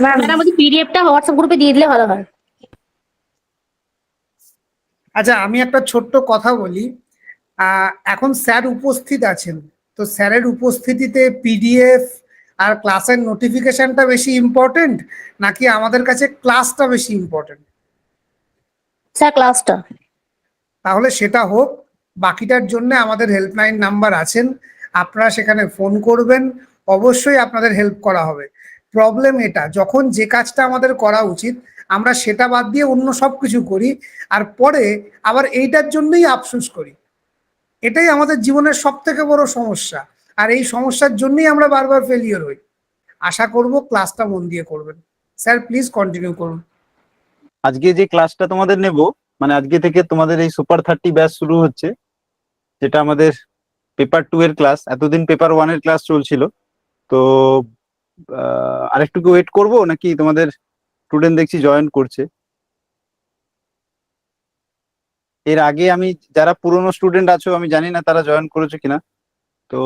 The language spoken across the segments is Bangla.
ম্যাডাম আমাদের পিডিএফটা হোয়াটসঅ্যাপ গ্রুপে দিয়ে দিলে ভালো হয়। আচ্ছা, আমি একটা ছোট্ট কথা বলি। এখন স্যার উপস্থিত আছেন, তো স্যারের উপস্থিতিতে পিডিএফ আর ক্লাসের নোটিফিকেশনটা বেশি ইম্পর্টেন্ট নাকি আমাদের কাছে ক্লাসটা বেশি ইম্পর্টেন্ট? স্যার ক্লাসটা। তাহলে সেটা হোক। বাকিটার জন্য আমাদের হেল্পলাইন নাম্বার আছেন, আপনারা সেখানে ফোন করবেন, অবশ্যই আপনাদের হেল্প করা হবে। প্রবলেম এটা, যখন যে কাজটা আমাদের করা উচিত আমরা সেটা বাদ দিয়ে অন্য সব কিছু করি, আর পরে আবার এইটার জন্যই আফসোস করি। এটাই আমাদের জীবনের সব থেকে বড় সমস্যা, আর এই সমস্যার জন্যই আমরা বারবার ফেলিওর হই। আশা করব ক্লাসটা মন দিয়ে করবেন। স্যার প্লিজ কন্টিনিউ করুন। আজকে যে ক্লাসটা তোমাদের নেব, মানে আজকে থেকে তোমাদের এই সুপার 30 ব্যাচ শুরু হচ্ছে, যেটা আমাদের পেপার 2 এর ক্লাস। এতদিন পেপার 1 এর ক্লাস চলছিল। তো আরেকটু ওয়েট করব নাকি তোমাদের স্টুডেন্ট দেখছি জয়েন করছে। এর আগে আমি যারা পুরনো স্টুডেন্ট আছো আমি জানি না তারা জয়েন করেছো কিনা। তো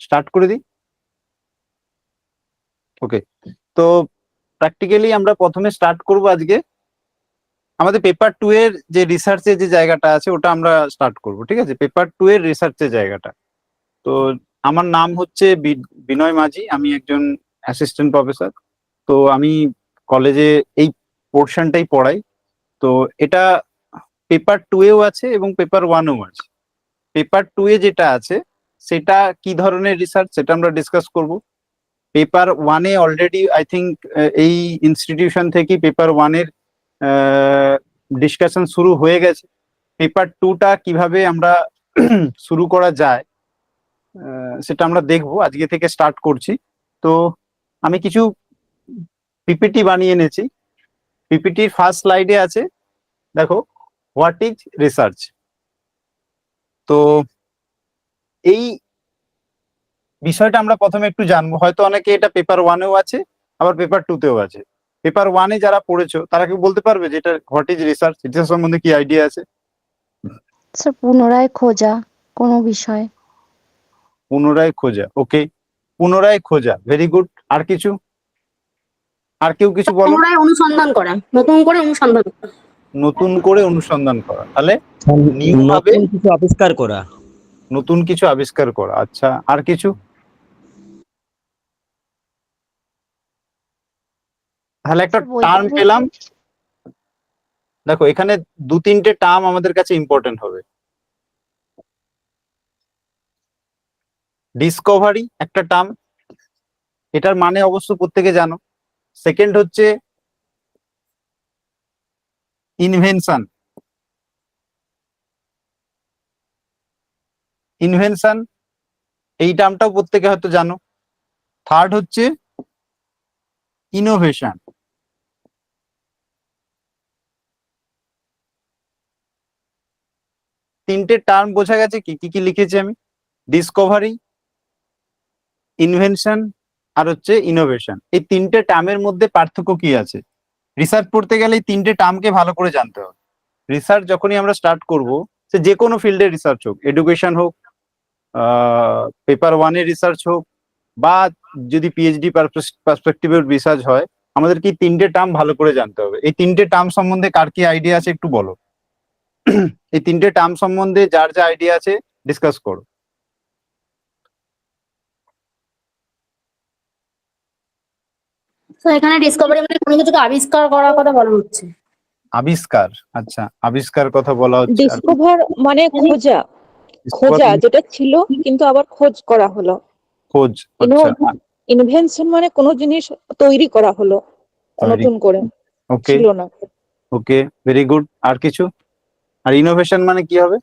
স্টার্ট করে দিই। ওকে, তো প্র্যাকটিক্যালি আমরা প্রথমে স্টার্ট করব আজকে আমাদের পেপার 2 এর যে রিসার্চের যে জায়গাটা আছে ওটা আমরা স্টার্ট করব। ঠিক আছে, পেপার 2 এর রিসার্চের জায়গাটা। তো আমার নাম হচ্ছে বিনয় মাঝি, আমি একজন অ্যাসিস্ট্যান্ট প্রফেসর। তো আমি কলেজে এই পোর্শনটাই পড়াই। তো এটা পেপার 2 এও আছে এবং পেপার 1 এও আছে। পেপার 2 এ যেটা আছে সেটা কি ধরনের রিসার্চ সেটা আমরা ডিসকাস করব। Paper 1 A already I think এই ইনস্টিটিউশন থেকে পেপার 1 এর ডিসকাশন শুরু হয়ে গেছে। পেপার 2টা কিভাবে আমরা শুরু করা যায় সেটা আমরা দেখবো, আজকে থেকে স্টার্ট করছি। তো আমি কিছু পিপিটি বানিয়ে এনেছি। পিপিটির ফার্স্ট স্লাইডে আছে, দেখো, হোয়াট ইজ রিসার্চ। তো এই বিষয়টা আমরা প্রথমে একটু জানবো। হয়তো অনেকে এটা পেপার 1 এও আছে, আবার পেপার 2তেও আছে। পেপার 1 এ যারা পড়েছো তারা কি বলতে পারবে যে এটা হোয়াট ইজ রিসার্চ, এটা সম্বন্ধে কি আইডিয়া আছে? স্যার পুনরায় খোঁজা কোনো বিষয়। পুনরায় খোঁজা, ওকে, পুনরায় খোঁজা, ভেরি গুড। আর কিছু, আর কেউ কিছু বলো। পুনরায় অনুসন্ধান করা, নতুন করে অনুসন্ধান করা। নতুন করে অনুসন্ধান করা, তাহলে নিউ ভাবে নতুন কিছু আবিষ্কার করা। নতুন কিছু আবিষ্কার করা। আচ্ছা, আর কিছু? তাহলে একটা টার্ম পেলাম। দেখো এখানে 2-3টে টার্ম আমাদের কাছে ইম্পর্টেন্ট হবে। ডিসকভারি একটা টার্ম, এটার মানে অবশ্য প্রত্যেকে জানো। সেকেন্ড হচ্ছে ইনভেনশন। ইনভেনশন এই টার্মটাও প্রত্যেকে হয়তো জানো। থার্ড হচ্ছে ইনোভেশন। তিনটে টার্ম বোঝা গেছে। কি কি কি লিখেছি আমি? ডিসকভারি, ইনভেনশন আর হচ্ছে ইনোভেশন। এই তিনটে টার্মের মধ্যে পার্থক্য কি আছে? রিসার্চ পড়তে গেলে এই তিনটে টার্মকে ভালো করে জানতে হবে। রিসার্চ যখনই আমরা স্টার্ট করব, সে যে কোনো ফিল্ডের রিসার্চ হোক, এডুকেশন হোক, পেপার 1 এর রিসার্চ হোক, বা যদি পিএইচডি পার্সপেক্টিভের রিসার্চ হয়, আমাদেরকে এই তিনটে টার্ম ভালো করে জানতে হবে। এই তিনটে টার্ম সম্বন্ধে কার কি আইডিয়া আছে একটু বলো। এই তিনটে টার্ম সম্বন্ধে যার যা আইডিয়া আছে ডিসকাস করো। তো এখানে ডিসকভারি মানে কোনো কিছুকে আবিষ্কার করার কথা বলা হচ্ছে। আবিষ্কার, আচ্ছা, আবিষ্কার কথা বলা হচ্ছে। আর কি? ডিসকভার মানে খোঁজা, খোঁজা যেটা ছিল কিন্তু আবার খোঁজ করা হলো। খোঁজ, আচ্ছা। ইনভেনশন মানে কোনো জিনিস তৈরি করা হলো নতুন করে, ওকে, ছিল না। ওকে, ভেরি গুড। আর কিছু? আর ইনোভেশন মানে কি হবে?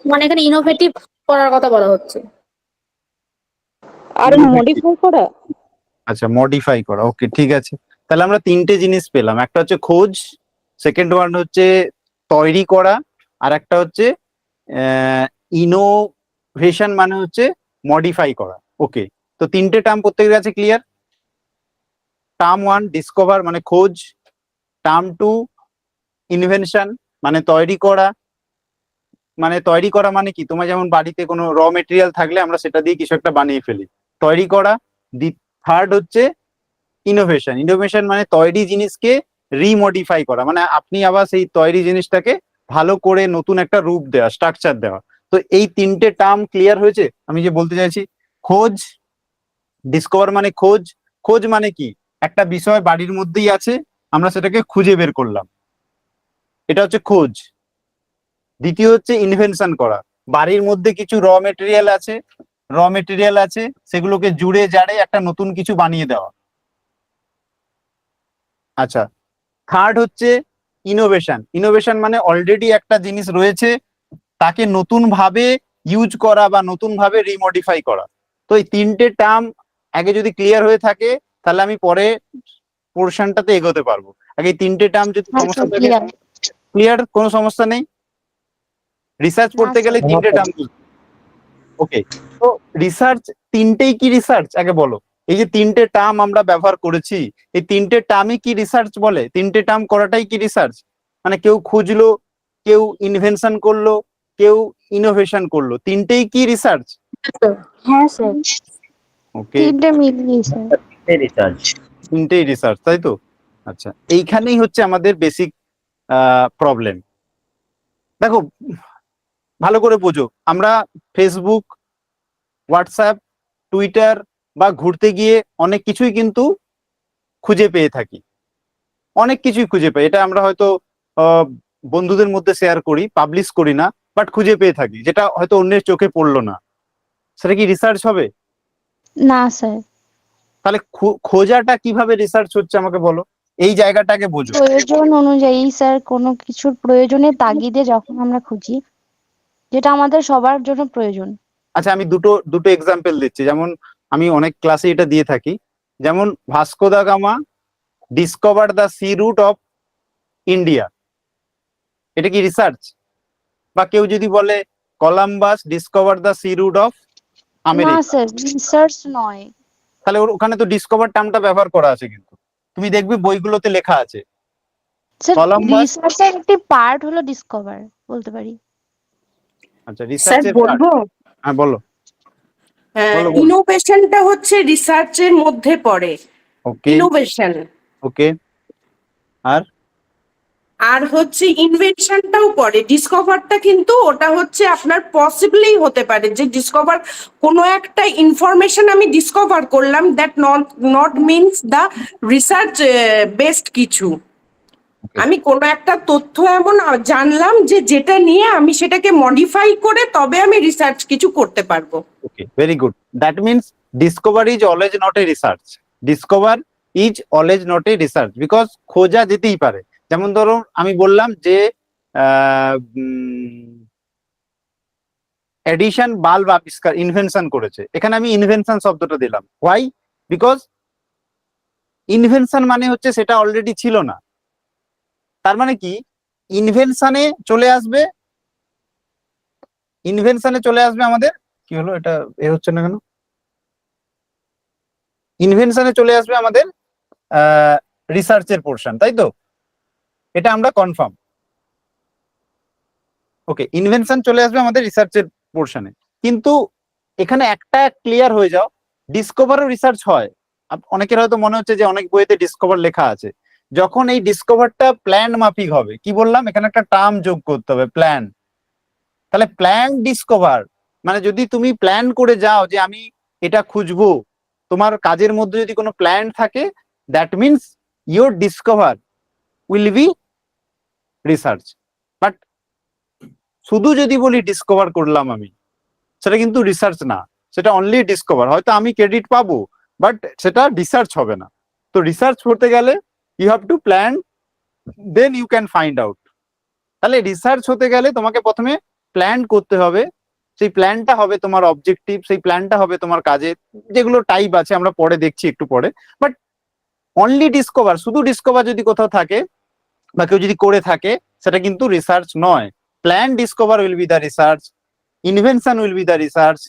মানে এখানে ইনোভেটিভ করার কথা বলা হচ্ছে। আর মডিফাই করা। আচ্ছা, মডিফাই করা, ওকে, ঠিক আছে। তাহলে আমরা তিনটে জিনিস পেলাম। একটা হচ্ছে খোঁজ, সেকেন্ড ওয়ান হচ্ছে তৈরি করা, আর একটা হচ্ছে ইনোভেশন মানে হচ্ছে মডিফাই করা। ওকে, তো তিনটে টার্ম প্রত্যেকের কাছে ক্লিয়ার। টার্ম 1 ডিসকভার মানে খোঁজ, টার্ম 2 ইনভেনশন মানে তৈরি করা, মানে তৈরি করা মানে কি, তোমার যেমন বাড়িতে কোনো র মেটেরিয়াল থাকলে আমরা সেটা দিয়ে কিছু একটা বানিয়ে ফেলি, তৈরি করা। থার্ড হচ্ছে ইনোভেশন। ইনোভেশন মানে তৈরি জিনিসকে রিমডিফাই করা, মানে আপনি আবার সেই তৈরি জিনিসটাকে ভালো করে নতুন একটা রূপ দেওয়া, স্ট্রাকচার দেওয়া। তো এই তিনটে টার্ম ক্লিয়ার হয়েছে আমি যে বলতে চাইছি? খোঁজ, ডিসকভার মানে খোঁজ, খোঁজ মানে কি, একটা বিষয় বাড়ির মধ্যেই আছে, আমরা সেটাকে খুঁজে বের করলাম, এটা হচ্ছে খোঁজ। দ্বিতীয় হচ্ছে ইনভেনশন করা, বাড়ির মধ্যে কিছু র মেটেরিয়াল আছে, সেগুলোকে জুড়ে জাড়ে একটা নতুন কিছু বানিয়ে দেওয়া। আচ্ছা, থার্ড হচ্ছে ইনোভেশন। ইনোভেশন মানে অলরেডি একটা জিনিস রয়েছে, তাকে নতুন ভাবে ইউজ করা বা নতুন ভাবে রিমডিফাই করা। তো এই তিনটে টার্ম আগে যদি ক্লিয়ার হয়ে থাকে, তাহলে আমি পরে পোর্শনটাতে এগোতে পারবো। আগে এই তিনটে টার্ম যদি হ্যাঁ সমস্যা স্যার, থাকে, ক্লিয়ার। ক্লিয়ার, কোনো সমস্যা নেই। রিসার্চ না করতে স্যার। গেলে তিনটে টার্ম। ওকে, তো রিসার্চ তিনটেই কি রিসার্চ আগে বলো? এই যে তিনটে টার্ম আমরা ব্যবহার করেছি, এই তিনটে টার্মই কি রিসার্চ বলে? তিনটে টার্ম করাটাই কি রিসার্চ? মানে কেউ খুঁজলো, কেউ ইনভেনশন করলো, কেউ ইনোভেশন করলো, তিনটেই কি রিসার্চ? হ্যাঁ স্যার, ওকে, তিনটে মিলিয়ে স্যার। তিনটেই রিসার্চ, তাই তো? আচ্ছা, এইখানেই হচ্ছে আমাদের বেসিক প্রবলেম। দেখো, ভালো করে বোঝো, আমরা ফেসবুক, হোয়াটসঅ্যাপ, টুইটার বা ঘুরতে গিয়ে অনেক কিছুই কিন্তু খুঁজে পেয়ে থাকি, অনেক কিছুই খুঁজে পাই। এটা আমরা হয়তো আহ, বন্ধুদের মধ্যে শেয়ার করি, পাবলিশ করি না, বাট খুঁজে পেয়ে থাকি, যেটা হয়তো অন্যের চোখে পড়লো না। সেটা কি রিসার্চ হবে? না স্যার, তাহলে খোঁজাটা কিভাবে রিসার্চ হচ্ছে আমাকে বলো, এই জায়গাটাকে বোঝো। প্রয়োজন অনুযায়ী স্যার, কোনো কিছুর প্রয়োজনের তাগিদে যখন আমরা খুঁজি, যেটা আমাদের সবার জন্য প্রয়োজন। আচ্ছা, আমি দুটো দুটো এক্সাম্পল দিচ্ছি, যেমন আমি অনেক ক্লাসে এটা দিয়ে থাকি। যেমন Vasco da Gama discover the sea route of India, এটা কি রিসার্চ? বা কেউ যদি বলে Columbus discover the sea route of না আমেরিকা, স্যার, রিসার্চ নয়। তাহলে ওখানে তো ডিসকভার টার্মটা ব্যবহার করা আছে, কিন্তু তুমি দেখবে বইগুলোতে লেখা আছে স্যার, কলাম্বাস। রিসার্চের একটি পার্ট হলো ডিসকভার, বলতে পারি। আচ্ছা, স্যার রিসার্চের পার্ট। বলবো, হ্যাঁ বলো, বলো বলো। ইনোভেশনটা হচ্ছে রিসার্চের মধ্যে পড়ে। ওকে, ইনোভেশন ওকে, আর আর হচ্ছে ইনভেনশনটাও পড়ে। ডিসকভারটা কিন্তু ওটা হচ্ছে আপনার পসিবলি হতে পারে যে ডিসকভার কোনো একটা ইনফরমেশন আমি ডিসকভার করলাম, that not means the research based কিছু। ওকে, আমি কোনো একটা তথ্য এমন জানলাম যে যেটা নিয়ে আমি সেটাকে মডিফাই করে তবে আমি রিসার্চ কিছু করতে পারবো। Okay, very good. That means discover is always not a research. Discover is always not a research, because খোঁজা যেতেই পারে। যেমন ধরো আমি বললাম যে এডিশন বাল্ব আবিষ্কার, ইনভেনশন করেছে, এখানে আমি ইনভেনশন শব্দটা দিলাম। হোয়াই? বিকজ ইনভেনশন মানে হচ্ছে সেটা অলরেডি ছিল না। তার মানে কি, ইনভেনশনে চলে আসবে, ইনভেনশনে চলে আসবে আমাদের, কি হলো এটা এ হচ্ছে না কেন, ইনভেনশনে চলে আসবে আমাদের রিসার্চের পোর্শন, তাই তো? এটা আমরা কনফার্ম। ওকে, ইনভেনশন চলে আসবে আমাদের রিসার্চের পোর্শনে, কিন্তু এখানে একটা ক্লিয়ার হয়ে যাও, ডিসকভারও রিসার্চ হয়। অনেকের হয়তো মনে হচ্ছে যে অনেক বইতে ডিসকভার লেখা আছে, যখন এই ডিসকভারটা প্ল্যান মাফিক হবে, কি বললাম, এখানে একটা টার্ম যোগ করতে হবে, প্ল্যান। তাহলে প্ল্যান ডিসকভার মানে যদি তুমি প্ল্যান করে যাও যে আমি এটা খুঁজবো, তোমার কাজের মধ্যে যদি কোনো প্ল্যান থাকে, that means your discover will be research. But শুধু যদি বলি ডিসকভার করলাম আমি, সেটা কিন্তু রিসার্চ না, সেটা অনলি ডিসকভার। হয়তো আমি ক্রেডিট পাবো, বাট সেটা রিসার্চ হবে না। তো রিসার্চ করতে গেলে you have to plan, then you can find out. তাহলে রিসার্চ হতে গেলে তোমাকে প্রথমে প্ল্যান করতে হবে, সেই প্ল্যানটা হবে তোমার অবজেক্টিভ, সেই প্ল্যানটা হবে তোমার কাজের, যেগুলো টাইপ আছে আমরা পরে দেখছি একটু পরে। বাট অনলি ডিসকভার, শুধু ডিসকভার যদি কোথাও থাকে বা কেউ যদি করে থাকে, সেটা কিন্তু রিসার্চ নয়। Plan discover will be the research, invention will be the research,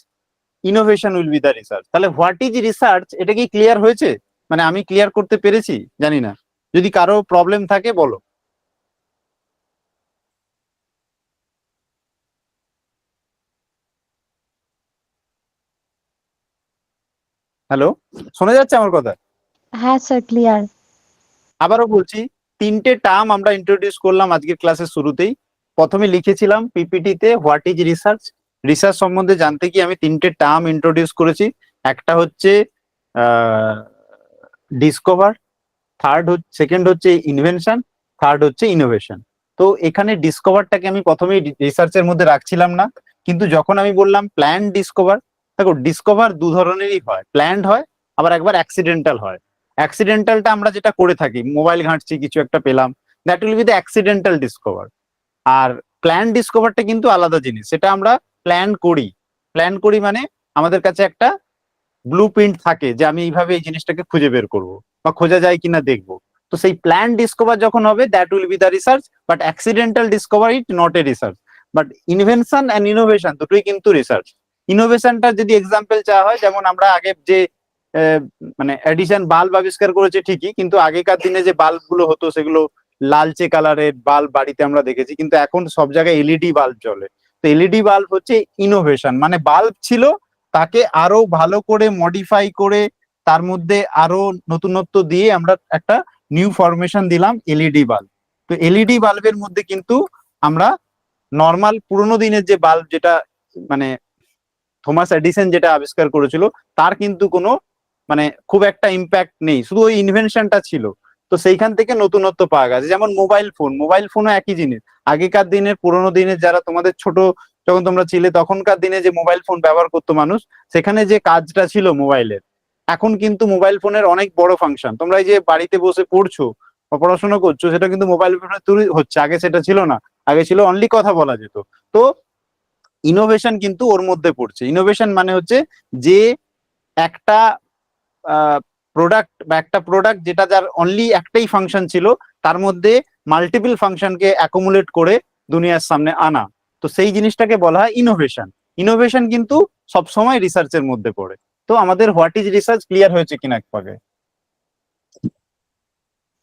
innovation will be the research. তাহলে হোয়াট ইজ রিসার্চ, এটা কি ক্লিয়ার হয়েছে? মানে আমি ক্লিয়ার করতে পেরেছি জানি না, যদি কারো প্রবলেম থাকে বলো। হ্যালো, শোনা যাচ্ছে আমার কথা? হ্যাঁ স্যার, ক্লিয়ার। আবারও বলছি, 3টে টার্ম আমরা ইন্ট্রোডিউস করলাম আজকের ক্লাসের শুরুতেই। প্রথমে লিখেছিলাম পিপিটিতে হোয়াট ইজ রিসার্চ। রিসার্চ সম্বন্ধে জানতে গিয়ে আমি 3টে টার্ম ইন্ট্রোডিউস করেছি। একটা হচ্ছে ডিসকভার, সেকেন্ড হচ্ছে ইনভেনশন, থার্ড হচ্ছে ইনোভেশন। তো এখানে ডিসকভারটাকে আমি প্রথমেই রিসার্চের মধ্যে রাখছিলাম না, কিন্তু যখন আমি বললাম প্ল্যান ডিসকভার, দেখো ডিসকভার দু ধরনেরই হয়, প্ল্যান্ড হয় আবার একবার অ্যাক্সিডেন্টাল হয়। অ্যাক্সিডেন্টালটা আমরা যেটা করে থাকি, মোবাইল ঘাঁটছি কিছু একটা পেলাম, that will be the accidental discover. আর প্ল্যান ডিসকভারটা কিন্তু আলাদা জিনিস, সেটা আমরা প্ল্যান করি। প্ল্যান করি মানে আমাদের কাছে একটা ব্লু প্রিন্ট থাকে যে আমি এইভাবে এই জিনিসটাকে খুঁজে বের করব বা খোঁজা যায় কিনা দেখবো। তো সেই প্ল্যান ডিসকভার যখন হবে, that will be the research, but accidental discover it not a research. But invention and innovation দুটোই কিন্তু রিসার্চ। ইনোভেশনটা যদি এক্সাম্পল চাওয়া হয়, যেমন আমরা আগে যে মানে এডিশন বাল্ব আবিষ্কার করেছে ঠিকই, কিন্তু আগেকার দিনে যে বাল্ব গুলো হতো সেগুলো লালচে কালারের বাল্ব বাড়িতে আমরা দেখেছি, কিন্তু এখন সব জায়গায় এলইডি বাল্ব চলে। তো এলইডি বাল্ব হচ্ছে ইনোভেশন, মানে বাল্ব ছিল তাকে আরো ভালো করে মডিফাই করে তার মধ্যে আরো নতুনত্ব দিয়ে আমরা একটা নিউ ফরমেশন দিলাম এলইডি বাল্ব। তো এলইডি বাল্বের মধ্যে কিন্তু আমরা নর্মাল পুরোনো দিনের যে বাল্ব, যেটা মানে থমাস এডিসন যেটা আবিষ্কার করেছিল, তার কিন্তু কোনো মানে খুব একটা ইম্প্যাক্ট নেই, শুধু ওই ইনভেনশনটা ছিল। তো সেইখান থেকে নতুনত্ব পাওয়া গেছে। যেমন মোবাইল ফোনও একই জিনিস। আগেকার দিনের পুরোনো দিনের যারা তোমাদের ছোট যখন তোমরা ছিলে তখনকার দিনে যে মোবাইল ফোন ব্যবহার করতো মানুষ, সেখানে যে কাজটা ছিল মোবাইলের, এখন কিন্তু মোবাইল ফোনের অনেক বড় ফাংশন। তোমরা এই যে বাড়িতে বসে পড়ছো বা পড়াশোনা করছো, সেটা কিন্তু মোবাইল ফোনে তৈরি হচ্ছে, আগে সেটা ছিল না। আগে ছিল অনলি কথা বলা যেত। তো ইনোভেশন কিন্তু ওর মধ্যে পড়ছে। ইনোভেশন মানে হচ্ছে যে একটা প্রোডাক্ট যেটা যার অনলি একটাই ফাংশন ছিল, তার মধ্যে মাল্টিপল ফাংশনকে অ্যাকুমুলেট করে দুনিয়ার সামনে আনা। তো সেই জিনিসটাকে বলা হয় ইনোভেশন। ইনোভেশন কিন্তু সবসময় রিসার্চের মধ্যে পড়ে। তো আমাদের হোয়াট ইজ রিসার্চ ক্লিয়ার হয়েছে কিনা একবারে?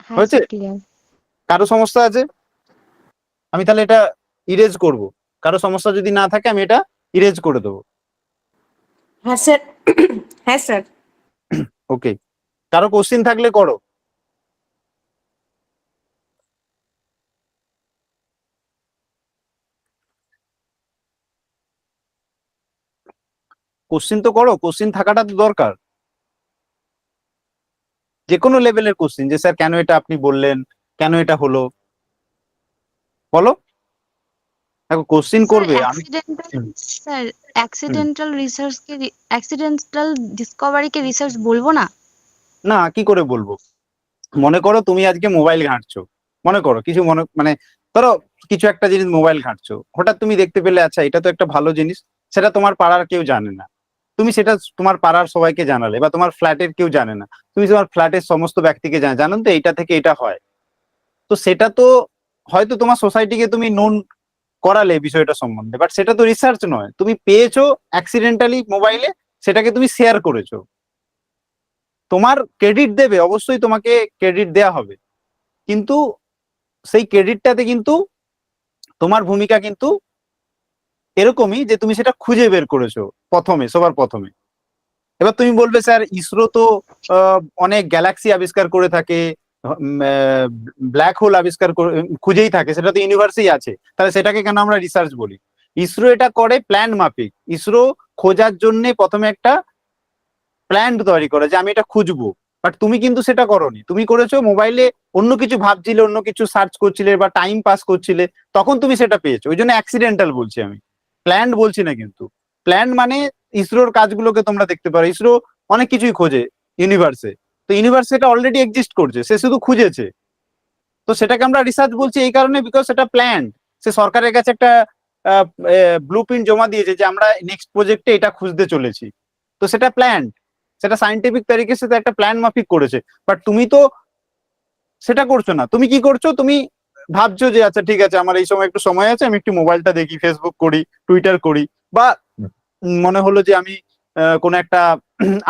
হ্যাঁ হয়েছে? Sir, clear. কারো সমস্যা আছে? আমি তাহলে এটা ইরেজ করব। কারো সমস্যা যদি না থাকে আমি এটা ইরেজ করে দেবো। হ্যাঁ স্যার। হ্যাঁ স্যার। ওকে, কারো কোশ্চিন থাকলে করো। কোশ্চিন তো করো, কোশ্চিন থাকাটা তো দরকার। যে কোনো লেভেলের কোশ্চিন, যে স্যার কেন এটা আপনি বললেন, কেন এটা হলো, বলো। দেখো কোশ্চিন করবে, আমি স্যার অ্যাক্সিডেন্টাল রিসার্চকে অ্যাক্সিডেন্টাল ডিসকভারিকে রিসার্চ বলবো না? না, কি করে বলবো? মনে করো তুমি আজকে মোবাইল ঘাঁটছো, মনে করো কিছু মানে ধরো কিছু একটা জিনিস মোবাইল ঘাঁটছো, হঠাৎ তুমি দেখতে পেলে আচ্ছা এটা তো একটা ভালো জিনিস, সেটা তোমার পাড়ার কেউ জানে না, তুমি সেটা তোমার পাড়ার সবাইকে জানালে, বা তোমার ফ্ল্যাটের কেউ জানে না, তুমি তোমার ফ্ল্যাটের সমস্ত ব্যক্তিকে জানেন তো এইটা থেকে এটা হয়। তো সেটা তো হয়তো তোমার সোসাইটিকে তুমি নোন করালে বিষয়টা সম্বন্ধে, বাট সেটা তো রিসার্চ নয়। তুমি পেয়েছো অ্যাক্সিডেন্টালি মোবাইলে, সেটাকে তুমি শেয়ার করেছো, তোমার ক্রেডিট দেবে, অবশ্যই তোমাকে ক্রেডিট দেয়া হবে, কিন্তু সেই ক্রেডিটটাতে কিন্তু তোমার ভূমিকা কিন্তু এরকমই যে তুমি সেটা খুঁজে বের করেছো প্রথমে, সবার প্রথমে। এবার তুমি বলবে স্যার ইসরো তো অনেক গ্যালাক্সি আবিষ্কার করে থাকে, ব্ল্যাক হোল আবিষ্কার করে খুঁজেই থাকে, সেটা তো ইউনিভার্সেই আছে, তাহলে সেটাকে কেন আমরা রিসার্চ বলি? ইসরো এটা করে প্ল্যান মাফিক। ইসরো খোঁজার জন্য প্রথমে একটা প্ল্যান তৈরি করে যে আমি এটা খুঁজবো, বাট তুমি কিন্তু সেটা করোনি। তুমি করেছো মোবাইলে অন্য কিছু ভাবছিলে, অন্য কিছু সার্চ করছিলে বা টাইম পাস করছিলে, তখন তুমি সেটা পেয়েছো। ওই জন্য অ্যাক্সিডেন্টাল বলছি আমি, প্ল্যান্ড বলছি না। কিন্তু প্ল্যান মানে ইসরোর কাজগুলোকে তোমরা দেখতে পারো, ইসরো অনেক কিছুই খোঁজে ইউনিভার্সে। তো ইউনিভার্সে এটা অলরেডি এক্সিস্ট করছে, সে শুধু খুঁজেছে। তো সেটাকে আমরা রিসার্চ বলছি এই কারণে, বিকজ সেটা প্ল্যান্ড। সে সরকারের কাছে একটা ব্লু প্রিন্ট জমা দিয়েছে যে আমরা নেক্সট প্রজেক্টে এটা খুঁজতে চলেছি। তো সেটা প্ল্যান্ড, সেটা সায়েন্টিফিক তারিখের সাথে একটা প্ল্যান মাফিক করেছে। বাট তুমি তো সেটা করছো না। তুমি কি করছো? তুমি ভাবছো যে আচ্ছা ঠিক আছে আমার এই সময় একটু সময় আছে, আমি একটু মোবাইলটা দেখি, ফেসবুক করি, টুইটার করি, বা মনে হলো যে আমি কোনো একটা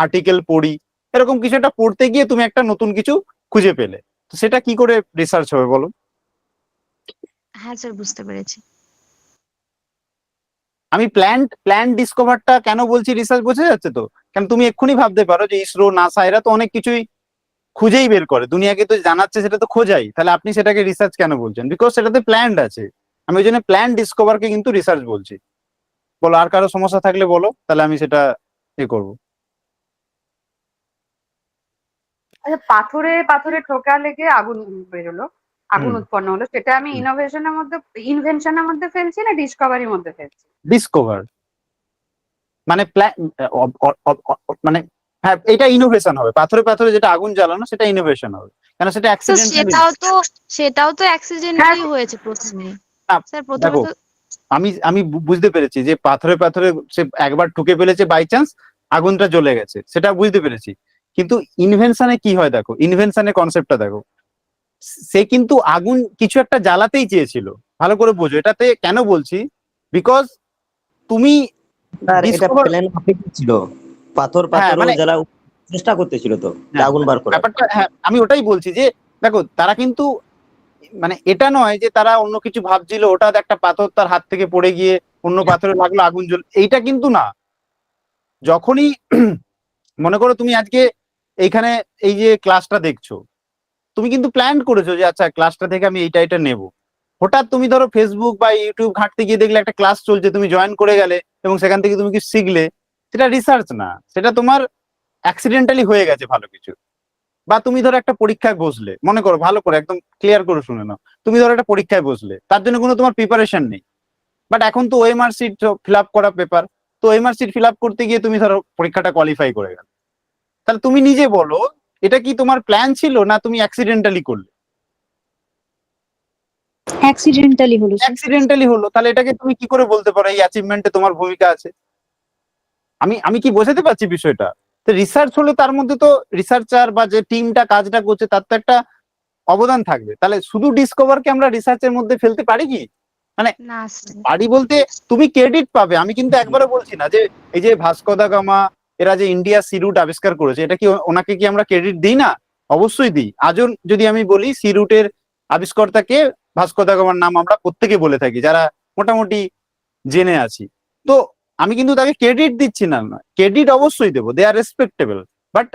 আর্টিকেল পড়ি, এরকম কিছু একটা পড়তে গিয়ে তুমি একটা নতুন কিছু খুঁজে পেলে, তো সেটা কি করে রিসার্চ হবে বলো? হ্যাঁ স্যার, বুঝতে পেরেছি। আমি প্ল্যান্ট ডিসকভারটা কেন বলছি রিসার্চ, বোঝা যাচ্ছে তো? কারণ তুমি এক্ষুনি ভাবতে পারো যে ইসরো, নাসা এরা তো অনেক কিছুই খুঁজেই বের করে, দুনিয়াকে তো জানাচ্ছে, সেটা তো খোঁজাই, তাহলে আপনি সেটাকে রিসার্চ কেন বলছেন? বিকজ সেটাতে প্ল্যান্ট আছে। আমি ওই জন্য প্ল্যান্ট ডিসকভারকে কিন্তু রিসার্চ বলছি। বলো, আর কারো সমস্যা থাকলে বলো, তাহলে আমি সেটা করবো। আচ্ছা, পাথরে পাথরে ঠোকা লেগে আগুন বেরোলো, আগুন হুম। উৎপন্ন হলো, সেটা আমি ইনভেনশনের মধ্যে ফেলছি না ডিসকভারির মধ্যে ফেলছি? ডিসকভার মানে মানে হ্যাঁ, এটা ইনোভেশন হবে। পাথরে পাথরে যেটা আগুন জ্বালানো, সেটা ইনোভেশন হবে, কারণ সেটা তো অ্যাক্সিডেন্টালি। সেটাও তো অ্যাক্সিডেন্টালি হয়েছে প্রথমে। স্যার প্রথমে দেখো, তো আমি বুঝতে পেরেছি যে পাথরে পাথরে সে একবার ঠুকে ফেলেছে, বাই চান্স আগুনটা জ্বলে গেছে, সেটা বুঝতে পেরেছি। কিন্তু ইনভেনশনে কি হয় দেখো, ইনভেনশনের কনসেপ্টটা দেখো। সে কিন্তু আগুন কিছু একটা জ্বালাতেই চেয়েছিল, ভালো করে বোঝো। এটাতে কেন বলছি, বিকজ তুমি স্যার এটা ডিসকভার, প্ল্যান মাফিক ছিল, পাথর হ্যাঁ পাথর মানে জ্বালা চেষ্টা করতেছিল তো যে হ্যাঁ, আগুন বার করার। ব্যাপারটা হ্যাঁ আমি ওটাই বলছি যে দেখো, তারা কিন্তু মানে এটা নয় যে তারা অন্য কিছু ভাবছিল, ওটা একটা পাথর তার হাত থেকে পড়ে গিয়ে অন্য পাথরে লাগলো, আগুন জ্বল, এইটা কিন্তু না। যখনই মনে করো তুমি আজকে এইখানে এই যে ক্লাসটা দেখছো, তুমি কিন্তু প্ল্যান করেছো যে আচ্ছা ক্লাসটা থেকে আমি এটা নেব। হঠাৎ তুমি ধরো ফেসবুক বা ইউটিউব ঘাঁটতে গিয়ে দেখলে একটা ক্লাস চলছে, তুমি জয়েন করে গেলে এবং সেখান থেকে তুমি কিছু শিখলে, সেটা রিসার্চ না, সেটা তোমার অ্যাক্সিডেন্টালি হয়ে গেছে ভালো কিছু। বা তুমি ধরো একটা পরীক্ষায় বসলে, মনে করো, ভালো করে একদম ক্লিয়ার করে শুনে নাও, তুমি ধরো একটা পরীক্ষায় বসলে, তার জন্য কোনো তোমার প্রিপারেশন নেই, বাট এখন তো ওএমআর শিট ফিল আপ করা পেপার, তো ওএমআর শিট ফিল আপ করতে গিয়ে তুমি ধরো পরীক্ষাটা কোয়ালিফাই করে গেলে, তাহলে তুমি নিজে বলো, এটা কি তোমার প্ল্যান ছিল না তুমি অ্যাক্সিডেন্টালি করলে? অ্যাক্সিডেন্টালি হলো স্যার। অ্যাক্সিডেন্টালি হলো, তাহলে এটাকে তুমি কি করে বলতে পারো এই অ্যাচিভমেন্টে তোমার ভূমিকা আছে? আমি কি বোঝাতে পারছি বিষয়টা? তো রিসার্চ হলে তার মধ্যে তো রিসার্চার বা যে টিমটা কাজটা করছে তার তো একটা অবদান থাকবে। তাহলে শুধু ডিসকভারকে আমরা রিসার্চের মধ্যে ফেলতে পারি কি? মানে না স্যার। পারি বলতে তুমি ক্রেডিট পাবে, আমি কিন্তু একবারও বলছি না যে এই যে ভাস্কো দা গামা এরা যে ইন্ডিয়া সি রুট আবিষ্কার করেছে, এটা কি ওনাকে কি আমরা ক্রেডিট দিই না? অবশ্যই দিই। আজও যদি আমি বলি সি রুটের আবিষ্কর্তাকে, ভাস্কো দা গামার নাম আমরা প্রত্যেকে বলে থাকি যারা মোটামুটি জেনে আছি। তো আমি কিন্তু তাকে ক্রেডিট দিচ্ছি না, ক্রেডিট অবশ্যই দেবো, they are respectable, but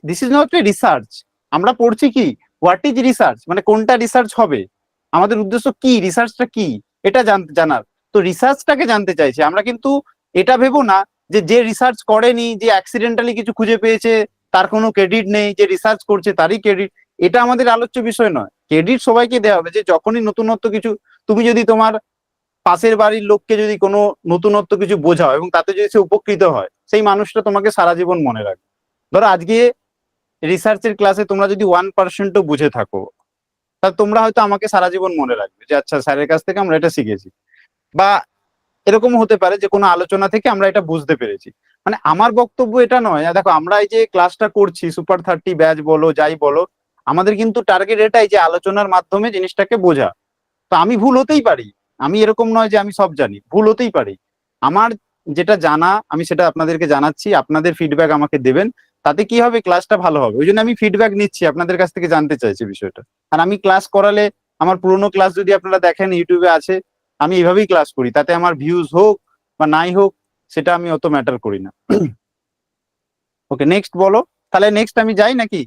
this is not a research. আমরা পড়ছি কি, হোয়াট ইজ রিসার্চ, মানে কোনটা রিসার্চ হবে, আমাদের উদ্দেশ্য কি, রিসার্চটা কি, এটা জানার। তো রিসার্চটাকে জানতে চাইছি আমরা, কিন্তু এটা ভেবো না যে যে রিসার্চ করেনি, যে অ্যাক্সিডেন্টালি কিছু খুঁজে পেয়েছে তার কোনো ক্রেডিট নেই, যে রিসার্চ করছে তারই ক্রেডিট। এটা আমাদের আলোচ্য বিষয় নয়। ক্রেডিট সবাইকে দেওয়া হবে, যে যখনই নতুনত্ব কিছু, তুমি যদি তোমার পাশের বাড়ির লোককে যদি কোনো নতুনত্ব কিছু বোঝাও এবং তাতে যদি সে উপকৃত হয়, সেই মানুষটা তোমাকে সারা জীবন মনে রাখবে। ধরো আজকে রিসার্চের ক্লাসে তোমরা যদি 1%ও বুঝে থাকো, তাহলে তোমরা হয়তো আমাকে সারা জীবন মনে রাখবে যে আচ্ছা স্যারের কাছ থেকে আমরা এটা শিখেছি। বা এরকম হতে পারে যে কোনো আলোচনা থেকে আমরা এটা বুঝতে পেরেছি। মানে আমার বক্তব্য এটা নয়, দেখো আমরা এই যে ক্লাসটা করছি, সুপার 30 ব্যাচ বলো যাই বলো, আমাদের কিন্তু টার্গেট এটাই যে আলোচনার মাধ্যমে জিনিসটাকে বোঝা। তো আমি ভুল হতেই পারি, আমি এরকম নয় যে আমি সব জানি, ভুল হতেই পারি। আমার যেটা জানা আমি সেটা আপনাদেরকে জানাচ্ছি, আপনাদের ফিডব্যাক আমাকে দেবেন, তাতে কি হবে, ক্লাসটা ভালো হবে। ওই জন্য আমি ফিডব্যাক নিচ্ছি, আপনাদের কাছ থেকে জানতে চাইছি বিষয়টা। আর আমি ক্লাস করালে, আমার পুরোনো ক্লাস যদি আপনারা দেখেন ইউটিউবে আছে, আমি এভাবেই ক্লাস করি, তাতে আমার ভিউজ হোক বা নাই হোক সেটা আমি অত ম্যাটার করি না। ওকে, নেক্সট বলো, তাহলে নেক্সট আমি যাই নাকি?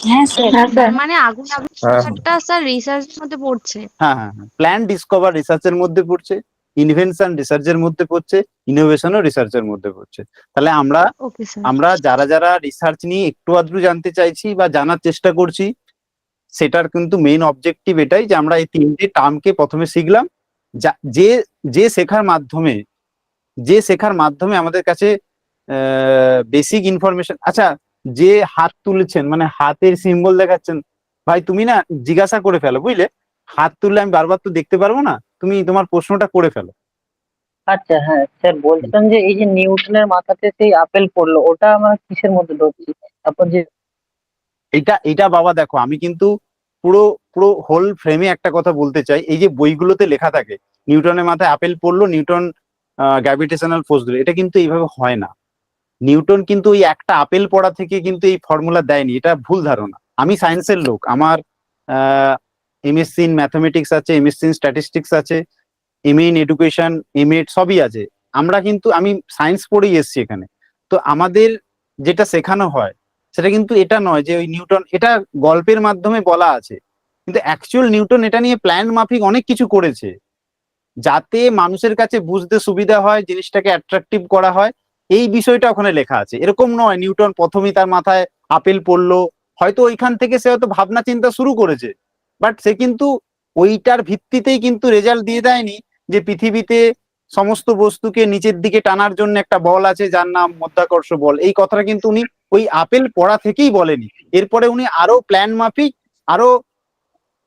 হ্যাঁ স্যার। তার মানে আগুন আবিষ্কারটা স্যার রিসার্চের মধ্যে পড়ছে। হ্যাঁ হ্যাঁ হ্যাঁ, প্ল্যান ডিসকভার রিসার্চের মধ্যে পড়ছে, ইনভেনশন রিসার্চের মধ্যে পড়ছে, ইনোভেশনও রিসার্চের মধ্যে পড়ছে। তাহলে ওকে স্যার। আমরা যারা যারা রিসার্চ নিয়ে একটু আধটু জানতে চাইছি বা জানার চেষ্টা করছি, সেটার কিন্তু মেইন অবজেক্টিভ এটাই যে আমরা এই তিনটে টার্মকে প্রথমে শিখলাম, যে যে শেখার মাধ্যমে আমাদের কাছে বেসিক ইনফরমেশন। আচ্ছা, যে হাত তুলেছেন মানে হাতের সিম্বল দেখাচ্ছেন, ভাই তুমি না জিজ্ঞাসা করে ফেলো, বুঝলে? হাত তুললে আমি বারবার তো দেখতে পারবো না, তুমি তোমার প্রশ্নটা করে ফেলো। আচ্ছা, হ্যাঁ স্যার, বলছিলাম যে এই যে নিউটনের মাথাতে সেই আপেল পড়লো, ওটা আমার কিসের মধ্যে ধরছি? তারপর যে এইটা বাবা দেখো, আমি কিন্তু পুরো পুরো হোল ফ্রেমে একটা কথা বলতে চাই। এই যে বইগুলোতে লেখা থাকে নিউটনের মাথায় আপেল পড়লো, নিউটন গ্র্যাভিটেশনাল ফোর্স দিল, এটা কিন্তু এইভাবে হয় না। নিউটন কিন্তু ওই একটা আপেল পড়া থেকে কিন্তু এই ফর্মুলা দেয়নি, এটা ভুল ধারণা। আমি সায়েন্সের লোক, আমার এমএসসি ইন ম্যাথমেটিক্স আছে, এমএসসি ইন স্ট্যাটিস্টিক্স আছে, এমএ ইন এডুকেশন, এমএড সবই আছে। আমরা কিন্তু আমি সায়েন্স পড়েই এসেছি এখানে। তো আমাদের যেটা শেখানো হয় সেটা কিন্তু এটা নয় যে ওই নিউটন, এটা গল্পের মাধ্যমে বলা আছে, কিন্তু অ্যাকচুয়াল নিউটন এটা নিয়ে প্ল্যান মাফিক অনেক কিছু করেছে যাতে মানুষের কাছে বুঝতে সুবিধা হয়, জিনিসটাকে অ্যাট্রাকটিভ করা হয়। এই বিষয়টা ওখানে লেখা আছে। এরকম নয় নিউটন প্রথমেই তার মাথায় আপেল পড়লো, হয়তো ওইখান থেকে সে হয়তো ভাবনা চিন্তা শুরু করেছে, বাট সে কিন্তু ওইটার ভিত্তিতেই কিন্তু রেজাল্ট দিয়ে দেয়নি যে পৃথিবীতে সমস্ত বস্তুকে নিচের দিকে টানার জন্য একটা বল আছে যার নাম মধ্যাকর্ষ বল। এই কথাটা কিন্তু উনি ওই আপেল পড়া থেকেই বলেনি। এরপরে উনি আরো প্ল্যান মাফিক আরো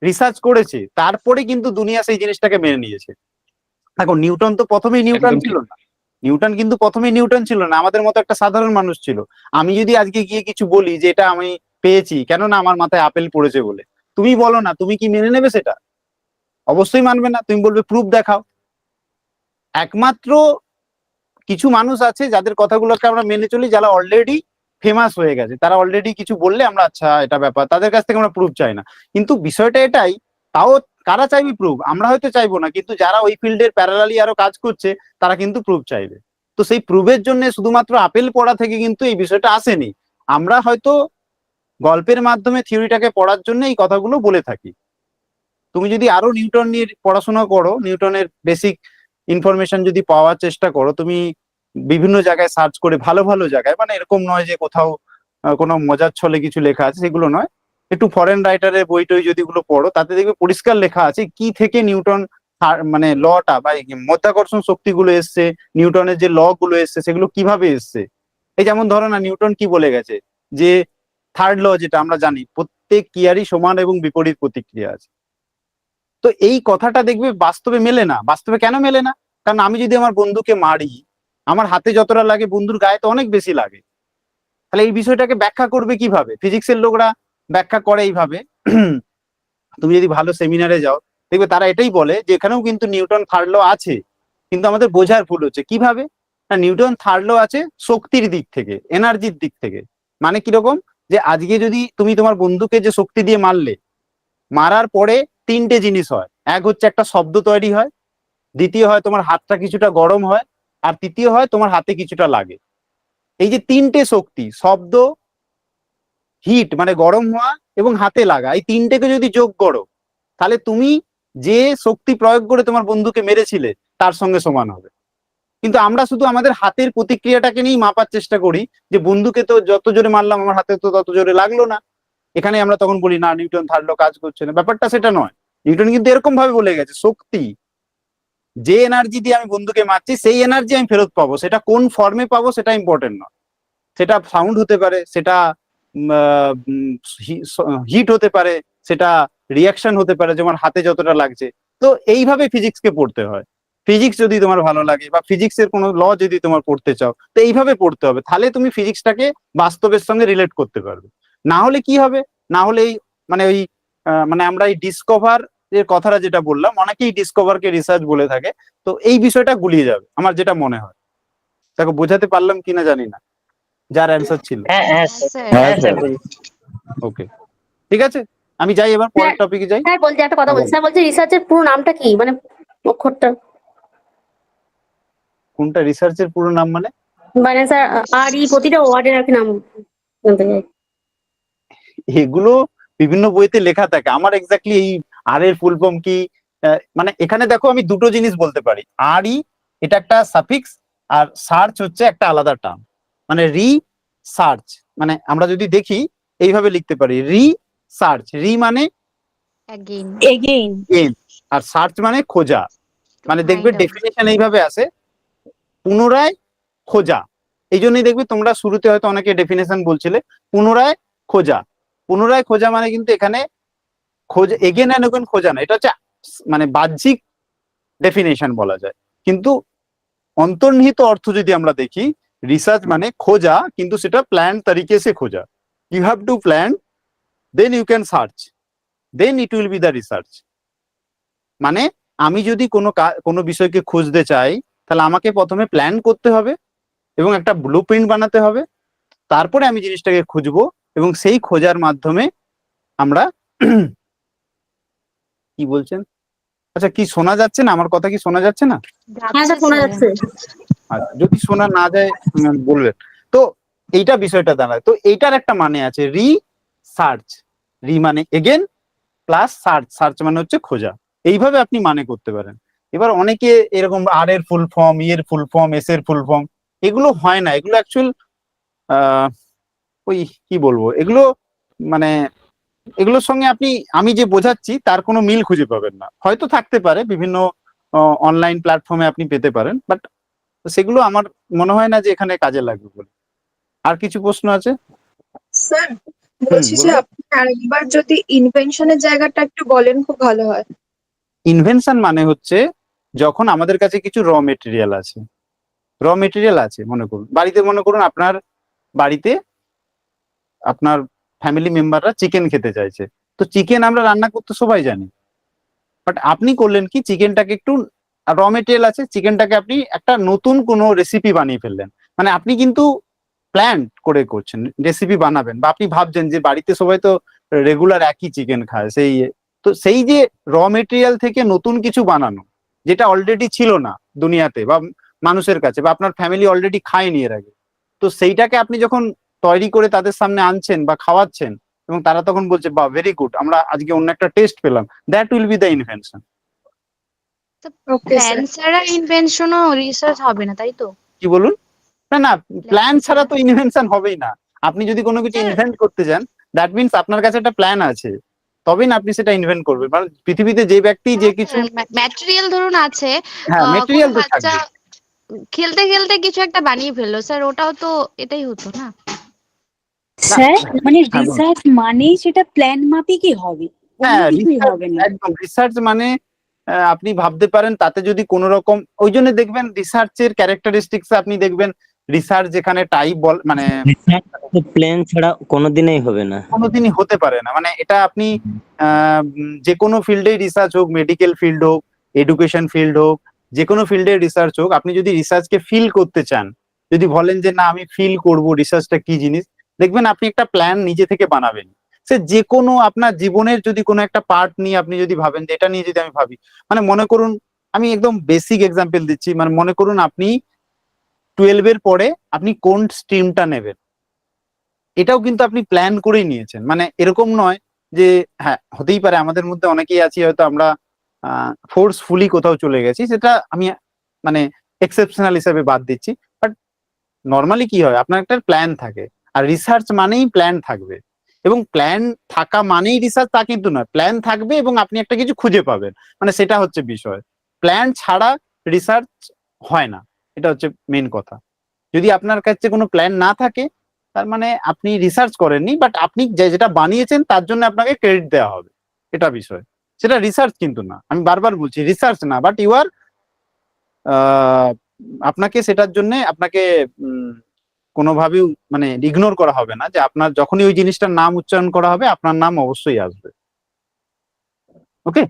রিসার্চ করেছে, তারপরে কিন্তু দুনিয়া সেই জিনিসটাকে মেনে নিয়েছে। এখন নিউটন তো প্রথমেই নিউটন একদম ছিল না, নিউটন কিন্তু প্রথমেই নিউটন ছিল না, আমাদের মতো একটা সাধারণ মানুষ ছিল। আমি যদি আজকে গিয়ে কিছু বলি যে এটা আমি পেয়েছি, কেননা আমার মাথায় আপেল পড়েছে বলে, তুমি বলো না, তুমি কি মেনে নেবে সেটা? অবশ্যই মানবে না, তুমি বলবে প্রুফ দেখাও। একমাত্র কিছু মানুষ আছে যাদের কথাগুলোকে আমরা মেনে চলি, যারা অলরেডি ফেমাস হয়ে গেছে, তারা অলরেডি কিছু বললে আমরা আচ্ছা এটা ব্যাপার, তাদের কাছ থেকে আমরা প্রুফ চাই না। কিন্তু বিষয়টা এটাই, তাও কারা চাইবে প্রুফ? আমরা হয়তো চাইবো না, কিন্তু যারা ওই ফিল্ডের প্যারালালি আরো কাজ করছে তারা কিন্তু প্রুফ চাইবে। তো সেই প্রুফের জন্য শুধুমাত্র আপেল পড়া থেকে কিন্তু এই বিষয়টা আসেনি। আমরা হয়তো গল্পের মাধ্যমে থিওরিটাকে পড়ার জন্য এই কথাগুলো বলে থাকি। তুমি যদি আরো নিউটন নিয়ে পড়াশোনা করো, নিউটনের বেসিক ইনফরমেশন যদি পাওয়ার চেষ্টা করো, তুমি বিভিন্ন জায়গায় সার্চ করে, ভালো ভালো জায়গায়, মানে এরকম নয় যে কোথাও কোনো মজার ছলে কিছু লেখা আছে, সেগুলো নয়, একটু ফরেন রাইটারের বই টই যদি গুলো পড়ো, তাতে দেখবে পরিষ্কার লেখা আছে কি থেকে নিউটন মানে লটা বা মধ্যাকর্ষণ শক্তিগুলো এসছে, নিউটনের যে ল গুলো এসছে সেগুলো কিভাবে এসছে। এই যেমন ধরো না, নিউটন কি বলে গেছে যে থার্ড ল, যেটা আমরা জানি প্রত্যেক ক্রিয়ারই সমান এবং বিপরীত প্রতিক্রিয়া আছে। তো এই কথাটা দেখবে বাস্তবে মেলে না। বাস্তবে কেন মেলে না? কারণ আমি যদি আমার বন্ধুকে মারি, আমার হাতে যতটা লাগে বন্ধুর গায়ে তো অনেক বেশি লাগে। তাহলে এই বিষয়টাকে ব্যাখ্যা করবে কিভাবে? ফিজিক্সের লোকরা ব্যাখ্যা করে এইভাবে। তুমি যদি ভালো সেমিনারে যাও দেখবে তারা এটাই বলে যে এখানেও কিন্তু নিউটন থার্ড ল আছে, কিন্তু আমাদের বোঝার ভুল হচ্ছে। কিভাবে? না, নিউটন থার্ড ল আছে শক্তির দিক থেকে, এনার্জির দিক থেকে। মানে কিরকম? যে আজকে যদি তুমি তোমার বন্ধুকে যে শক্তি দিয়ে মারলে, মারার পরে তিনটে জিনিস হয়। এক হচ্ছে একটা শব্দ তৈরি হয়, দ্বিতীয় হয় তোমার হাতটা কিছুটা গরম হয়, আর তৃতীয় হয় তোমার হাতে কিছুটা লাগে। এই যে তিনটে শক্তি, শব্দ, হিট মানে গরম হওয়া এবং হাতে লাগা, এই তিনটেকে যদি যোগ করো তাহলে তুমি যে শক্তি প্রয়োগ করে তোমার বন্ধুকে মেরেছিলে তার সঙ্গে সমান হবে। কিন্তু আমরা শুধু আমাদের হাতের প্রতিক্রিয়াটাকে নিয়েই মাপার চেষ্টা করি যে বন্ধুকে তো যত জোরে মারলাম আমার হাতে তো তত জোরে লাগলো না। এখানে আমরা তখন বলি না, নিউটন থার্ড ল কাজ করছে না। ব্যাপারটা সেটা নয়। নিউটন কিন্তু এরকম ভাবে বলে গেছে, শক্তি, যে এনার্জি দিয়ে আমি বন্ধুকে মারছি সেই এনার্জি আমি ফেরত পাবো, সেটা কোন ফর্মে পাবো সেটা ইম্পর্টেন্ট নয়। সেটা সাউন্ড হতে পারে, সেটা হিট হতে পারে, সেটা রিয়াকশন হতে পারে, যেমন হাতে যতটা লাগছে। তো এইভাবে ফিজিক্সকে পড়তে হয়। ফিজিক্স যদি তোমার ভালো লাগে বা ফিজিক্সের কোনো ল যদি তোমার পড়তে চাও, তো এইভাবে পড়তে হবে, তাহলে তুমি ফিজিক্সটাকে বাস্তবের সঙ্গে রিলেট করতে পারবে। না হলে কি হবে? না হলে এই মানে ওই মানে আমরা এই ডিসকভার এর কথাটা যেটা বললাম, অনেকেই ডিসকভারকে রিসার্চ বলে থাকে, তো এই বিষয়টা গুলিয়ে যাবে আমার যেটা মনে হয়। তাকে বোঝাতে পারলাম কিনা জানি না, যার অ্যান্সার ছিল। হ্যাঁ হ্যাঁ স্যার। হ্যাঁ স্যার বুঝেছি। ওকে, ঠিক আছে, আমি যাই এবার পরের টপিকে যাই। হ্যাঁ বলছি, একটা কথা হ্যাঁ, বলছি স্যার, বলছি রিসার্চের পুরো নামটা কি, মানে অক্ষরটা? কোনটা রিসার্চের পুরো নাম মানে? মানে স্যার আর প্রতিটা ওয়ার্ডের আর কি নাম জানতে চাই। এগুলো বিভিন্ন বইতে লেখা থাকে, আমার এক্স্যাক্টলি এই আর এর ফুল ফর্ম কি, মানে এখানে দেখো আমি দুটো জিনিস বলতে পারি। আর এটা একটা সাফিক্স, আর সার্চ হচ্ছে একটা আলাদা টার্ম। মানে সার্চ মানে আমরা যদি দেখি এইভাবে লিখতে পারি, সার্চ, মানে অ্যাগেইন। এগেইন। গেইন, আর সার্চ মানে খোঁজা। মানে দেখবে ডেফিনেশন এইভাবে আসে, পুনরায় খোঁজা। এই জন্যই দেখবে তোমরা শুরুতে হয়তো অনেকে ডেফিনেশন বলছিলে, পুনরায় খোঁজা। পুনরায় খোঁজা মানে কিন্তু এখানে খোঁজ, এগেন অ্যান্ড এগেন খোঁজা না, এটা হচ্ছে মানে বাহ্যিক ডেফিনেশন বলা যায়। কিন্তু অন্তর্নিহিত অর্থ যদি আমরা দেখি, রিসার্চ মানে খোঁজা, কিন্তু সেটা প্ল্যান তরিকে সে খোঁজা। You have to plan, then you can search, then it will be the research. মানে আমি যদি কোনো বিষয়কে খুঁজতে চাই, তাহলে আমাকে প্রথমে প্ল্যান করতে হবে এবং একটা ব্লু প্রিন্ট বানাতে হবে, তারপরে আমি জিনিসটাকে খুঁজবো, এবং সেই খোঁজার মাধ্যমে আমরা কি বলছেন আচ্ছা, কি শোনা যাচ্ছে না? আমার কথা কি শোনা যাচ্ছে না? হ্যাঁ স্যার, শোনা যাচ্ছে। আচ্ছা, যদি শোনা না যায় বলবেন। তো এইটা বিষয়টা দাঁড়ায়। তো এইটার একটা মানে আছে, রিসার্চ। রি মানে এগেন, প্লাস সার্চ। সার্চ মানে হচ্ছে খোঁজা। এইভাবে আপনি মানে করতে পারেন। এবার অনেকে এরকম আর এর ফুল ফর্ম, ই এর ফুল ফর্ম, এস এর ফুল ফর্ম, এগুলো হয় না। এগুলো অ্যাকচুয়াল ওই কি বলবো, এগুলো মানে এগুলোর সঙ্গে আমি যে বোঝাচ্ছি তার কোনো মিল খুঁজে পাবেন না। হয়তো থাকতে পারে, বিভিন্ন অনলাইন প্ল্যাটফর্মে আপনি পেতে পারেন, বাট সেগুলো আমার মনে হয় না যে এখানে কাজে লাগবে বলে। আর কিছু প্রশ্ন আছে? স্যার বলছি যে বলুন। আপনি আরেকবার যদি ইনভেনশনের জায়গাটা একটু বলেন খুব ভালো হয়। ইনভেনশন মানে হচ্ছে যখন আমাদের কাছে কিছু র মেটেরিয়াল আছে। র মেটেরিয়াল আছে, মনে করুন বাড়িতে, মনে করুন আপনার বাড়িতে আপনার ফ্যামিলি মেম্বাররা চিকেন খেতে চাইছে। তো চিকেন আমরা রান্না করতে সবাই জানি, বাট আপনি করলেন কি, চিকেনটাকে একটু, র মেটেরিয়াল আছে, চিকেনটাকে আপনি একটা নতুন কোনো রেসিপি বানিয়ে ফেললেন। মানে আপনি কিন্তু প্ল্যান করে করছেন রেসিপি বানাবেন, বা আপনি ভাবছেন যে বাড়িতে সবাই তো রেগুলার একই চিকেন খায়, তো সেই যে র মেটেরিয়াল থেকে নতুন কিছু বানানো, যেটা অলরেডি ছিল না দুনিয়াতে বা মানুষের কাছে, বা আপনার ফ্যামিলি অলরেডি খায়নি এর আগে, তো সেইটাকে আপনি যখন তৈরি করে তাদের সামনে আনছেন বা খাওয়াচ্ছেন, এবং তারা তখন বলছে বা ভেরি গুড, আমরা আজকে অন্য একটা টেস্ট পেলাম, that will be the invention. Okay plan sir. ছাড়া ইনভেনশনও রিসার্চ হবে না, তাই তো? কি বলুন? না না, প্ল্যান প্ল্যান ছাড়া ছাড়া তো ইনভেনশন হবেই না। আপনি যদি কোনো কিছু স্যার, ইনভেন্ট করতে যান, দ্যাট মিনস আপনার কাছে একটা প্ল্যান আছে, তবেই না আপনি সেটা ইনভেন্ট করবেন। কারণ পৃথিবীতে যে ব্যক্তি যে কিছু, ম্যাটেরিয়াল ধরুন আছে, হ্যাঁ কোনো মেটেরিয়াল তো বাচ্চা থাকবে। খেলতে খেলতে কিছু একটা বানিয়ে ফেললো, স্যার ওটাও তো এটাই হতো না? না, স্যার মানে হ্যাঁ বলুন। রিসার্চ মানেই সেটা প্ল্যান মাফিকই হবে, অন্য হ্যাঁ, কিছুই রিসার্চ, হবে না। একদম রিসার্চ মানে আপনি ভাবতে পারেন তাতে যদি কোনো রকম, ওই জন্য দেখবেন রিসার্চের ক্যারেক্টারিস্টিক্স আপনি দেখবেন, রিসার্চ যেখানে টাইপ মানে প্ল্যান ছাড়া কোনোদিনই হবে না। কোনোদিনই হতে পারে না। মানে এটা আপনি যে কোনো ফিল্ডেই রিসার্চ হোক, মেডিকেল ফিল্ড হোক, এডুকেশন ফিল্ড হোক, যে কোনো ফিল্ডে রিসার্চ হোক, আপনি যদি রিসার্চকে ফিল করতে চান, যদি বলেন যে না আমি ফিল করব রিসার্চটা কি জিনিস, দেখবেন আপনি একটা প্ল্যান নিজে থেকে বানাবেন। সে যে কোনো আপনার জীবনের যদি কোনো একটা পার্ট নিয়ে আপনি যদি ভাবেন যে এটা নিয়ে যদি আমি ভাবি, মানে মনে করুন, আমি একদম বেসিক এক্সাম্পল দিচ্ছি, মানে মনে করুন আপনি 12 এর পরে আপনি কোন স্ট্রিমটা নেবেন, এটাও কিন্তু আপনি প্ল্যান করেই নিয়েছেন। মানে এরকম নয় যে, হ্যাঁ হতেই পারে আমাদের মধ্যে অনেকেই আছি হয়তো আমরা ফোর্সফুলি কোথাও চলে গেছি, সেটা আমি মানে এক্সেপশনাল হিসেবে বাদ দিচ্ছি। বাট নর্মালি কি হয়, আপনার একটা প্ল্যান থাকে, আর রিসার্চ মানেই প্ল্যান থাকবে। এবং প্ল্যান থাকা মানেই রিসার্চ তা কিন্তু নয়, প্ল্যান থাকবে এবং আপনি একটা কিছু খুঁজে পাবেন, মানে সেটা হচ্ছে বিষয়। প্ল্যান ছাড়া রিসার্চ হয় না, এটা হচ্ছে মেন কথা। যদি আপনার কাছে কোনো প্ল্যান না থাকে, তার মানে আপনি রিসার্চ করেননি, বাট আপনি যেটা বানিয়েছেন তার জন্য আপনাকে ক্রেডিট দেওয়া হবে, এটা বিষয়। সেটা রিসার্চ কিন্তু না, আমি বারবার বলছি রিসার্চ না, বাট ইউ আর, আপনাকে সেটার জন্য আপনাকে কোনোভাবেই মানে ইগনোর করা হবে না, যে আপনার যখনই ওই জিনিসটার নাম উচ্চারণ করা হবে আপনার নাম অবশ্যই আসবে। ওকে,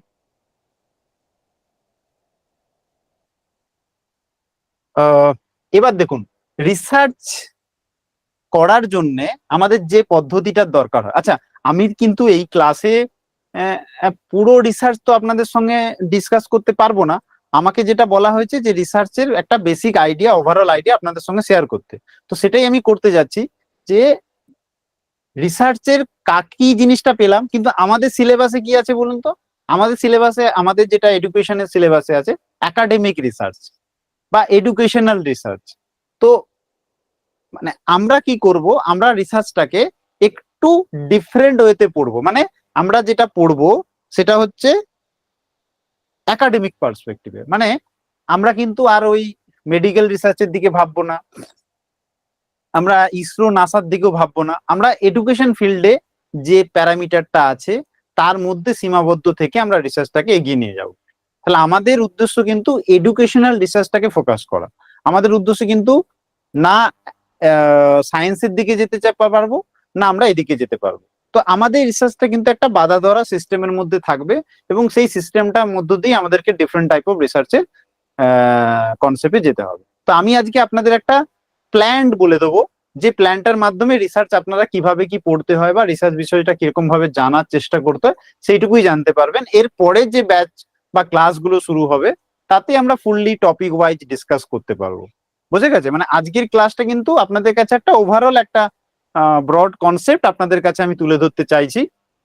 এবার দেখুন, রিসার্চ করার জন্য আমাদের যে পদ্ধতিটার দরকার হয়। আচ্ছা, আমি কিন্তু এই ক্লাসে পুরো রিসার্চ তো আপনাদের সঙ্গে ডিসকাস করতে পারবো না। আমাকে যেটা বলা হয়েছে যে রিসার্চের একটা বেসিক আইডিয়া, ওভারঅল আইডিয়া আপনাদের সঙ্গে শেয়ার করতে, তো সেটাই আমি করতে যাচ্ছি। যে রিসার্চের কি জিনিসটা পেলাম, কিন্তু আমাদের সিলেবাসে কি আছে বলুন তো? আমাদের সিলেবাসে, আমাদের যেটা এডুকেশনের সিলেবাসে আছে, একাডেমিক রিসার্চ বা এডুকেশনাল রিসার্চ। তো মানে আমরা কি করব, আমরা রিসার্চটাকে একটু ডিফারেন্ট ওয়েতে পড়বো। মানে আমরা যেটা পড়বো সেটা হচ্ছে একাডেমিক পার্সপেক্টিভে। মানে আমরা কিন্তু আর ওই মেডিকেল রিসার্চের দিকে ভাববো না, আমরা ইসরো নাসার দিকেও ভাববো না, আমরা এডুকেশন ফিল্ডে যে প্যারামিটারটা আছে তার মধ্যে সীমাবদ্ধ থেকে আমরা রিসার্চটাকে এগিয়ে নিয়ে যাব। তাহলে আমাদের উদ্দেশ্য কিন্তু এডুকেশনাল রিসার্চটাকে ফোকাস করা। আমাদের উদ্দেশ্য কিন্তু না সায়েন্সের দিকে যেতে পারবো, না আমরা এদিকে যেতে পারবো। তো আমাদের রিসার্চটা কিন্তু একটা বাধা ধরা সিস্টেমের মধ্যে থাকবে, এবং সেই সিস্টেমটার মধ্য দিয়ে আমাদেরকে ডিফারেন্ট টাইপ অফ রিসার্চের কনসেপ্টে যেতে হবে। তো আমি আজকে আপনাদের একটা প্ল্যান বলে দেবো, যে প্ল্যানটার মাধ্যমে রিসার্চ আপনারা কিভাবে কি পড়তে হয় বা রিসার্চ বিষয়টা কিরকম ভাবে জানার চেষ্টা করতে হয় সেইটুকুই জানতে পারবেন। এর পরে যে ব্যাচ বা ক্লাসগুলো শুরু হবে, তাতে আমরা ফুললি টপিক ওয়াইজ ডিসকাস করতে পারবো। বুঝে গেছে? মানে আজকের ক্লাসটা কিন্তু আপনাদের কাছে একটা ওভারঅল একটা ব্রড কনসেপ্ট আপনাদের কাছে আমি তুলে ধরতে চাইছি।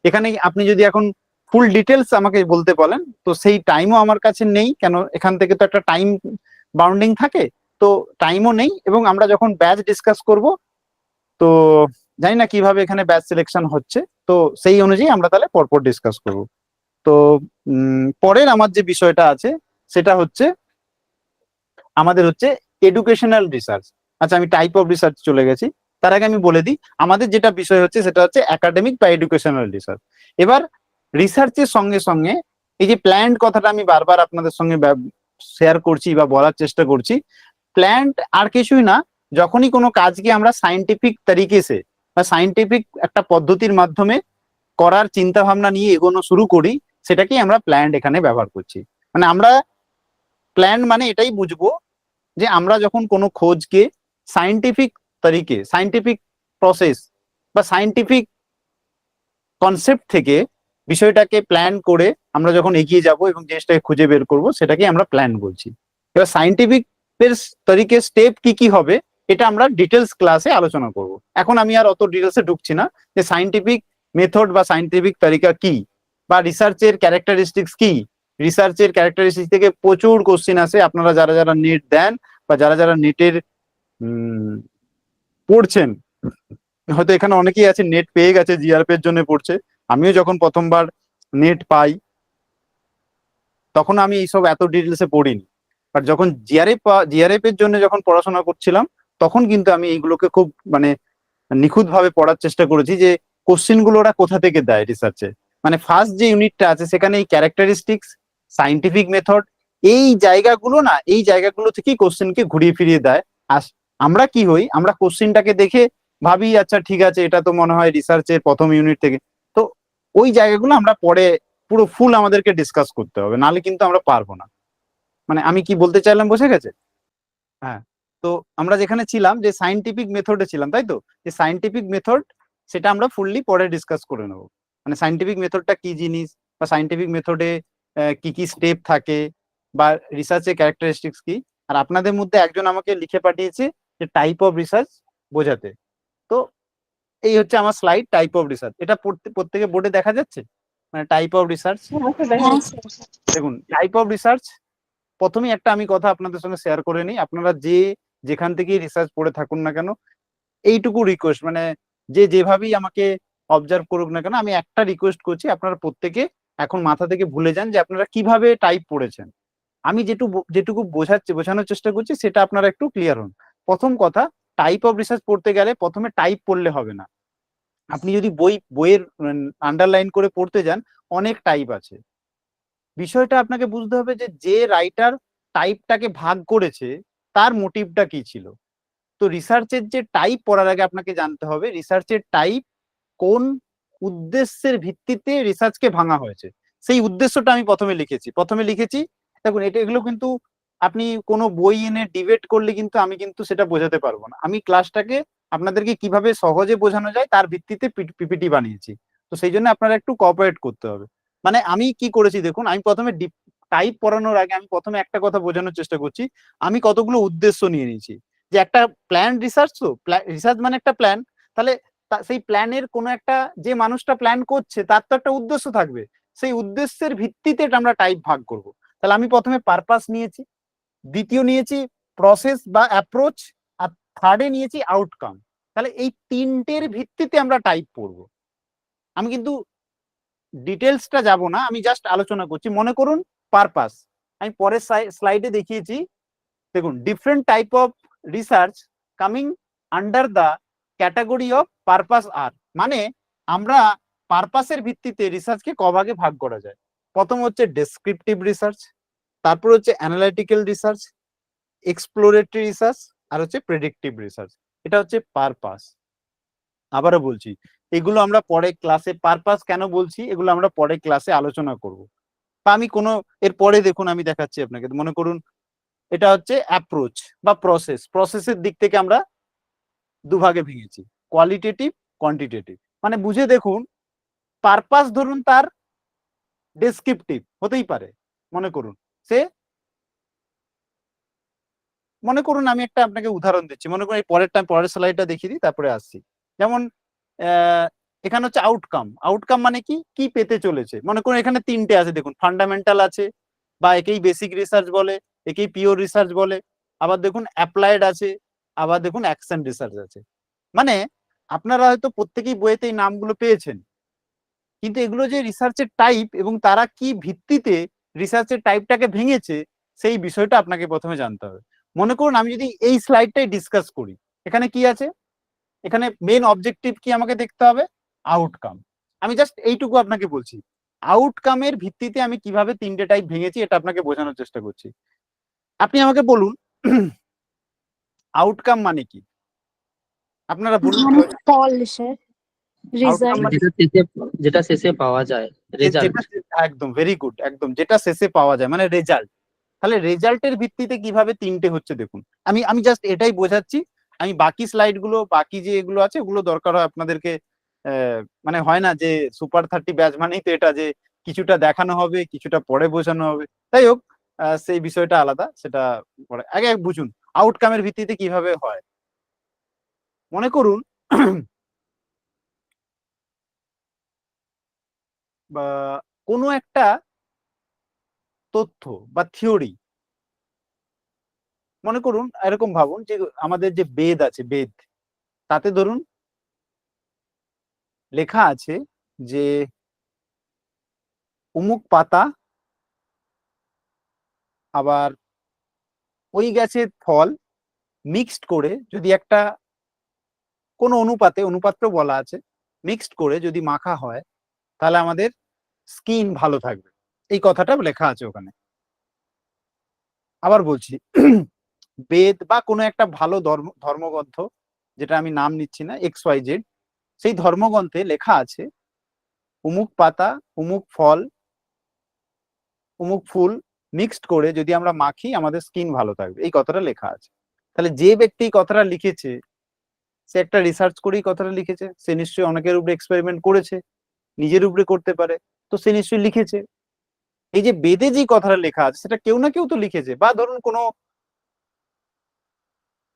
এখানে আপনি যদি এখন ফুল ডিটেলস আমাকে বলতে বলেন, তো সেই টাইমও আমার কাছে নেই, কেন এখান থেকে তো একটা টাইম বাউন্ডিং থাকে, তো টাইমও নেই। এবং আমরা যখন ব্যাচ ডিসকাস করব, তো জানি না কিভাবে এখানে ব্যাচ সিলেকশন হচ্ছে, তো সেই অনুযায়ী আমরা তাহলে পরপর ডিসকাস করব। তো পরের আমার যে বিষয়টা আছে সেটা হচ্ছে আমাদের হচ্ছে এডুকেশনাল রিসার্চ। আচ্ছা, আমি টাইপ অফ রিসার্চ চলে গেছি, তার আগে আমি বলে দিই আমাদের যেটা বিষয় হচ্ছে সেটা হচ্ছে একাডেমিক বা এডুকেশনাল রিসার্চ। এবার রিসার্চের সঙ্গে সঙ্গে এই যে প্ল্যান্ড কথাটা আমি বারবার আপনাদের সঙ্গে শেয়ার করছি বা বলার চেষ্টা করছি, প্ল্যান্ড আর কিছুই না, যখনই কোনো কাজকে আমরা সায়েন্টিফিক তরিকেসে বা সায়েন্টিফিক একটা পদ্ধতির মাধ্যমে করার চিন্তা ভাবনা নিয়ে এগোনো শুরু করি, সেটাকেই আমরা প্ল্যান্ড এখানে ব্যবহার করছি। মানে আমরা প্ল্যান মানে এটাই বুঝবো যে আমরা যখন কোনো খোঁজকে সায়েন্টিফিক তরিকে, সায়েন্টিফিক প্রসেস বা সায়েন্টিফিক কনসেপ্ট থেকে বিষয়টাকে প্ল্যান করে আমরা যখন এগিয়ে যাব এবং জিনিসটাকে খুঁজে বের করব, সেটাকে আমরা প্ল্যান বলছি। এবার সায়েন্টিফিক এর তরিকে স্টেপ কি কি হবে এটা আমরা ডিটেলস ক্লাসে আলোচনা করব। এখন আমি আর অত ডিটেলসে ঢুকছি না যে সায়েন্টিফিক মেথড বা সায়েন্টিফিক তরিকা কি, বা রিসার্চের ক্যারেক্টারিস্টিক্স কি। রিসার্চের ক্যারেক্টারিস্টিক্স থেকে প্রচুর কোশ্চিন আসে, আপনারা যারা যারা নেট দেন বা যারা যারা নেটের পড়ছেন, হয়তো এখানে অনেকেই আছে নেট পেয়ে গেছে, জিআরপি এর জন্য পড়ছে। আমিও যখন প্রথমবার নেট পাই তখন আমি এইসব এত ডিটেলসে পড়িনি, বাট যখন জিআরএফ এর জন্য যখন পড়াশোনা করছিলাম তখন কিন্তু আমি এইগুলোকে খুব মানে নিখুঁত ভাবে পড়ার চেষ্টা করেছি যে কোশ্চিন গুলো ওরা কোথা থেকে দেয় রিসার্চে। মানে ফার্স্ট যে ইউনিটটা আছে সেখানে এই ক্যারেক্টারিস্টিক্স, সায়েন্টিফিক মেথড, এই জায়গাগুলো না, এই জায়গাগুলো থেকেই কোশ্চিনকে ঘুরিয়ে ফিরিয়ে দেয়। আর আমরা কি হই, আমরা কোশ্চিনটাকে দেখে ভাবি আচ্ছা ঠিক আছে এটা তো মনে হয় রিসার্চের প্রথম ইউনিট থেকে, তো ওই জায়গাগুলো আমরা পরে পুরো ফুল আমাদেরকে ডিসকাস করতে হবে, নাহলে কিন্তু আমরা পারবো না। মানে আমি কি বলতে চাইলাম বোঝা গেছে? হ্যাঁ, তো আমরা যেখানে ছিলাম যে সায়েন্টিফিক মেথডে ছিলাম, তাই তো? যে সায়েন্টিফিক মেথড সেটা আমরা ফুললি পরে ডিসকাস করে নেবো। মানে সায়েন্টিফিক মেথডটা কি জিনিস, বা সায়েন্টিফিক মেথডে কি কি স্টেপ থাকে, বা রিসার্চের ক্যারেক্টারিস্টিক্স কি। আর আপনাদের মধ্যে একজন আমাকে লিখে পাঠিয়েছে যে টাইপ অফ রিসার্চ বোঝাতে। তো এই হচ্ছে আমার স্লাইড, টাইপ অফ রিসার্চ। এটা প্রত্যেকে বোর্ডে দেখা যাচ্ছে? মানে টাইপ অফ রিসার্চ, দেখুন টাইপ অফ রিসার্চ। প্রথমেই একটা আমি কথা আপনাদের সঙ্গে শেয়ার করে নিই, আপনারা যে যেখান থেকে রিসার্চ পড়ে থাকুন না কেন, এইটুকু রিকোয়েস্ট, মানে যে যেভাবেই আমাকে অবজার্ভ করুক না কেন, আমি একটা রিকোয়েস্ট করছি, আপনারা প্রত্যেকে এখন মাথা থেকে ভুলে যান যে আপনারা কিভাবে টাইপ পড়েছেন। আমি যেটুকু বোঝানোর চেষ্টা করছি সেটা আপনারা একটু ক্লিয়ার হন। প্রথম কথা, টাইপ অফ রিসার্চ পড়তে গেলে প্রথমে টাইপ পড়লে হবে না। আপনি যদি বইয়ের আন্ডারলাইন করে পড়তে যান, অনেক টাইপ আছে। বিষয়টা আপনাকে বুঝতে হবে যে যে রাইটার টাইপটাকে ভাগ করেছে তার মোটিভটা কি ছিল। তো রিসার্চের যে টাইপ পড়ার আগে আপনাকে জানতে হবে রিসার্চের টাইপ কোন উদ্দেশ্যের ভিত্তিতে রিসার্চকে ভাঙা হয়েছে, সেই উদ্দেশ্যটা আমি প্রথমে লিখেছি। দেখুন এগুলো কিন্তু আপনি কোনো বই এনে ডিবেট করলে কিন্তু আমি কিন্তু সেটা বোঝাতে পারবো না। আমি ক্লাসটাকে আপনাদেরকে কিভাবে সহজে বোঝানো যায় তার ভিত্তিতে পিপিটি বানিয়েছি। তো সেই জন্য আপনারা একটু কোঅপারেট করতে হবে। মানে আমি কি করেছি দেখুন, আমি প্রথমে টাইপ পড়ানোর আগে আমি প্রথমে একটা কথা বোঝানোর চেষ্টা করছি। আমি কতগুলো উদ্দেশ্য নিয়ে নিয়েছি, যে একটা প্ল্যান রিসার্চ, তো রিসার্চ মানে একটা প্ল্যান, তাহলে সেই প্ল্যানের কোনো একটা, যে মানুষটা প্ল্যান করছে তার তো একটা উদ্দেশ্য থাকবে, সেই উদ্দেশ্যের ভিত্তিতে আমরা টাইপ ভাগ করব। তাহলে আমি প্রথমে পারপাস নিয়েছি, দ্বিতীয় নিয়েছি প্রসেস বা অ্যাপ্রোচ, আর থার্ডে নিয়েছি আউটকাম। তাহলে এই তিনটের ভিত্তিতে আমরা টাইপ পড়ব। আমি কিন্তু ডিটেলসটা যাব না, আমি জাস্ট আলোচনা করছি। মনে করুন পারপাস, আমি পরের স্লাইডে দেখিয়েছি। দেখুন different type of research coming under the category of purpose আর, মানে আমরা পারপাসের ভিত্তিতে রিসার্চকে কভাগে ভাগ করা যায়। প্রথম হচ্ছে ডেসক্রিপটিভ রিসার্চ, তারপর হচ্ছে অ্যানালিটিক্যাল রিসার্চ, এক্সপ্লোরেটরি রিসার্চ, আর হচ্ছে প্রেডিক্টিভ রিসার্চ। এটা হচ্ছে পারপাস। আবারও বলছি, এগুলো আমরা পরে ক্লাসে, পারপাস কেন বলছি এগুলো আমরা পরে ক্লাসে আলোচনা করব। বা আমি কোনো এর পরে দেখুন আমি দেখাচ্ছি আপনাকে। মনে করুন এটা হচ্ছে অ্যাপ্রোচ বা প্রসেসের দিক থেকে আমরা দুভাগে ভেঙেছি, কোয়ালিটেটিভ, কোয়ান্টিটেটিভ। মানে বুঝে দেখুন, পারপাস ধরুন তার ডেসক্রিপটিভ হতেই পারে, মনে করুন সে, মনে করুন আমি একটা আপনাকে উদাহরণ দিচ্ছি, মনে করুন এই পরের স্লাইডটা দেখিয়ে দিই তারপরে আসছি। যেমন এখানে হচ্ছে আউটকাম। আউটকাম মানে কি কি পেতে চলেছে। মনে করুন এখানে তিনটে আছে, দেখুন ফান্ডামেন্টাল আছে, বা একেই বেসিক রিসার্চ বলে, একেই পিওর রিসার্চ বলে, আবার দেখুন অ্যাপ্লাইড আছে, আবার দেখুন অ্যাকশন রিসার্চ আছে। মানে আপনারা হয়তো প্রত্যেকেই বইয়েতে এই নামগুলো পেয়েছেন, কিন্তু এগুলো যে রিসার্চের টাইপ এবং তারা কি ভিত্তিতে রিসার্চের টাইপটাকে ভেঙেছে সেই বিষয়টা আপনাকে প্রথমে জানতে হবে। মনে করুন আমি যদি এই স্লাইডটাই ডিসকাস করি, এখানে কি আছে, এখানে মেন অবজেক্টিভ কি আমাকে দেখতে হবে, আউটকাম। আমি জাস্ট এইটুকু আপনাকে বলছি, আউটকামের ভিত্তিতে আমি কিভাবে তিনটে টাইপ ভেঙেছি এটা আপনাকে বোঝানোর চেষ্টা করছি। আপনি আমাকে বলুন আউটকাম মানে কি, আপনারা বলুন। মানে ফল স্যার, আউটকাম রেজাল্ট। মানে যেটা শেষে পাওয়া যায়, রেজাল্ট। একদম ভেরি গুড, একদম যেটা শেষে পাওয়া যায় মানে রেজাল্ট। তাহলে রেজাল্টের ভিত্তিতে কিভাবে তিনটে হচ্ছে দেখুন, আমি আমি জাস্ট এটাই বোঝাচ্ছি। আমি বাকি স্লাইড গুলো, বাকি যে এগুলো আছে ওগুলো দরকার হয় আপনাদেরকে, মানে হয় না যে সুপার 30 ব্যাচ মানেই তো এটা যে কিছুটা দেখানো হবে কিছুটা পরে বোঝানো হবে। যাই হোক, সেই বিষয়টা আলাদা, সেটা পরে। আগে বুঝুন আউটকামের ভিত্তিতে কিভাবে হয়। মনে করুন বা কোনো একটা তথ্য বা থিওরি, মনে করুন এরকম ভাবুন যে আমাদের যে বেদ আছে, বেদ, তাতে ধরুন লেখা আছে যে অমুক পাতা আবার ওই গাছের ফল মিক্সড করে যদি একটা কোনো অনুপাত্র বলা আছে, মিক্সড করে যদি মাখা হয় তাহলে আমাদের স্কিন ভালো থাকবে, এই কথাটা লেখা আছে ওখানে। আবার বলছি বেদ বা কোনো একটা ভালো ধর্মগ্রন্থ, যেটা আমি নাম নিচ্ছি না, XYZ, সেই ধর্মগ্রন্থে লেখা আছে অমুক পাতা, অমুক ফল, অমুক ফুল মিক্সড করে যদি আমরা মাখি আমাদের স্কিন ভালো থাকবে, এই কথাটা লেখা আছে। তাহলে যে ব্যক্তি কথাটা লিখেছে সে একটা রিসার্চ করেই কথাটা লিখেছে, সে নিশ্চয়ই অনেকের উপরে এক্সপেরিমেন্ট করেছে, নিজের উপরে করতে পারে, তো সে নিশ্চয়ই লিখেছে। এই যে বেদে যে কথাটা লেখা আছে সেটা কেউ না কেউ তো লিখেছে। বা ধরুন কোনো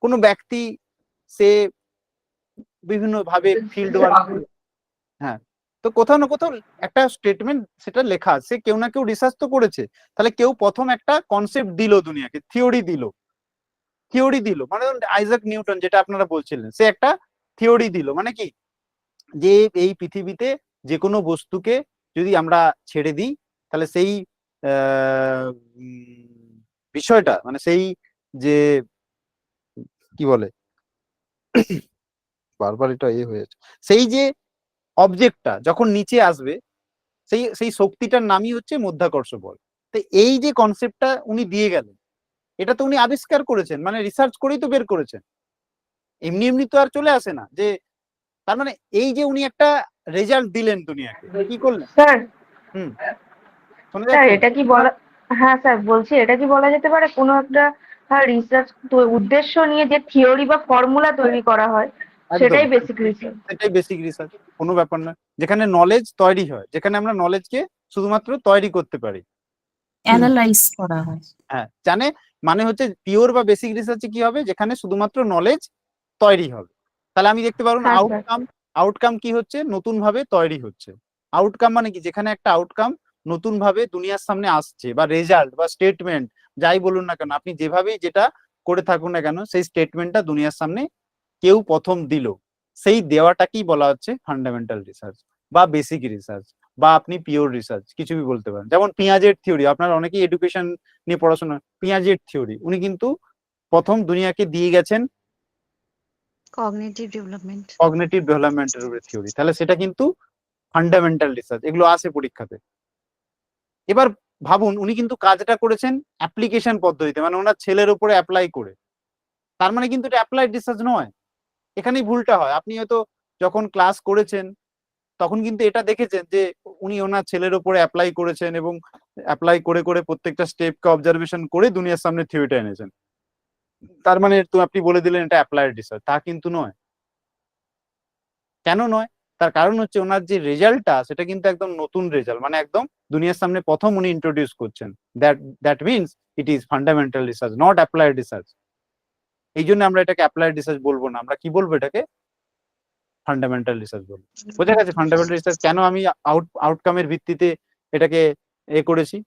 কোনো ব্যক্তি সে বিভিন্ন ভাবে ফিল্ড ওয়ার্ক, হ্যাঁ, তো কোথাও না কোথাও একটা স্টেটমেন্ট সেটা লেখা আছে, কেউ না কেউ রিসার্চ তো করেছে। তাহলে কেউ প্রথম একটা কনসেপ্ট দিল দুনিয়াকে, থিওরি দিল মানে আইজাক নিউটন যেটা আপনারা বলছিলেন, সে একটা থিওরি দিল। মানে কি, যে এই পৃথিবীতে যে কোনো বস্তুকে যদি আমরা ছেড়ে দিই তাহলে সেই বিষয়টা, মানে সেই যে কি বলে, বারবার এটা হয়ে যাচ্ছে, সেই যে অবজেক্টটা যখন নিচে আসবে সেই সেই শক্তিটার নামই হচ্ছে মধ্যাকর্ষ বল। তো এই যে কনসেপ্টটা উনি দিয়ে গেলেন, এটা তো উনি আবিষ্কার করেছেন, মানে রিসার্চ করেই তো বের করেছেন, এমনি এমনি তো আর চলে আসে না। যে তার মানে এই যে উনি একটা রেজাল্ট দিলেন দুনিয়াকে, কি করলেন। স্যার হুম, শোনা স্যার যাচ্ছে? এটা কি বলা, হ্যাঁ স্যার বলছি, এটা কি বলা যেতে পারে কোনো একটা রিসার্চ উদ্দেশ্য নিয়ে যে থিওরি বা ফর্মুলা তৈরি করা হয় একদম, সেটাই বেসিক রিসার্চ? সেটাই বেসিক রিসার্চ, কোনো ব্যাপার না। যেখানে নলেজ তৈরি হয়, যেখানে আমরা নলেজকে শুধুমাত্র তৈরি করতে পারি, অ্যানালাইজ করা হয়। হ্যাঁ জানে, মানে হচ্ছে পিওর বা বেসিক রিসার্চে কি হবে, যেখানে শুধুমাত্র নলেজ তৈরি হবে। তাহলে আমি দেখতে পারুন হ্যাঁ স্যার। আউটকাম, আউটকাম কি হচ্ছে, নতুন ভাবে তৈরি হচ্ছে। আউটকাম মানে কি, যেখানে একটা আউটকাম নতুন ভাবে দুনিয়ার সামনে আসছে, বা রেজাল্ট বা স্টেটমেন্ট যাই বলুন না কেন, আপনি যেভাবেই যেটা করে থাকুন না কেন, সেই স্টেটমেন্টটা দুনিয়ার সামনে কেউ প্রথম দিল, সেই দেওয়াটাকেই বলা হচ্ছে ফান্ডামেন্টাল রিসার্চ বা বেসিক রিসার্চ, বা আপনি পিওর রিসার্চ কিছুই বলতে পারেন। যেমন পিঁয়াজের থিওরি, আপনারা অনেকেই এডুকেশন নিয়ে পড়াশোনা, পিঁয়াজের থিওরি উনি কিন্তু প্রথম দুনিয়াকে দিয়ে গেছেন কগনিটিভ ডেভেলপমেন্ট। কগনিটিভ ডেভেলপমেন্টের উপরে থিওরি। তাহলে সেটা কিন্তু ফান্ডামেন্টাল রিসার্চ, এগুলো আসে পরীক্ষাতে। এবার ভাবুন উনি কিন্তু কাজটা করেছেন অ্যাপ্লিকেশন পদ্ধতিতে, মানে ওনার ছেলের উপরে অ্যাপ্লাই করে। তার মানে কিন্তু এটা অ্যাপ্লাইড রিসার্চ নয়, এখানেই ভুলটা হয়। আপনি হয়তো যখন ক্লাস করেছেন তখন কিন্তু এটা দেখেছেন যে উনি ওনার ছেলের উপরে অ্যাপ্লাই করেছেন, এবং অ্যাপ্লাই করে করে প্রত্যেকটা স্টেপকে অবজারভেশন করে দুনিয়ার সামনে থিওরিটা এনেছেন। তার মানে তো আপনি বলে দিলেন এটা অ্যাপ্লাইড রিসার্চ, তা কিন্তু নয়। কেন নয়? তার কারণ হচ্ছে ওনার যে রেজাল্টটা সেটা কিন্তু একদম নতুন রেজাল্ট, মানে একদম দুনিয়ার সামনে প্রথম উনি ইন্ট্রোডিউস করছেন। That means it is fundamental research, not applied research. এই জন্য আমরা এটাকে অ্যাপ্লাইড রিসার্চ বলবো না, আমরা কি বলবো, এটাকে ফান্ডামেন্টাল রিসার্চ বলবো। বোঝা গেছে ফান্ডামেন্টাল রিসার্চ কেন আমি আউটকামের ভিত্তিতে এটাকে করেছি?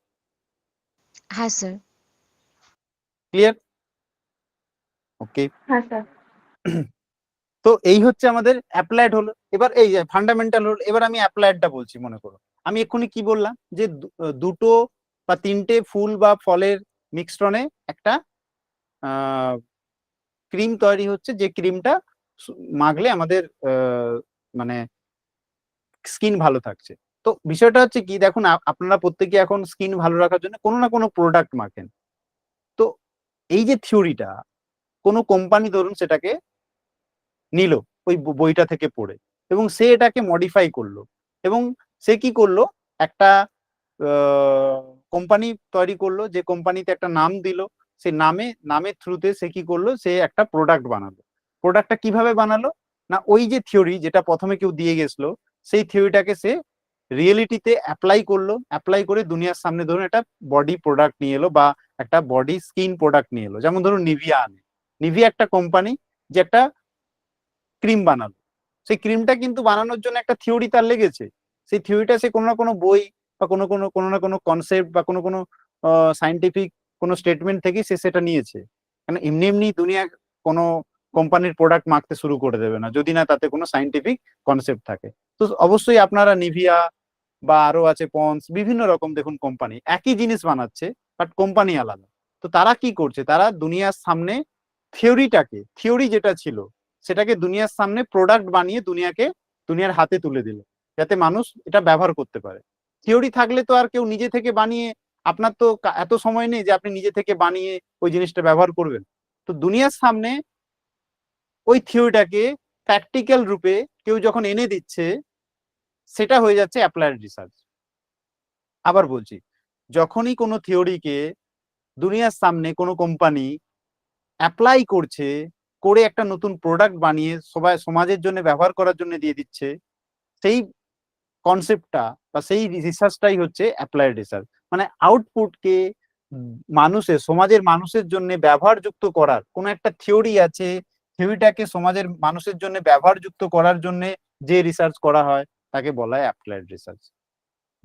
হ্যাঁ স্যার। ক্লিয়ার? ওকে। হ্যাঁ স্যার। তো এই হচ্ছে আমাদের অ্যাপ্লাইড হলো। এবার এই ফান্ডামেন্টাল হলো, এবার আমি অ্যাপ্লাইডটা বলছি। মনে করো আমি এক্ষুনি কি বললাম, যে দুটো বা তিনটে ফুল বা ফলের মিশ্রণে একটা ক্রিম তৈরি হচ্ছে, যে ক্রিমটা মাখলে আমাদের মানে স্কিন ভালো থাকছে। তো বিষয়টা হচ্ছে কি, দেখুন আপনারা প্রত্যেকে এখন স্কিন ভালো রাখার জন্য কোনো না কোনো প্রোডাক্ট মাখেন। তো এই যে থিওরিটা কোনো কোম্পানি ধরুন সেটাকে নিল ওই বইটা থেকে পড়ে, এবং সে এটাকে মডিফাই করলো, এবং সে কি করলো, একটা কোম্পানি তৈরি করলো, যে কোম্পানিতে একটা নাম দিল, সে নামের থ্রুতে সে কি করলো, সে একটা প্রোডাক্ট বানালো। প্রোডাক্টটা কিভাবে বানালো না, ওই যে থিওরি যেটা প্রথমে কেউ দিয়ে গেছিলো, সেই থিওরিটাকে সে রিয়েলিটিতে অ্যাপ্লাই করলো, অ্যাপ্লাই করে দুনিয়ার সামনে ধরুন একটা বডি প্রোডাক্ট নিয়ে এলো, বা একটা বডি স্কিন প্রোডাক্ট নিয়ে এলো। যেমন ধরুন নিভিয়া নিভিয়া একটা কোম্পানি যে একটা ক্রিম বানালো, সেই ক্রিমটা কিন্তু বানানোর জন্য একটা থিওরি তার লেগেছে। সেই থিওরিটা সে কোনো না কোনো বই বা কোনো না কোনো কনসেপ্ট বা কোনো সাইন্টিফিক কোনো স্টেটমেন্ট থেকে সে সেটা নিয়েছে। কারণ এমনি এমনি দুনিয়া কোনো কোম্পানির প্রোডাক্ট মাখতে শুরু করে দেবে না যদি না তাতে কোনো সাইন্টিফিক কনসেপ্ট থাকে। তো অবশ্যই আপনারা নিভিয়া বা আরো আছে পন্স, বিভিন্ন রকম দেখুন কোম্পানি একই জিনিস বানাচ্ছে, বাট কোম্পানি আলাদা। তো তারা কি করছে, তারা দুনিয়ার সামনে থিওরি যেটা ছিল সেটাকে দুনিয়ার সামনে প্রোডাক্ট বানিয়ে দুনিয়ার হাতে তুলে দিল, যাতে মানুষ এটা ব্যবহার করতে পারে। থিওরি থাকলে তো আর কেউ নিজে থেকে বানিয়ে, আপনার তো এত সময় নেই যে আপনি নিজে থেকে বানিয়ে ওই জিনিসটা ব্যবহার করবেন। তো দুনিয়ার সামনে ওই থিওরিটাকে প্র্যাকটিক্যাল রূপে কেউ যখন এনে দিচ্ছে, সেটা হয়ে যাচ্ছে অ্যাপ্লাইড রিসার্চ। আবার বলছি, যখনই কোনো থিওরিকে দুনিয়ার সামনে কোনো কোম্পানি অ্যাপ্লাই করছে, করে একটা নতুন প্রোডাক্ট বানিয়ে সমাজের জন্য ব্যবহার করার জন্য দিয়ে দিচ্ছে, সেই কনসেপ্টটা বা সেই রিসার্চটাই হচ্ছে অ্যাপ্লাইড রিসার্চ। মানে আউটপুটকে সমাজের মানুষের জন্য ব্যবহারযুক্ত করার কোন একটা থিওরি আছে, থিওরিটাকে সমাজের মানুষের জন্য ব্যবহারযুক্ত করার জন্য যে রিসার্চ করা হয় তাকে বলা হয় অ্যাপ্লাইড রিসার্চ।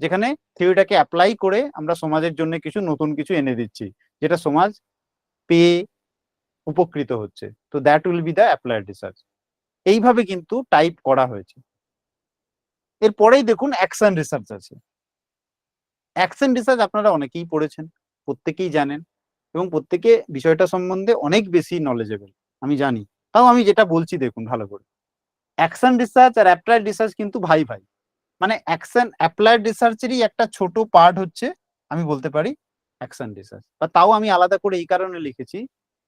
যেখানে থিওরিটাকে অ্যাপ্লাই করে আমরা সমাজের জন্য কিছু নতুন কিছু এনে দিচ্ছি, যেটা সমাজ পেয়ে উপকৃত হচ্ছে। তো that will be the applied research. এইভাবে কিন্তু টাইপ করা হয়েছে। এরপরেই দেখুন অ্যাকশন রিসার্চ আছে। অ্যাকশন রিসার্চ আপনারা অনেকেই পড়েছেন, প্রত্যেকেই জানেন, এবং প্রত্যেকে বিষয়টা সম্বন্ধে অনেক বেশি নলেজেবল, আমি জানি। তাও আমি যেটা বলছি দেখুন ভালো করে, অ্যাকশন রিসার্চ আর অ্যাপ্লাইড রিসার্চ কিন্তু ভাই ভাই। মানে অ্যাপ্লাইড রিসার্চেরই একটা ছোট পার্ট হচ্ছে আমি বলতে পারি অ্যাকশন রিসার্চ। বা তাও আমি আলাদা করে এই কারণে লিখেছি,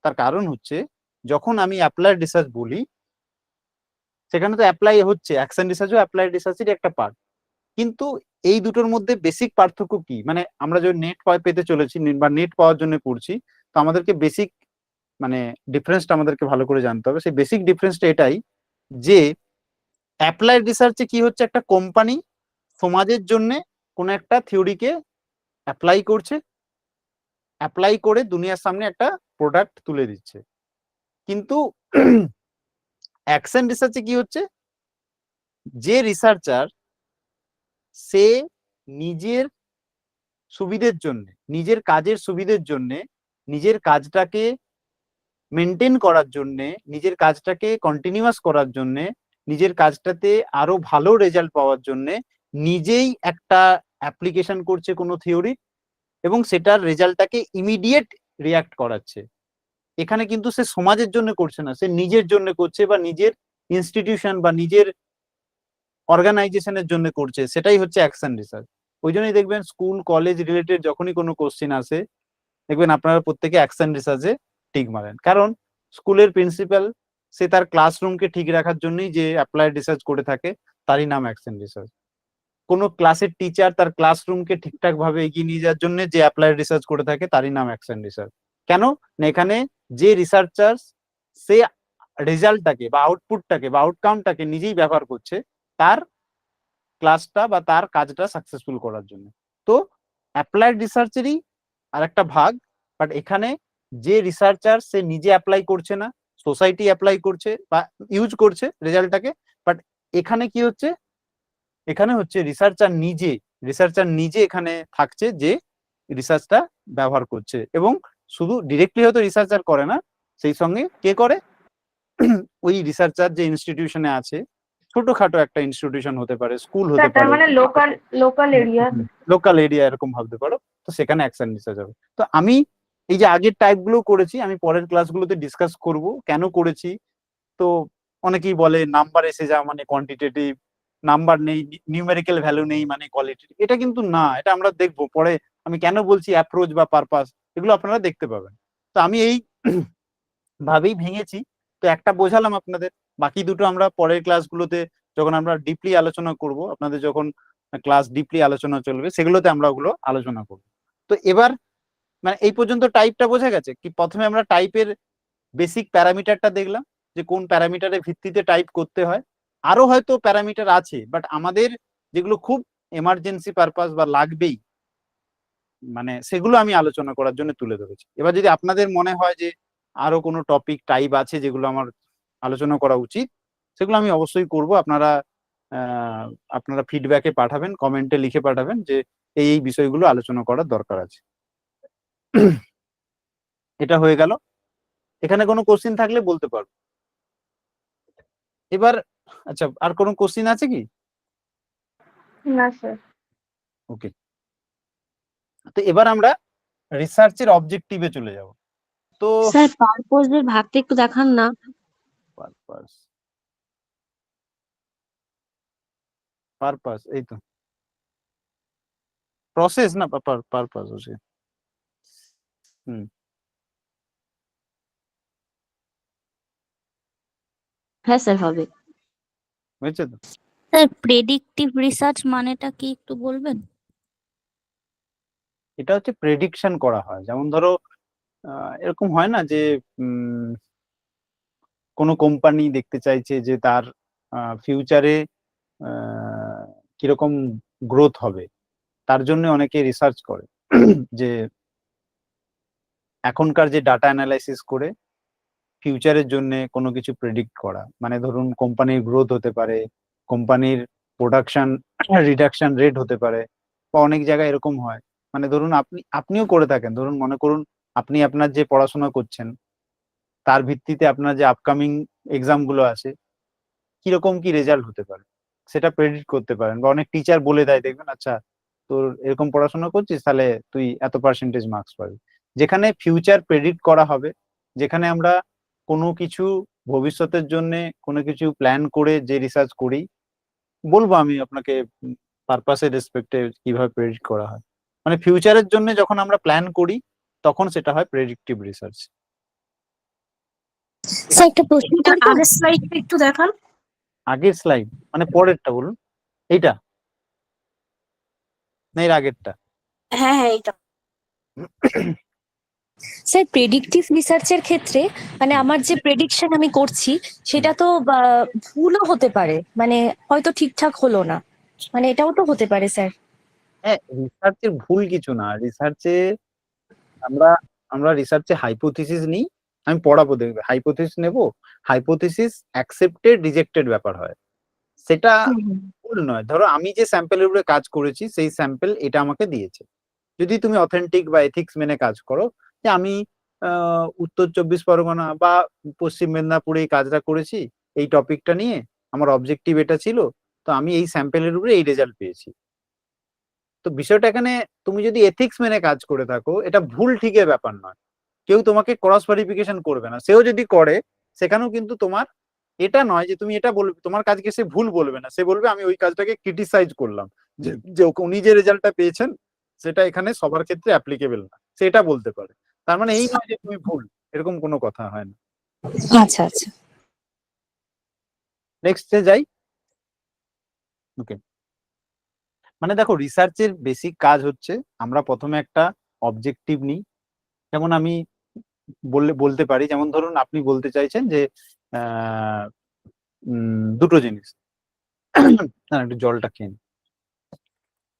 তার কারণ হচ্ছে যখন আমি অ্যাপ্লাইড রিসার্চ বলি সেখানে তো অ্যাপ্লাই হচ্ছে, অ্যাকশন রিসার্চও অ্যাপ্লাইড রিসার্চেরই একটা পার্ট। কিন্তু এই দুটোর মধ্যে বেসিক পার্থক্য কি, মানে আমরা যদি নেট পেতে চলেছি বা নেট পাওয়ার জন্য পড়ছি, তো আমাদেরকে বেসিক মানে ডিফারেন্সটা আমাদেরকে ভালো করে জানতে হবে। সেই বেসিক ডিফারেন্সটা এটাই যে অ্যাপ্লাইড রিসার্চে কি হচ্ছে, একটা কোম্পানি সমাজের জন্য কোন একটা থিওরিকে অ্যাপ্লাই করছে, অ্যাপ্লাই করে দুনিয়ার সামনে একটা প্রোডাক্ট তুলে দিচ্ছে। কিন্তু অ্যাকশন রিসার্চে কি হচ্ছে, যে রিসার্চার সে নিজের সুবিধের জন্য, নিজের কাজের সুবিধের জন্য, নিজের কাজটাকে মেনটেন করার জন্য, নিজের কাজটাকে কন্টিনিউয়াস করার জন্য, নিজের কাজটাতে আরো ভালো রেজাল্ট পাওয়ার জন্য নিজেই একটা অ্যাপ্লিকেশন করছে কোনো থিওরি, এবং সেটার রেজাল্টটাকে ইমিডিয়েট রিয়াক্ট করাচ্ছে। এখানে কিন্তু সে সমাজের জন্য করছে না, সে নিজের জন্য করছে, বা নিজের ইনস্টিটিউশন বা নিজের অর্গানাইজেশনের জন্য করছে। সেটাই হচ্ছে অ্যাকশন রিসার্চ। ওই জন্যই দেখবেন স্কুল কলেজ রিলেটেড যখনই কোনো কোশ্চেন আসে, দেখবেন আপনারা প্রত্যেকে অ্যাকশন রিসার্চে টিক মারেন। কারণ স্কুলের প্রিন্সিপাল সে তার ক্লাসরুমকে ঠিক রাখার জন্যই যে অ্যাপ্লাইড রিসার্চ করে থাকে, তারই নাম অ্যাকশন রিসার্চ। কোনো ক্লাসের টিচার তার ক্লাসরুমকে ঠিকঠাক ভাবে এগিয়ে নিয়ে যাওয়ার জন্য যে অ্যাপ্লাইড রিসার্চ করে থাকে, তারই নাম অ্যাকশন রিসার্চ। কেন না এখানে যে রিসার্চার সে রেজাল্টটাকে বা আউটপুটটাকে বা আউটকামটাকে নিজেই ব্যবহার করছে, তার ক্লাসটা বা তার কাজটা সাকসেসফুল করার জন্য। তো অ্যাপ্লাইড রিসার্চেরই আর একটা ভাগ, বাট এখানে যে রিসার্চার সে নিজে অ্যাপ্লাই করছে না, সোসাইটি অ্যাপ্লাই করছে বা ইউজ করছে রেজাল্টটাকে, বাট এখানে কি হচ্ছে, এখানে হচ্ছে রিসার্চার নিজে এখানে থাকছে, যে রিসার্চটা ব্যবহার করছে, এবং শুধু ডিরেক্টলি হয়তো রিসার্চার করে না, সেই সঙ্গে কে করে, ওই রিসার্চার যে ইনস্টিটিউশনে আছে, ছোটখাটো একটা ইনস্টিটিউশন হতে পারে, স্কুল হতে স্যার তার পারে, মানে লোকাল এরিয়া। লোকাল এরিয়া এরকম ভাবতে পারো, তো সেখানে অ্যাকশন রিসার্চ হবে। তো আমি এই যে আগের টাইপ গুলো করেছি, আমি পরের ক্লাসগুলোতে ডিসকাস করব কেন করেছি। তো অনেকেই বলে নাম্বার এসে যা মানে কোয়ান্টিটেটিভ, নাম্বার নেই, নিউমেরিক্যাল ভ্যালু নেই মানে কোয়ালিটি, এটা কিন্তু না, এটা আমরা দেখবো পরে। আমি কেন বলছি অ্যাপ্রোচ বা পারপাস, এগুলো আপনারা দেখতে পাবেন। তো আমি এই ভাবেই ভেঙেছি। তো একটা বোঝালাম আপনাদের, বাকি দুটো আমরা পরের ক্লাসগুলোতে যখন আমরা ডিপলি আলোচনা করব, আপনাদের যখন ক্লাস ডিপলি আলোচনা চলবে, সেগুলোতে আমরা ওগুলো আলোচনা করব। তো এবার মানে এই পর্যন্ত টাইপটা বোঝা গেছে কি? প্রথমে আমরা টাইপের বেসিক প্যারামিটারটা দেখলাম, যে কোন প্যারামিটারের ভিত্তিতে টাইপ করতে হয়। আরো হয়তো প্যারামিটার আছে, বাট আমাদের যেগুলো খুব এমার্জেন্সি পারপাস বা লাগবেই, মানে সেগুলো আমি আলোচনা করার জন্য তুলে ধরেছি। এবার যদি আপনাদের মনে হয় যে আরো কোনো টপিক টাইপ আছে যেগুলো আমার আলোচনা করা উচিত, সেগুলো আমি অবশ্যই করব। আপনারা ফিডব্যাকে পাঠাবেন, কমেন্টে লিখে পাঠাবেন যে এই বিষয়গুলো আলোচনা করার দরকার আছে। এটা হয়ে গেল। এখানে কোনো কোশ্চিন থাকলে বলতে পারবো। এবার আচ্ছা, আর কোনো কোশ্চিন আছে কি? না স্যার। ওকে, তো এবার আমরা রিসার্চের অবজেক্টিভে চলে যাব। তো স্যার পারপোজের ভাগটা একটু দেখান না। পারপাস, পারপাস এই তো প্রসেস না, পারপাস হচ্ছে। হুম, হ্যাঁ স্যার হবে। হয়েছে তো। স্যার প্রেডিক্টিভ রিসার্চ মানেটা কি একটু বলবেন? এটা হচ্ছে প্রেডিকশন করা হয়। যেমন ধরো এরকম হয় না যে কোনো কোম্পানি দেখতে চাইছে যে তার ফিউচারে কিরকম গ্রোথ হবে, তার জন্য অনেকে রিসার্চ করে যে এখনকার যে ডাটা অ্যানালাইসিস করে ফিউচারের জন্য কোনো কিছু প্রেডিক্ট করা। মানে ধরুন কোম্পানির গ্রোথ হতে পারে, কোম্পানির প্রোডাকশন রিডাকশন রেট হতে পারে, বা অনেক জায়গায় এরকম হয়। মানে ধরুন আপনিও করে থাকেন, ধরুন মনে করুন আপনি আপনার যে পড়াশোনা করছেন তার ভিত্তিতে আপনার যে আপকামিং এক্সাম গুলো আছে কিরকম কি রেজাল্ট হতে পারে সেটা প্রেডিক্ট করতে পারেন। বা অনেক টিচার বলে দেয়, দেখবেন আচ্ছা তোর এরকম পড়াশোনা করছিস, তাহলে তুই এত পার্সেন্টেজ মার্কস পাবি। যেখানে ফিউচার প্রেডিক্ট করা হবে, যেখানে আমরা কোনো কিছু ভবিষ্যতের জন্য কোনো কিছু প্ল্যান করে যে রিসার্চ করি, বলবো আমি আপনাকে পারপাসের রেসপেক্টে কিভাবে প্রেডিক্ট করা হয়। মানে ফিউচারের জন্য যখন আমরা প্ল্যান করি তখন সেটা হয় প্রেডিক্টিভ রিসার্চ। স্যার একটা প্রশ্ন করি তো? আগের স্লাইডটা একটু দেখান। আগের স্লাইড মানে পরেরটা বলুন, এইটা না এর আগেরটা? হ্যাঁ হ্যাঁ এটা। স্যার প্রেডিক্টিভ রিসার্চের ক্ষেত্রে মানে আমার যে প্রেডিকশন আমি করছি সেটা তো ভুলও হতে পারে, মানে হয়তো ঠিকঠাক হলো না, মানে এটাও তো হতে পারে স্যার। হ্যাঁ, রিসার্চের ভুল কিছু না। রিসার্চে আমরা আমরা রিসার্চে হাইপোথিসিস নিই, আমি পড়াবো দেখবে, হাইপোথিসিস নেব, হাইপোথিসিস অ্যাকসেপ্টেড রিজেক্টেড ব্যাপার হয়, সেটা ভুল নয়। ধরো আমি যে স্যাম্পেলের উপরে কাজ করেছি সেই স্যাম্পেল এটা আমাকে দিয়েছে, যদি তুমি অথেন্টিক বা এথিক্স মেনে কাজ করো, যে আমি উত্তর 24 পরগনা বা পশ্চিম মেদিনীপুরে এই কাজটা করেছি, এই টপিকটা নিয়ে আমার অবজেক্টিভ এটা ছিল, তো আমি এই স্যাম্পেলের উপরে এই রেজাল্ট পেয়েছি। তো বিষয়টা এখানে, তুমি যদি এথিক্স মেনে কাজ করে থাকো, এটা ভুল ঠিকের ব্যাপার নয়। কেউ তোমাকে ক্রস ভেরিফিকেশন করবে না, সেও যদি করে সেখানেও কিন্তু তোমার এটা নয় যে তুমি এটা বলবে, তোমার কাজকে সে ভুল বলবে না, সে বলবে আমি ওই কাজটাকে ক্রিটিসাইজ করলাম, যে যে উনি যে রেজাল্টটা পেয়েছেন সেটা এখানে সবার ক্ষেত্রে অ্যাপ্লিকেবল না, সেটা বলতে পারে। তার মানে এই নয় যে তুমি ভুল, এরকম কোনো কথা হয় না। আচ্ছা আচ্ছা। নেক্সট যাই। ওকে, মানে দেখো রিসার্চের বেসিক কাজ হচ্ছে আমরা প্রথমে একটা অবজেক্টিভ নিই। যেমন আমি বলতে পারি, যেমন ধরুন আপনি বলতে চাইছেন যে দুটো জিনিস, না একটু জলটা খেয়ে নিই।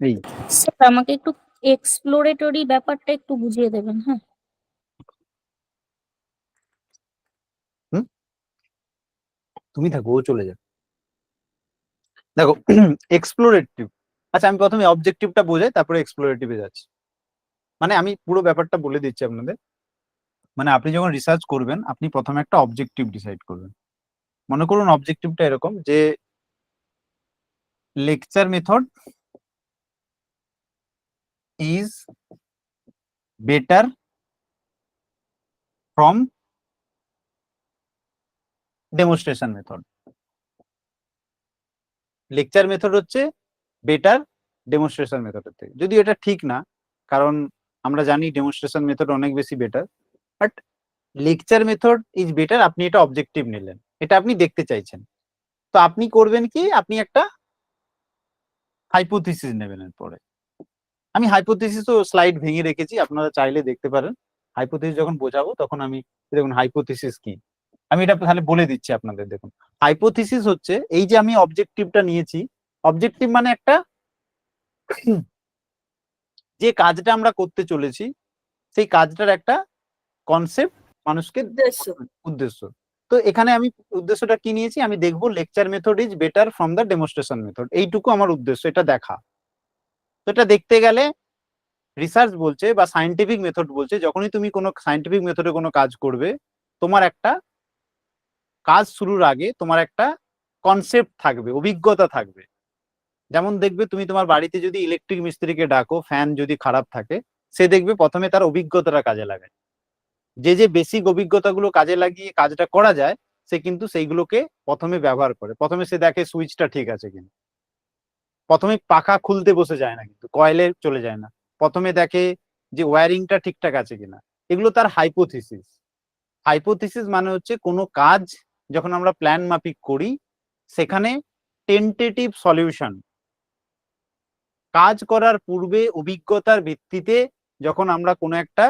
এই স্যার আমাকে একটু এক্সপ্লোরেটরি ব্যাপারটা একটু বুঝিয়ে দেবেন, হ্যাঁ? তুমি থাকো, ও চলে যাবে। দেখো এক্সপ্লোরেটিভ, আচ্ছা আমি প্রথমে অবজেক্টিভটা বোঝাই তারপরে এক্সপ্লোরেটিভে যাচ্ছি। মানে আমি পুরো ব্যাপারটা বলে দিচ্ছি আপনাদের। মানে আপনি যখন রিসার্চ করবেন আপনি প্রথমে একটা অবজেক্টিভ ডিসাইড করবেন। মনে করুন অবজেক্টিভটা এরকম যে lecture method is better from demonstration method. Lecture method হচ্ছে বেটার ডেমনস্ট্রেশন মেথডের থেকে। যদিও এটা ঠিক না, কারণ আমরা জানি ডেমনস্ট্রেশন মেথড অনেক বেশি better, but lecture method is better. আপনি এটা অবজেক্টিভ নিলেন, এটা আপনি দেখতে চাইছেন, তো আপনি করবেন কি, আপনি একটা হাইপোথিসিস নেবেন। এরপরে আমি হাইপোথিসিসও স্লাইড ভেঙে রেখেছি, আপনারা চাইলে দেখতে পারেন। হাইপোথিসিস যখন বোঝাবো তখন আমি, দেখুন হাইপোথিসিস কি, আমি এটা তাহলে বলে দিচ্ছি আপনাদের। দেখুন হাইপোথিসিস হচ্ছে এই যে আমি অবজেক্টিভটা নিয়েছি, অবজেক্টিভ মানে একটা যে কাজটা আমরা করতে চলেছি সেই কাজটার একটা কনসেপ্ট, মানুষকে উদ্দেশ্য। তো এখানে আমি উদ্দেশ্যটা কি নিয়েছি, আমি দেখবো lecture method is better from the demonstration method, এইটুকু আমার উদ্দেশ্য, এটা দেখা। তো এটা দেখতে গেলে রিসার্চ বলছে বা সায়েন্টিফিক মেথড বলছে, যখনই তুমি কোনো সায়েন্টিফিক মেথডে কোনো কাজ করবে, তোমার একটা কাজ শুরুর আগে তোমার একটা কনসেপ্ট থাকবে, অভিজ্ঞতা থাকবে। যেমন দেখবে তুমি তোমার বাড়িতে যদি ইলেকট্রিক মিস্ত্রিকে ডাকো, ফ্যান যদি খারাপ থাকে, সে দেখবে প্রথমে তার অভিজ্ঞতাটা কাজে লাগায়। যে যে বেসিক অভিজ্ঞতাগুলো কাজে লাগিয়ে কাজটা করা যায়, সে কিন্তু সেইগুলোকে প্রথমে ব্যবহার করে। প্রথমে সে দেখে সুইচটা ঠিক আছে কিনা, প্রথমে পাখা খুলতে বসে যায় না, কিন্তু কয়েলে চলে যায় না, প্রথমে দেখে যে ওয়্যারিংটা ঠিকঠাক আছে কিনা। এগুলো তার হাইপোথিসিস। হাইপোথিসিস মানে হচ্ছে কোনো কাজ যখন আমরা প্ল্যান মাফিক করি, সেখানে টেন্টেটিভ সলিউশন, কাজ করার পূর্বে অভিজ্ঞতার ভিত্তিতে যখন আমরা কোনো একটা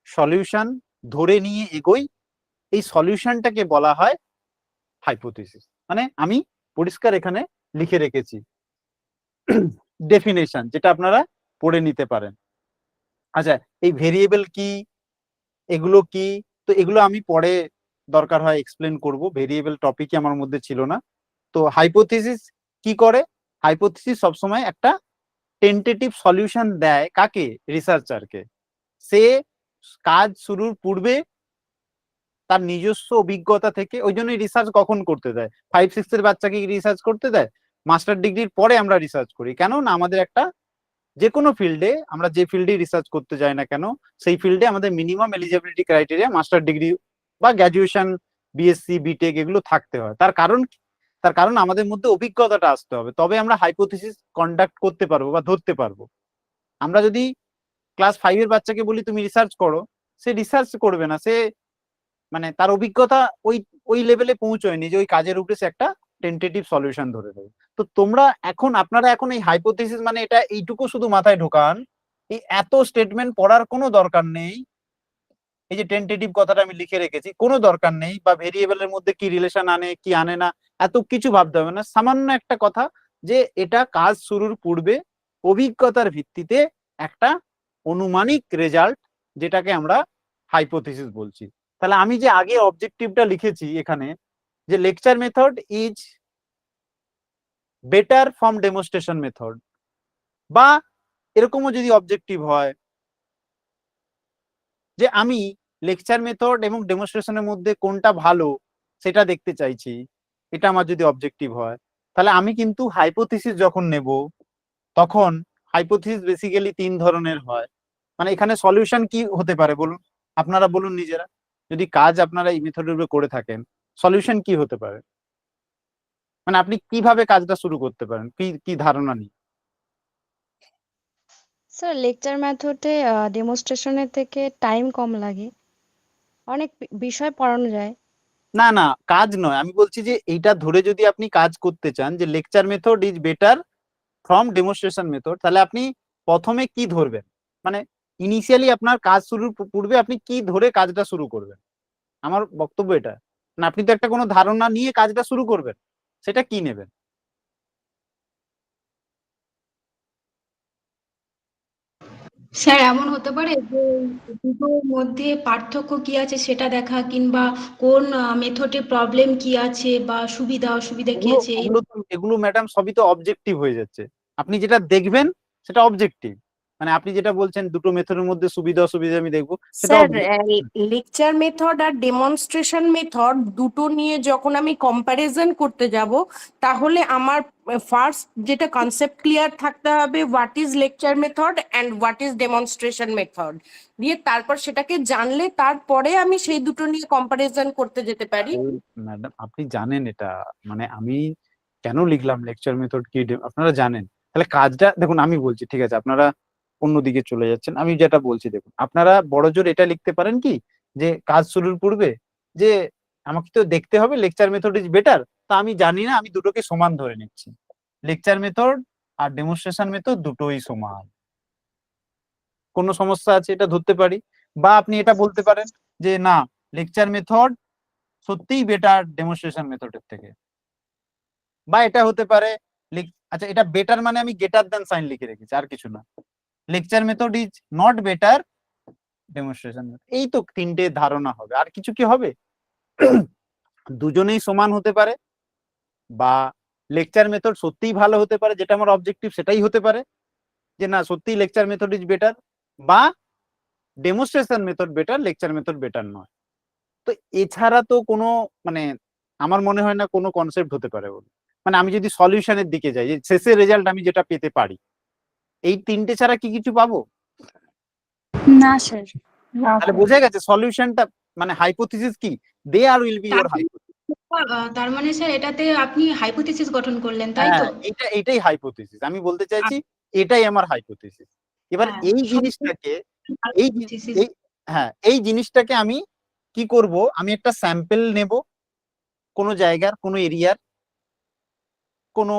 সলিউশন ধরে নিয়ে এগোই, এই সলিউশনটাকে বলা হয় হাইপোথিসিস। মানে আমি পরিষ্কার এখানে লিখে রেখেছি ডেফিনেশন, যেটা আপনারা পড়ে নিতে পারেন। আচ্ছা এই ভেরিয়েবল কি, এগুলো কি, তো এগুলো আমি পরে দরকার হয় এক্সপ্লেন করব, ভেরিয়েবল টপিকই আমার মধ্যে ছিল না। তো হাইপোথিসিস কি করে, হাইপোথিসিস সবসময় একটা টেন্টেটিভ সলিউশন দেয়, কাকে, রিসার্চারকে। সে কাজ শুরুর পূর্বে তার নিজস্ব অভিজ্ঞতা থেকে, ওই জন্যই রিসার্চ কখন করতে দেয়, 5-6 এর বাচ্চাকে রিসার্চ করতে দেয়, মাস্টার ডিগ্রির পরে আমরা রিসার্চ করি কেন না, আমাদের একটা যে কোনো ফিল্ডে, আমরা যে ফিল্ডে রিসার্চ করতে যাই না কেন, সেই ফিল্ডে আমাদের minimum eligibility criteria master degree বা গ্র্যাজুয়েশন, বিএসসি, বিটেক এগুলো থাকতে হয়। তার কারণ তার কারণ আমাদের মধ্যে অভিজ্ঞতাটা আসতে হবে, তবে আমরা হাইপোথিসিস কন্ডাক্ট করতে পারবো বা ধরতে পারবো। আমরা যদি ক্লাস 5 এর বাচ্চাকে বলি তুমি রিসার্চ করো, সে রিসার্চ করবে না, সে মানে তার অভিজ্ঞতা ওই ওই লেভেলে পৌঁছয়নি যে ওই কাজের উপরে সে একটা টেন্টেটিভ সলিউশন ধরে দেবে। তো তোমরা এখন, আপনারা এখন এই হাইপোথিসিস মানে এটা এইটুকু শুধু মাথায় ঢোকান, এই এত স্টেটমেন্ট পড়ার কোনো দরকার নেই। এই যে টেন্টেটিভ কথাটা আমি লিখে রেখেছি, কোনো দরকার নেই, বা ভেরিয়েবলের মধ্যে কি রিলেশন আনে কি আনে না, এত কিছু ভাবতে হবে না। সামান্য একটা কথা যে এটা কাজ শুরুর পূর্বে অভিজ্ঞতার ভিত্তিতে একটা অনুমানিক রেজাল্ট, যেটাকে আমরা হাইপোথিসিস বলছি। তাহলে আমি যে আগে অবজেক্টিভটা লিখেছি এখানে, যে lecture method is better from demonstration method, বা এরকমও যদি অবজেক্টিভ হয় যে আমি লেকচার মেথড এবং ডেমনস্ট্রেশনের মধ্যে কোনটা ভালো সেটা দেখতে চাইছি, এটা আমার যদি অবজেক্টিভ হয়, তাহলে আমি কিন্তু হাইপোথিসিস যখন নেব, তখন হাইপোথিসিস বেসিক্যালি 3 ধরনের হয়। মানে এখানে সলিউশন কি হতে পারে বলুন, আপনারা বলুন নিজেরা, যদি কাজ আপনারা এই মেথডের উপরে করে থাকেন, সলিউশন কি হতে পারে, মানে আপনি কিভাবে কাজটা শুরু করতে পারেন, কি কি ধারণা নিয়ে? স্যার লেকচার মেথডে ডেমনস্ট্রেশনের থেকে টাইম কম লাগে, অনেক বিষয় পড়ানো যায়। না না, কাজ নয়, আমি বলছি যে এইটা ধরে যদি আপনি কাজ করতে চান যে lecture method is better from demonstration method, তাহলে আপনি প্রথমে কি ধরবেন, মানে ইনিশিয়ালি আপনার কাজ শুরুর পূর্বে আপনি কি ধরে কাজটা শুরু করবেন, আমার বক্তব্য এটা। না আপনি তো একটা কোনো ধারণা নিয়ে কাজটা শুরু করবেন, সেটা কি নেবেন? স্যার এমন হতে পারে যে দুটোর মধ্যে পার্থক্য কি আছে সেটা দেখা, কিংবা কোন মেথডে প্রবলেম কি আছে বা সুবিধা অসুবিধা কি ওগুলো আছে এগুলো ম্যাডাম সবই তো অবজেক্টিভ হয়ে যাচ্ছে। আপনি যেটা দেখবেন সেটা অবজেক্টিভ, মানে আপনি যেটা বলছেন দুটো মেথডের মধ্যে সুবিধা অসুবিধা আমি দেখবো, সেটা স্যার objective। লেকচার মেথড আর ডেমনস্ট্রেশন মেথড দুটো নিয়ে যখন আমি কম্প্যারিজন করতে যাব, তাহলে আমার ফার্স্ট যেটা কনসেপ্ট ক্লিয়ার থাকতে হবে, what is lecture method and what is demonstration method, দিয়ে তারপর সেটাকে জানলে তারপরে আমি সেই দুটো নিয়ে কম্প্যারিজন করতে যেতে পারি। ম্যাডাম আপনি জানেন এটা, মানে আমি কেন লিখলাম লেকচার মেথড কি আপনারা জানেন। তাহলে কাজটা দেখুন, আমি বলছি ঠিক আছে, আপনারা অন্যদিকে চলে যাচ্ছেন। আমি যেটা বলছি দেখুন, আপনারা বড়জোর এটা লিখতে পারেন কি, যে কাজ শুরুর পূর্বে যে আমাকে তো দেখতে হবে লেকচার মেথড ইজ বেটার, তা আমি জানি না, আমি দুটোকে সমান ধরে নিচ্ছি, লেকচার মেথড আর ডেমনস্ট্রেশন মেথড দুটোই সমান। কোনো সমস্যা আছে এটা ধরতে পারি। বা আপনি এটা বলতে পারেন যে না, লেকচার মেথড সত্যিই বেটার ডেমনস্ট্রেশন মেথডের থেকে। বা এটা হতে পারে আচ্ছা, এটা বেটার মানে আমি গেটার দ্যান সাইন লিখে রেখেছি, আর কিছু না। Lecture method is not better demonstration method. এই তো তিনটে ধারণা হবে, আর কিছু কি হবে? দুজনেই সমান হতে পারে, বা লেকচার মেথড সত্যিই ভালো হতে পারে, যেটা আমার অবজেক্টিভ সেটাই হতে পারে, যে না সত্যিই লেকচার মেথড ইজ বেটার, বা demonstration method better, lecture method better নয়। তো এছাড়া তো কোনো, মানে আমার মনে হয় না কোনো কনসেপ্ট হতে পারে বলে। মানে আমি যদি সলিউশনের দিকে যাই, যে শেষের রেজাল্ট আমি যেটা পেতে পারি, এই তিনটে ছাড়া কি কিছু পাবো? না স্যার। তাহলে বোঝা গেছে সলিউশনটা, মানে হাইপোথিসিস কি, দে আর উইল বি ইওর হাইপোথিসিস। তার মানে স্যার এটাতে আপনি হাইপোথিসিস গঠন করলেন, তাই হ্যাঁ, তো? এটাই হাইপোথিসিস, আমি বলতে চাইছি এটাই আমার হাইপোথিসিস। এবার হ্যাঁ, এই জিনিসটাকে, এই hypothesis। এই হ্যাঁ, এই জিনিসটাকে আমি কি করব, আমি একটা স্যাম্পল নেব, কোনো জায়গার, কোনো এরিয়ার, কোনো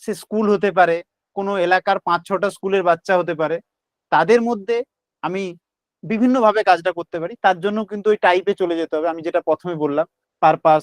সে স্কুল হতে পারে, কোনো এলাকার 5-6টা স্কুলের বাচ্চা হতে পারে, তাদের মধ্যে আমি বিভিন্ন ভাবে কাজটা করতে পারি। তার জন্য কিন্তু ওই টাইপে চলে যেতে হবে, আমি যেটা প্রথমে বললাম, পারপাস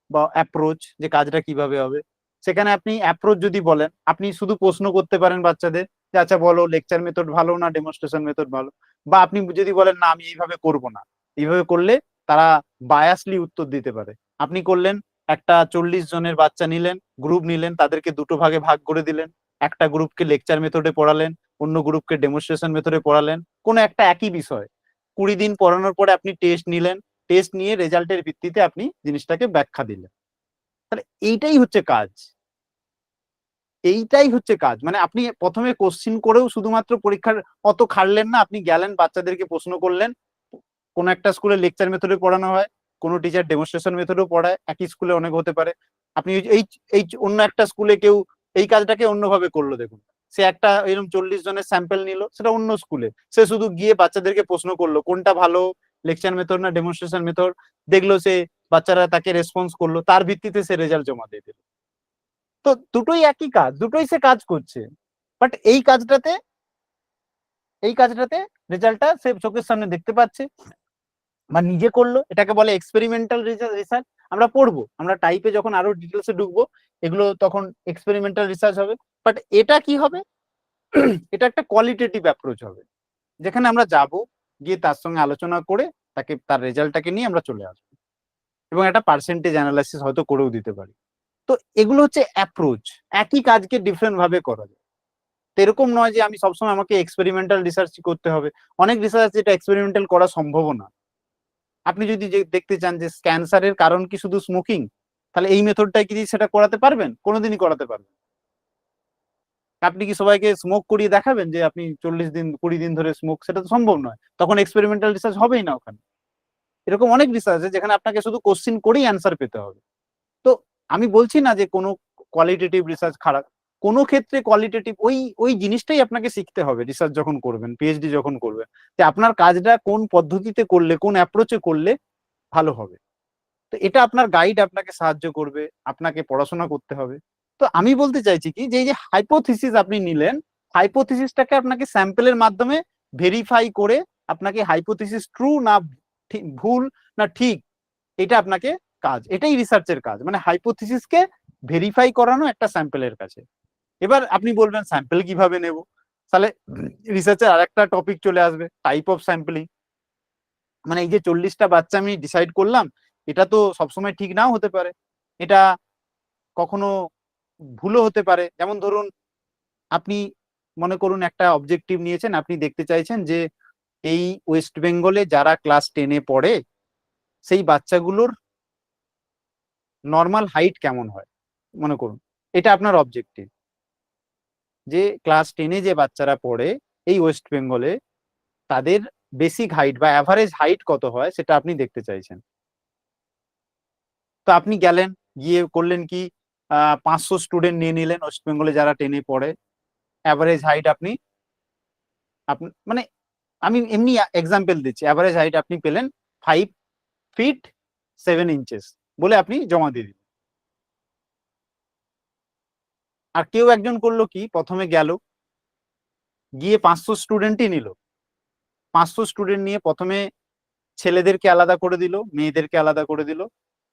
বা অ্যাপ্রোচ, যে কাজটা কিভাবে হবে। সেখানে আপনি অ্যাপ্রোচ যদি বলেন, আপনি শুধু প্রশ্ন করতে পারেন বাচ্চাদের যে আচ্ছা বলো লেকচার মেথড ভালো না ডেমনস্ট্রেশন মেথড ভালো। বা আপনি যদি বলেন না আমি এইভাবে করব না, এইভাবে করলে তারা বায়াসলি উত্তর দিতে পারে। আপনি করলেন, একটা 40 জনের বাচ্চা নিলেন, গ্রুপ নিলেন, তাদেরকে দুটো ভাগে ভাগ করে দিলেন, একটা গ্রুপকে লেকচার মেথডে পড়ালেন, অন্য গ্রুপকে ডেমনস্ট্রেশন মেথডে পড়ালেন, কোনো একটা একই বিষয়। 20 দিন পড়ানোর পরে আপনি টেস্ট নিলেন, টেস্ট নিয়ে রেজাল্টের ভিত্তিতে আপনি জিনিসটাকে ব্যাখ্যা দিলেন। তাহলে এইটাই হচ্ছে কাজ, এইটাই হচ্ছে কাজ। মানে আপনি প্রথমে কোশ্চিন করেও শুধুমাত্র পরীক্ষার অত খাটলেন না, আপনি গেলেন বাচ্চাদেরকে প্রশ্ন করলেন। কোনো একটা স্কুলে লেকচার মেথডে পড়ানো হয়, কোনো টিচার ডেমনস্ট্রেশন মেথডেও পড়ায়, একই স্কুলে অনেক হতে পারে। আপনি এই এই অন্য একটা স্কুলে কেউ এই কাজটাকে অন্যভাবে করলো, দেখুন সে একটা এরকম 40 জনের স্যাম্পল নিল, সেটা অন্য স্কুলে, সে শুধু গিয়ে বাচ্চাদেরকে প্রশ্ন করলো কোনটা ভালো, লেকচার মেথড না ডেমনস্ট্রেশন মেথড, দেখলো সে বাচ্চারা তাকে রেসপন্স করলো, তার ভিত্তিতে সে রেজাল্ট জমা দিয়ে দিল। তো দুটোই একই কাজ, দুটোই সে কাজ করছে, বাট এই কাজটাতে রেজাল্টটা সে চোখের সামনে দেখতে পাচ্ছে বা নিজে করলো, এটাকে বলে এক্সপেরিমেন্টাল রিসার্চ। আমরা পড়বো, আমরা টাইপে যখন আরো ডিটেলসে ঢুকবো, এগুলো তখন এক্সপেরিমেন্টাল রিসার্চ হবে। বাট এটা কি হবে, এটা একটা কোয়ালিটেটিভ অ্যাপ্রোচ হবে, যেখানে আমরা যাব, গিয়ে তার সঙ্গে আলোচনা করে তাকে তার রেজাল্টটাকে নিয়ে আমরা চলে আসবো, এবং একটা পার্সেন্টেজ অ্যানালাইসিস হয়তো করেও দিতে পারি। তো এগুলো হচ্ছে অ্যাপ্রোচ, একই কাজকে ডিফারেন্ট ভাবে করা যায়। তো এরকম নয় যে আমি সবসময় আমাকে এক্সপেরিমেন্টাল রিসার্চ করতে হবে, অনেক রিসার্চ যেটা এক্সপেরিমেন্টাল করা সম্ভব না। আপনি যদি দেখতে চান যে ক্যান্সারের কারণ কি শুধু স্মোকিং, তাহলে এই মেথডটাই কি সেটা করাতে পারবেন? কোনোদিনই করাতে পারবেন। আপনি কি সবাইকে স্মোক করিয়ে দেখাবেন যে আপনি 40 দিন 20 দিন ধরে স্মোক? সেটা তো সম্ভব নয়, তখন এক্সপেরিমেন্টাল রিসার্চ হবেই না ওখানে। এরকম অনেক রিসার্চ আছে যেখানে আপনাকে শুধু কোশ্চিন করেই অ্যান্সার পেতে হবে। তো আমি বলছি না যে কোনো কোয়ালিটেটিভ রিসার্চ খারাপ, কোনো ক্ষেত্রে কোয়ালিটেটিভ ওই জিনিসটাই আপনাকে শিখতে হবে রিসার্চ যখন করবেন, পিএইচডি যখন করবেন, যে আপনার কাজটা কোন পদ্ধতিতে করলে, কোন অ্যাপ্রোচে করলে ভালো হবে। তো এটা আপনার গাইড আপনাকে সাহায্য করবে, আপনাকে পড়াশোনা করতে হবে। তো আমি বলতে চাইছি কি, যে এই যে হাইপোথিসিস আপনি নিলেন, হাইপোথিসিসটাকে আপনাকে স্যাম্পলের মাধ্যমে ভেরিফাই করে, আপনাকে হাইপোথিসিস ট্রু না ভুল না ঠিক, এটা আপনাকে কাজ, এটাই রিসার্চের কাজ, মানে হাইপোথিসিসকে ভেরিফাই করানো একটা স্যাম্পলের কাছে। এবার আপনি বলবেন স্যাম্পল কিভাবে নেব? তাহলে রিসার্চের আরেকটা টপিক চলে আসবে, টাইপ অফ স্যাম্পলিং। মানে এই যে 40টা বাচ্চা আমি ডিসাইড করলাম, এটা তো সবসময় ঠিক নাও হতে পারে, এটা কখনো ভুলও হতে পারে। যেমন ধরুন আপনি মনে করুন একটা অবজেক্টিভ নিয়েছেন, আপনি দেখতে চাইছেন যে এই ওয়েস্ট বেঙ্গলে যারা ক্লাস 10-এ পড়ে সেই বাচ্চাগুলোর নর্মাল হাইট কেমন হয়, মনে করুন এটা আপনার অবজেক্টিভ, যে ক্লাস 10-এ যে বাচ্চারা পড়ে এই ওয়েস্ট বেঙ্গলে তাদের বেসিক হাইট বা অ্যাভারেজ হাইট কত হয় সেটা আপনি দেখতে চাইছেন। তো আপনি গেলেন, গিয়ে করলেন কি 500 স্টুডেন্ট নিয়ে নিলেন ওয়েস্ট বেঙ্গলে যারা 10-এ পড়ে, অ্যাভারেজ হাইট আপনি মানে আমি এমনি এক্সাম্পল দিচ্ছি, অ্যাভারেজ হাইট আপনি পেলেন 5 ফিট 7 ইঞ্চেস বলে আপনি জমা দিয়ে দিলেন। আর কেউ একজন করলো কি, প্রথমে গেল, গিয়ে 500 স্টুডেন্টই নিল, 500 স্টুডেন্ট নিয়ে প্রথমে ছেলেদেরকে আলাদা করে দিল, মেয়েদেরকে আলাদা করে দিল,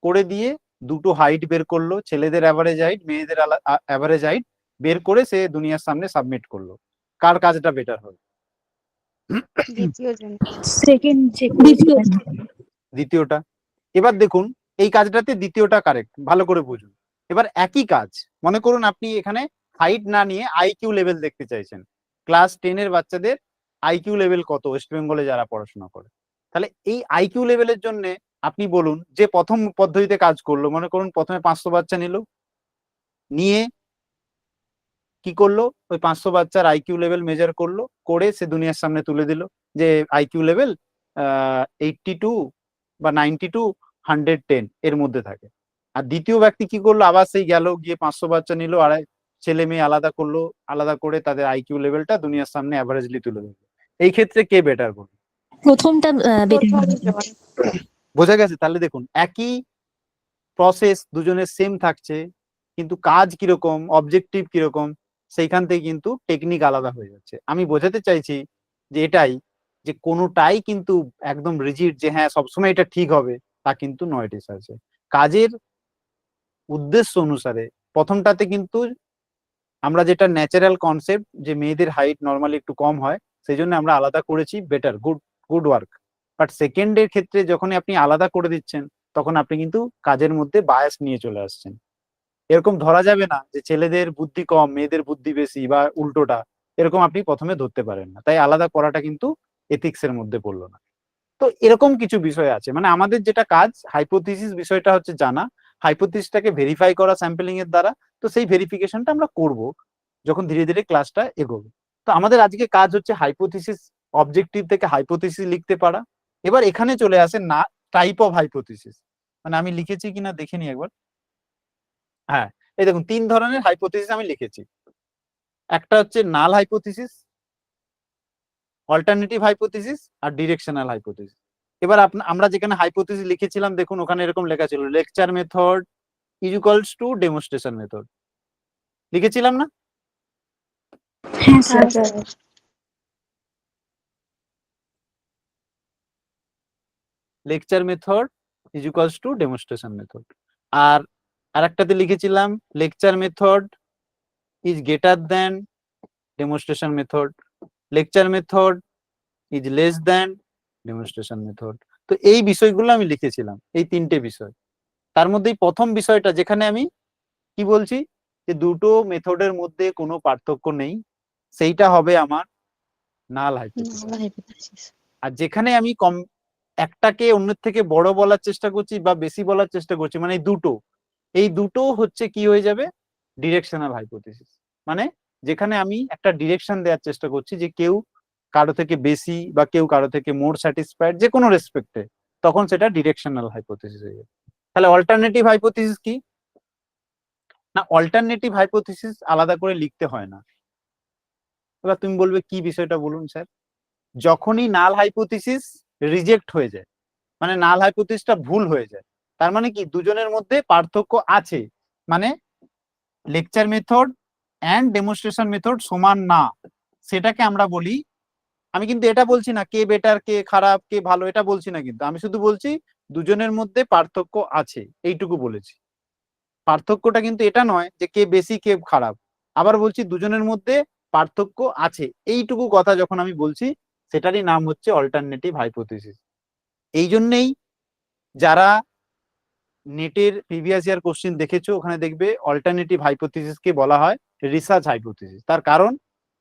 করে দিয়ে দুটো হাইট বের করলো, ছেলেদের অ্যাভারেজ হাইট, মেয়েদের অ্যাভারেজ হাইট বের করে সে দুনিয়ার সামনে সাবমিট করলো। কার কাজটা বেটার হবে? দ্বিতীয়টা। এবার দেখুন এই কাজটাতে দ্বিতীয়টা কারেক্ট, ভালো করে বুঝুন। এবার একই কাজ, মনে করুন আপনি এখানে হাইট না নিয়ে আইকিউ লেভেল দেখতে চাইছেন, ক্লাস 10-এর বাচ্চাদের আইকিউ লেভেল কত ওয়েস্ট বেঙ্গলে যারা পড়াশোনা করে। তাহলে এই আইকিউ লেভেলের জন্য আপনি বলুন, যে প্রথম পদ্ধতিতে কাজ করলো, মনে করুন প্রথমে 500 বাচ্চা নিল, নিয়ে কি করলো, ওই 500 বাচ্চার আইকিউ লেভেল মেজার করলো, করে সে দুনিয়ার সামনে তুলে দিল যে আইকিউ লেভেল 82 বা 92 110 এর মধ্যে থাকে। আর দ্বিতীয় ব্যক্তি কি করলো, আবার সেই গেল, গিয়ে 500 বাচ্চা নিল, আর ছেলে মেয়ে আলাদা করলো, আলাদা করে তাদের আইকিউ লেভেলটা দুনিয়ার সামনে অ্যাভারেজলি তুলে দিল। এই ক্ষেত্রে কে বেটার করবে? প্রথমটা বোঝা গেছে? তাহলে দেখুন একই প্রসেস, দুজনের সেম থাকছে, কিন্তু কাজ কিরকম, অবজেক্টিভ কিরকম, সেইখান থেকে কিন্তু টেকনিক আলাদা হয়ে যাচ্ছে। আমি বোঝাতে চাইছি যে এটাই, যে কোনোটাই কিন্তু একদম রিজিড যে হ্যাঁ সবসময় এটা ঠিক হবে তা কিন্তু নয়। রিসার্চে কাজের উদ্দেশ্য অনুসারে প্রথমটাতে কিন্তু আমরা যেটা ন্যাচারাল কনসেপ্ট যে মেয়েদের হাইট নর্মালি একটু কম হয়, সেই জন্য আমরা আলাদা করেছি, বেটার, গুড ওয়ার্ক। বাট সেকেন্ডের ক্ষেত্রে যখন আপনি আলাদা করে দিচ্ছেন, তখন আপনি কিন্তু কাজের মধ্যে বায়াস নিয়ে চলে আসছেন। এরকম ধরা যাবে না যে ছেলেদের বুদ্ধি কম মেয়েদের বুদ্ধি বেশি বা উল্টোটা, এরকম আপনি প্রথমে ধরতে পারেন না। তাই আলাদা করাটা কিন্তু এথিক্সের মধ্যে পড়লো না। তো এরকম কিছু বিষয় আছে, মানে আমাদের যেটা কাজ, হাইপোথিসিস বিষয়টা হচ্ছে জানা, হাইপোথিসিসটাকে ভেরিফাই করা স্যাম্পলিং এর দ্বারা। তো সেই ভেরিফিকেশনটা আমরা করব যখন ধীরে ধীরে ক্লাসটা এগোবে। তো আমাদের আজকে কাজ হচ্ছে হাইপোথিসিস, অবজেক্টিভ থেকে হাইপোথিসিস লিখতে পারা। এবার এখানে চলে আসে না টাইপ অফ হাইপোথিসিস, মানে আমি লিখেছি কিনা দেখে নি একবার। হ্যাঁ, এই দেখুন 3 ধরনের হাইপোথিসিস আমি লিখেছি। একটা হচ্ছে নাল হাইপোথিসিস, অল্টারনেটিভ হাইপোথিসিস আর ডিরেকশনাল হাইপোথিসিস। এবার আমরা যেখানে হাইপোথিসিস লিখেছিলাম দেখুন ওখানে এরকম লেখা ছিল lecture method is equals to demonstration method, লিখেছিলাম না? Lecture method is equals to demonstration method. আর আরেকটাতে লিখেছিলাম lecture method is greater than demonstration method, lecture method is less than demonstration method. তো এই বিষয়গুলো আমি লিখেছিলাম, এই 3টে বিষয়। তার মধ্যেই প্রথম বিষয়টা যেখানে আমি কি বলছি যে দুটো মেথডের মধ্যে কোনো পার্থক্য নেই, সেইটা হবে আমার নাল হাইপোথিসিস। আর যেখানে আমি একটাকে অন্যের থেকে বড় বলার চেষ্টা করছি বা বেশি বলার চেষ্টা করছি, মানে এই দুটো হচ্ছে কি হয়ে যাবে, ডিরেকশনাল হাইপোথিসিস। মানে যেখানে আমি একটা ডিরেকশন দেওয়ার চেষ্টা করছি যে কেউ কারো থেকে বেশি বা কেউ কারো থেকে মোর স্যাটিসফাইড যে কোনো রেসপেক্টে, তখন সেটা ডিরেকশনাল হাইপোথিসিস হয়ে যাবে। তাহলে অল্টারনেটিভ হাইপোথিসিস কি না, অল্টারনেটিভ হাইপোথিসিস আলাদা করে লিখতে হয় না। এবার তুমি বলবে কি বিষয়টা বলুন স্যার। যখনই নাল হাইপোথিসিস রিজেক্ট হয়ে যায়, মানে নাল হাইপোথিসিসটা ভুল হয়ে যায়, তার মানে কি দুজনের মধ্যে পার্থক্য আছে, মানে lecture method and demonstration method সমান না, সেটাকে আমরা বলি। আমি কিন্তু এটা বলছি না কে বেটার কে খারাপ কে ভালো, এটা বলছি না, কিন্তু আমি শুধু বলছি দুজনের মধ্যে পার্থক্য আছে, এইটুকু বলেছি। পার্থক্যটা কিন্তু এটা নয় যে কে বেশি কে খারাপ। আবার বলছি দুজনের মধ্যে পার্থক্য আছে, এইটুকু কথা যখন আমি বলছি সেটারই নাম হচ্ছে অল্টারনেটিভ হাইপোথিসিস। এই জন্যেই যারা নেটের প্রিভিয়াস ইয়ার কোশ্চেন দেখেছো ওখানে দেখবে অল্টারনেটিভ হাইপোথিসিসকে বলা হয় রিসার্চ হাইপোথিসিস। তার কারণ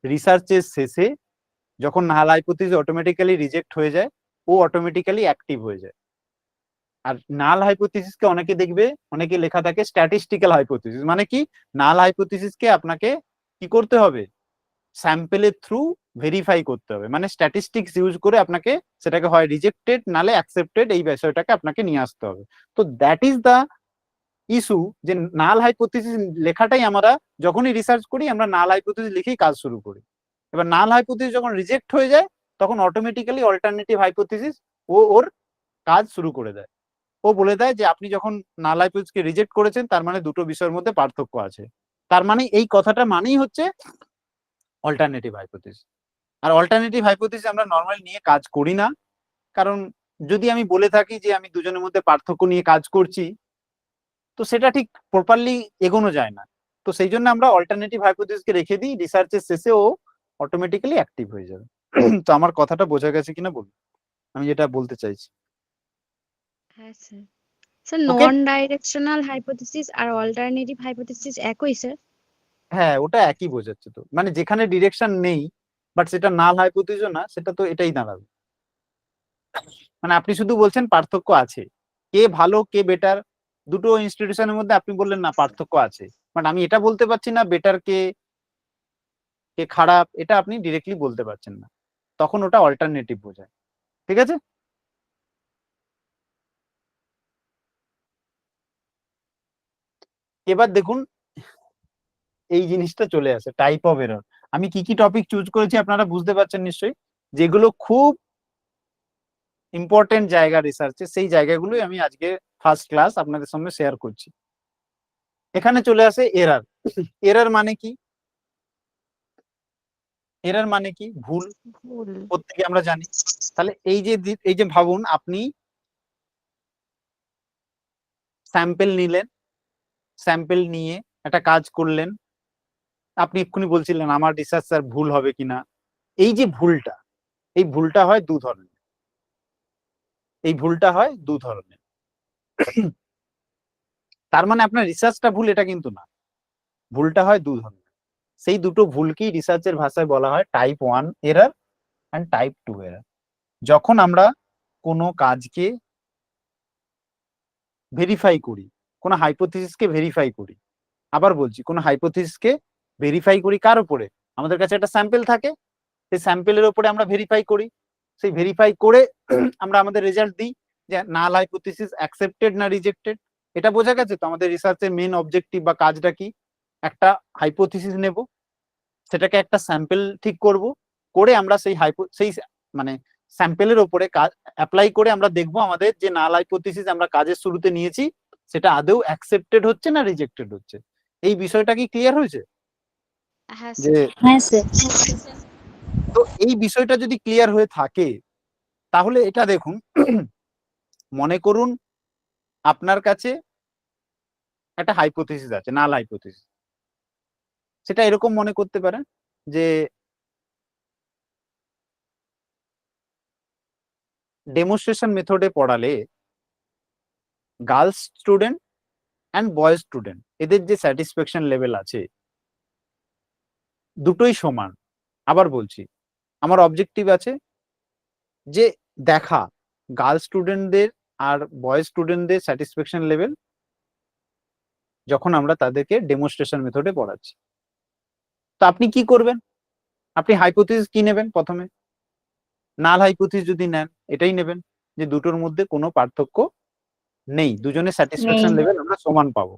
রিসার্চের শেষে যখন নাল হাইপোথিসিস অটোমেটিক্যালি রিজেক্ট হয়ে যায়, ও অটোমেটিক্যালি অ্যাক্টিভ হয়ে যায়। আর নাল হাইপোথিসিসকে অনেকে দেখবে অনেকে লেখা থাকে স্ট্যাটিস্টিক্যাল হাইপোথিসিস। মানে কি, নাল হাইপোথিসিসকে আপনাকে কি করতে হবে, স্যাম্পেলের থ্রু ভেরিফাই করতে হবে, মানে স্ট্যাটিস্টিক্স ইউজ করে আপনাকে সেটাকে হয় রিজেক্টেড নালে অ্যাকসেপ্টেড এই বিষয়টাকে আপনাকে নিয়ে আসতে হবে। তো দ্যাট ইজ দ্য ইস্যু, যে নাল হাইপোথিসিস লেখাটাই আমরা যখনই রিসার্চ করি আমরা নাল হাইপোথিসিস লিখেই কাজ শুরু করি। এবার নাল হাইপোথিসিস যখন রিজেক্ট হয়ে যায় তখন অটোমেটিক্যালি অল্টারনেটিভ হাইপোথিসিস ওর কাজ শুরু করে দেয়। ও বলে দেয় যে আপনি যখন নাল হাইপোথিসিসকে রিজেক্ট করেছেন তার মানে দুটো বিষয়ের মধ্যে পার্থক্য আছে। তার মানে এই কথাটা মানেই হচ্ছে অল্টারনেটিভ হাইপোথিসিস। আর অল্টারনেটিভ হাইপোথিসিস আমরা নর্মালি নিয়ে কাজ করি না, কারণ যদি আমি বলে থাকি যে আমি দুজনের মধ্যে পার্থক্য নিয়ে কাজ করছি তো সেটা ঠিক প্রপারলি এগোনো যায় না। তো সেই জন্য আমরা অল্টারনেটিভ হাইপোথিসিসকে রেখে দিই, রিসার্চের শেষে ও অটোমেটিক্যালি অ্যাক্টিভ হয়ে যাবে। তো আমার কথাটা বোঝা গেছে কিনা বলুন, আমি যেটা বলতে চাইছি। হ্যাঁ স্যার। স্যার ওকে, নন ডাইরেকশনাল হাইপোথিসিস আর অল্টারনেটিভ হাইপোথিসিস একই স্যার? হ্যাঁ ওটা একই বোঝাচ্ছে তো, মানে যেখানে ডিরেকশন নেই বাট সেটা নাল হাইপোথিসিসও না, সেটা তো এটাই দাঁড়াবে। মানে আপনি শুধু বলছেন পার্থক্য আছে, কে ভালো কে বেটার দুটো ইনস্টিটিউশনের মধ্যে আপনি বললেন না পার্থক্য আছে, বাট আমি এটা বলতে পারছি না বেটার কে কে খারাপ, এটা আপনি ডিরেক্টলি বলতে পারছেন না, তখন ওটা অল্টারনেটিভ বোঝায়। ঠিক আছে, এবার দেখুন এই জিনিসটা চলে আসে টাইপ অফ এরর। আমি কি কি টপিক চুজ করেছি আপনারা বুঝতে পারছেন নিশ্চয়ই, যেগুলো খুব ইম্পর্টেন্ট জায়গা রিসার্চে, সেই জায়গাগুলোই আমি আজকে ফার্স্ট ক্লাস আপনাদের সামনে শেয়ার করছি। এখানে চলে আসে এরার। এরার মানে কি, এরার মানে কি ভুল, ভুল। প্রত্যেকে আমরা জানি। তাহলে এই যে ভাবুন আপনি স্যাম্পেল নিলেন, স্যাম্পেল নিয়ে একটা কাজ করলেন, আপনি এক্ষুনি বলছিলেন আমার রিসার্চ স্যার ভুল হবে কিনা। এই যে ভুলটা, এই ভুলটা হয় দু ধরনের, এই ভুলটা হয় দু ধরনের। তার মানে আপনার রিসার্চটা ভুল এটা কিন্তু না, ভুলটা হয় দু ধরনের। সেই দুটো ভুলকেই রিসার্চের ভাষায় বলা হয় type 1 error and type 2 error. যখন আমরা কোনো কাজকে ভেরিফাই করি, কোনো হাইপোথিসিসকে ভেরিফাই করি, আবার বলছি কোনো হাইপোথিসিসকে ভেরিফাই করি কার উপরে, আমাদের কাছে একটা স্যাম্পেল থাকে, সেই স্যাম্পেলের উপরে আমরা ভেরিফাই করি, সেই ভেরিফাই করে আমরা আমাদের রেজাল্ট দিই যে নাল হাইপোথিসিস অ্যাকসেপ্টেড না রিজেক্টেড। এটা বোঝা গেছে তো আমাদের রিসার্চের মেন অবজেক্টিভ বা কাজটা কি, একটা হাইপোথিসিস নেব, সেটাকে একটা স্যাম্পেল ঠিক করব, করে আমরা সেই মানে স্যাম্পেলের উপরে কাজ অ্যাপ্লাই করে আমরা দেখব আমাদের যে নাল হাইপোথিসিস আমরা কাজের শুরুতে নিয়েছি সেটা আদৌ অ্যাকসেপ্টেড হচ্ছে না রিজেক্টেড হচ্ছে। এই বিষয়টা কি ক্লিয়ার হয়েছে? হ্যাঁ যে স্যার। হ্যাঁ স্যার। তো এই বিষয়টা যদি ক্লিয়ার হয়ে থাকে তাহলে এটা দেখুন, মনে করুন আপনার কাছে একটা হাইপোথিসিস আছে, নাল হাইপোথিসিস। সেটা এরকম মনে করতে পারেন যে ডেমনস্ট্রেশন মেথডে পড়ালে girls student and boys student এদের যে স্যাটিসফ্যাকশন লেভেল আছে দুটোই সমান। আবার বলছি আমার অবজেক্টিভ আছে যে দেখা গার্লস স্টুডেন্টদের আর বয়েজ স্টুডেন্টদের স্যাটিসফ্যাকশন লেভেল যখন আমরা তাদেরকে ডেমনস্ট্রেশন মেথডে পড়াচ্ছি। তো আপনি কি করবেন, আপনি হাইপোথিসিস কি নেবেন, প্রথমে নাল হাইপোথিসিস যদি নেন এটাই নেবেন যে দুটোর মধ্যে কোনো পার্থক্য নেই, দুজনের স্যাটিসফ্যাকশন নেই। লেভেল আমরা সমান পাবো।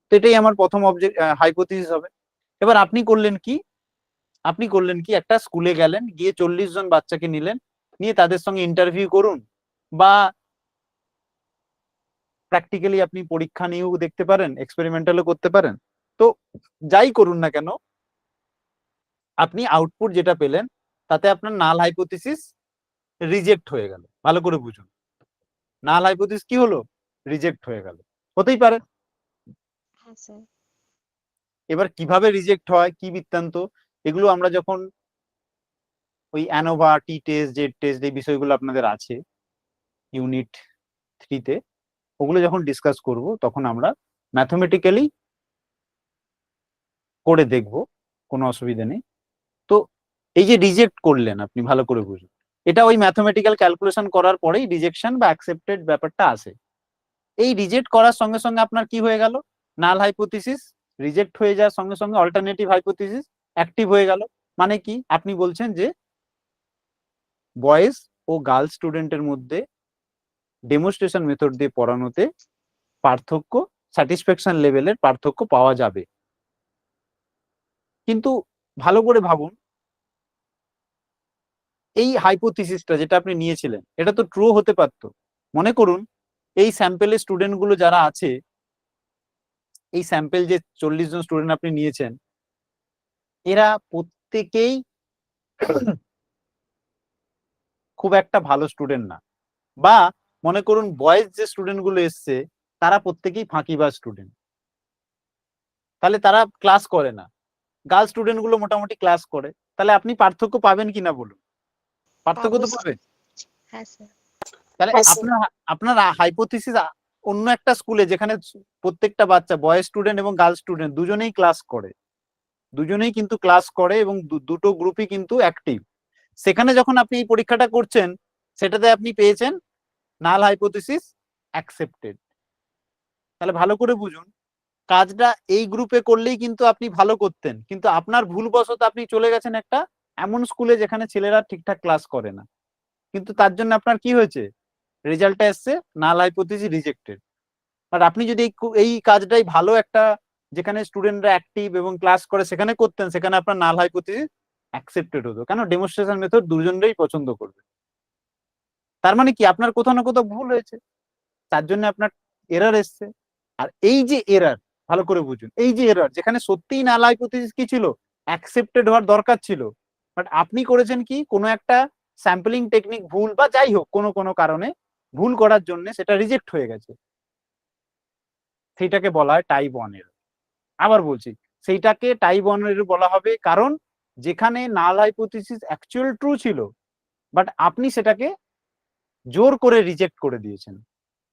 তো এটাই আমার প্রথম হাইপোথিসিস হবে। এবার আপনি করলেন কি, আপনি করলেন কি একটা স্কুলে গেলেন, গিয়ে 40 জন বাচ্চাকে নিলেন, নিয়ে তাদের সঙ্গে ইন্টারভিউ করুন বা প্র্যাকটিক্যালি আপনি পরীক্ষা নিয়েও দেখতে পারেন, এক্সপেরিমেন্টালও করতে পারেন। তো যাই করুন না কেন আপনি আউটপুট যেটা পেলেন তাতে আপনার নাল হাইপোথিসিস রিজেক্ট হয়ে গেল। ভালো করে বুঝুন, নাল হাইপোথিসিস কি হলো, রিজেক্ট হয়ে গেল, হতেই পারে। হ্যাঁ স্যার। এবার কিভাবে রিজেক্ট হয় কি বৃত্তান্ত এগুলো আমরা যখন ওই অ্যানোভা, টি টেস্ট, জেড টেস্ট, এই বিষয়গুলো আপনাদের আছে ইউনিট 3-তে, ওগুলো যখন ডিসকাস করব তখন আমরা ম্যাথমেটিক্যালি করে দেখব, কোনো অসুবিধা নেই। তো এই যে রিজেক্ট করলেন আপনি, ভালো করে বুঝুন, এটা ওই ম্যাথমেটিক্যাল ক্যালকুলেশন করার পরেই রিজেকশন বা অ্যাকসেপ্টেড ব্যাপারটা আসে। এই রিজেক্ট করার সঙ্গে সঙ্গে আপনার কি হয়ে গেল, নাল হাইপোথিসিস রিজেক্ট হয়ে যাওয়ার সঙ্গে সঙ্গে অল্টারনেটিভ হাইপোথিসিস অ্যাক্টিভ হয়ে গেল। মানে কি, আপনি বলছেন যে বয়েজ ও গার্লস স্টুডেন্টের মধ্যে ডেমনস্ট্রেশন মেথড দিয়ে পড়ানোতে পার্থক্য, স্যাটিসফ্যাকশন লেভেলের পার্থক্য পাওয়া যাবে। কিন্তু ভালো করে ভাবুন, এই হাইপোথিসিসটা যেটা আপনি নিয়েছিলেন এটা তো ট্রু হতে পারতো। মনে করুন এই স্যাম্পেলের স্টুডেন্ট গুলো যারা আছে, এই স্যাম্পেল যে 40 জন স্টুডেন্ট আপনি নিয়েছেন, এরা প্রত্যেকেই খুব একটা ভালো স্টুডেন্ট না। বা মনে করুন বয়েজ যে স্টুডেন্ট গুলো এসছে তারা প্রত্যেকেই ফাঁকিবাজ স্টুডেন্ট, তাহলে তারা ক্লাস করে না। গার্লস স্টুডেন্ট গুলো মোটামুটি ক্লাস করে, তাহলে আপনি পার্থক্য পাবেন কিনা বলুন? পার্থক্য তো পাবেন। হ্যাঁ স্যার। তাহলে আপনার হাইপোথিসিস অন্য একটা স্কুলে যেখানে প্রত্যেকটা বাচ্চা, বয়েজ স্টুডেন্ট এবং গার্লস স্টুডেন্ট দুজনেই ক্লাস করে, দুজনেই কিন্তু ক্লাস করে এবং দুটো গ্রুপই কিন্তু অ্যাক্টিভ, সেখানে যখন আপনি এই পরীক্ষাটা করছেন সেটাতে আপনি পেয়েছেন নাল হাইপোথিসিস অ্যাকসেপ্টেড। তাহলে ভালো করে বুঝুন, কাজটা এই গ্রুপে করলেই কিন্তু আপনি ভালো করতেন, কিন্তু আপনার ভুলবশত আপনি চলে গেছেন একটা এমন স্কুলে যেখানে ছেলেরা ঠিকঠাক ক্লাস করে না, কিন্তু তার জন্য আপনার কি হয়েছে, রেজাল্টটা এসছে নাল হাইপোথিসিস রিজেক্টেড। আর আপনি যদি এই কাজটাই ভালো একটা, যেখানে স্টুডেন্টরা অ্যাক্টিভ এবং ক্লাস করে সেখানে করতেন, সেখানে আপনার নাল হাইপোথিসিস অ্যাকসেপ্টেড হতো, কেন ডেমনস্ট্রেশন মেথড দুজনেই পছন্দ করবে। তার মানে কি, আপনার কোথাও না কোথাও ভুল হয়েছে, তার জন্য আপনার এরর এসছে। আর এই যে এরর, ভালো করে বুঝুন, এই যে এরর, যেখানে সত্যিই নাল হাইপোথিসিস কি ছিল, অ্যাকসেপ্টেড হওয়ার দরকার ছিল, বাট আপনি করেছেন কি, কোনো একটা স্যাম্পলিং টেকনিক ভুল বা যাই হোক কোনো কোনো কারণে ভুল করার জন্য সেটা রিজেক্ট হয়ে গেছে, সেইটাকে বলা হয় টাইপ 1 এরর। আবার বলছি, সেইটাকে টাইপ 1 এরর বলা হবে, কারণ যেখানে নাল হাইপোথিসিস অ্যাকচুয়াল ট্রু ছিল, বাট আপনি সেটাকে জোর করে রিজেক্ট করে দিয়েছেন।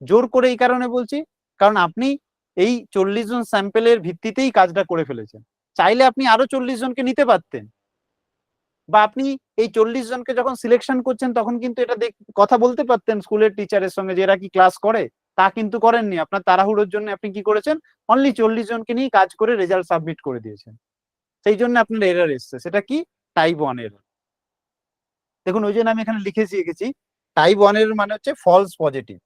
জোর করে এই কারণে বলছি, কারণ আপনি এই 40 জন স্যাম্পেলের ভিত্তিতেই কাজটা করে ফেলেছেন। চাইলে আপনি আরো 40 জনকে নিতে পারতেন, বা আপনি এই 40 জনকে যখন সিলেকশন করছেন তখন কিন্তু এটা কথা বলতে পারতেন স্কুলের টিচারের সঙ্গে যে এরা কি ক্লাস করে, তা কিন্তু করেননি। আপনার তাড়াহুড়োর জন্য আপনি কি করেছেন, অনলি 40 জনকে নিয়ে কাজ করে রেজাল্ট সাবমিট করে দিয়েছেন, সেই জন্য আপনার এরর এসছে। সেটা কি, টাইপ 1 এরর। দেখুন ওই জন্য আমি এখানে লিখেছি টাইপ 1 এর মানে হচ্ছে ফলস পজিটিভ।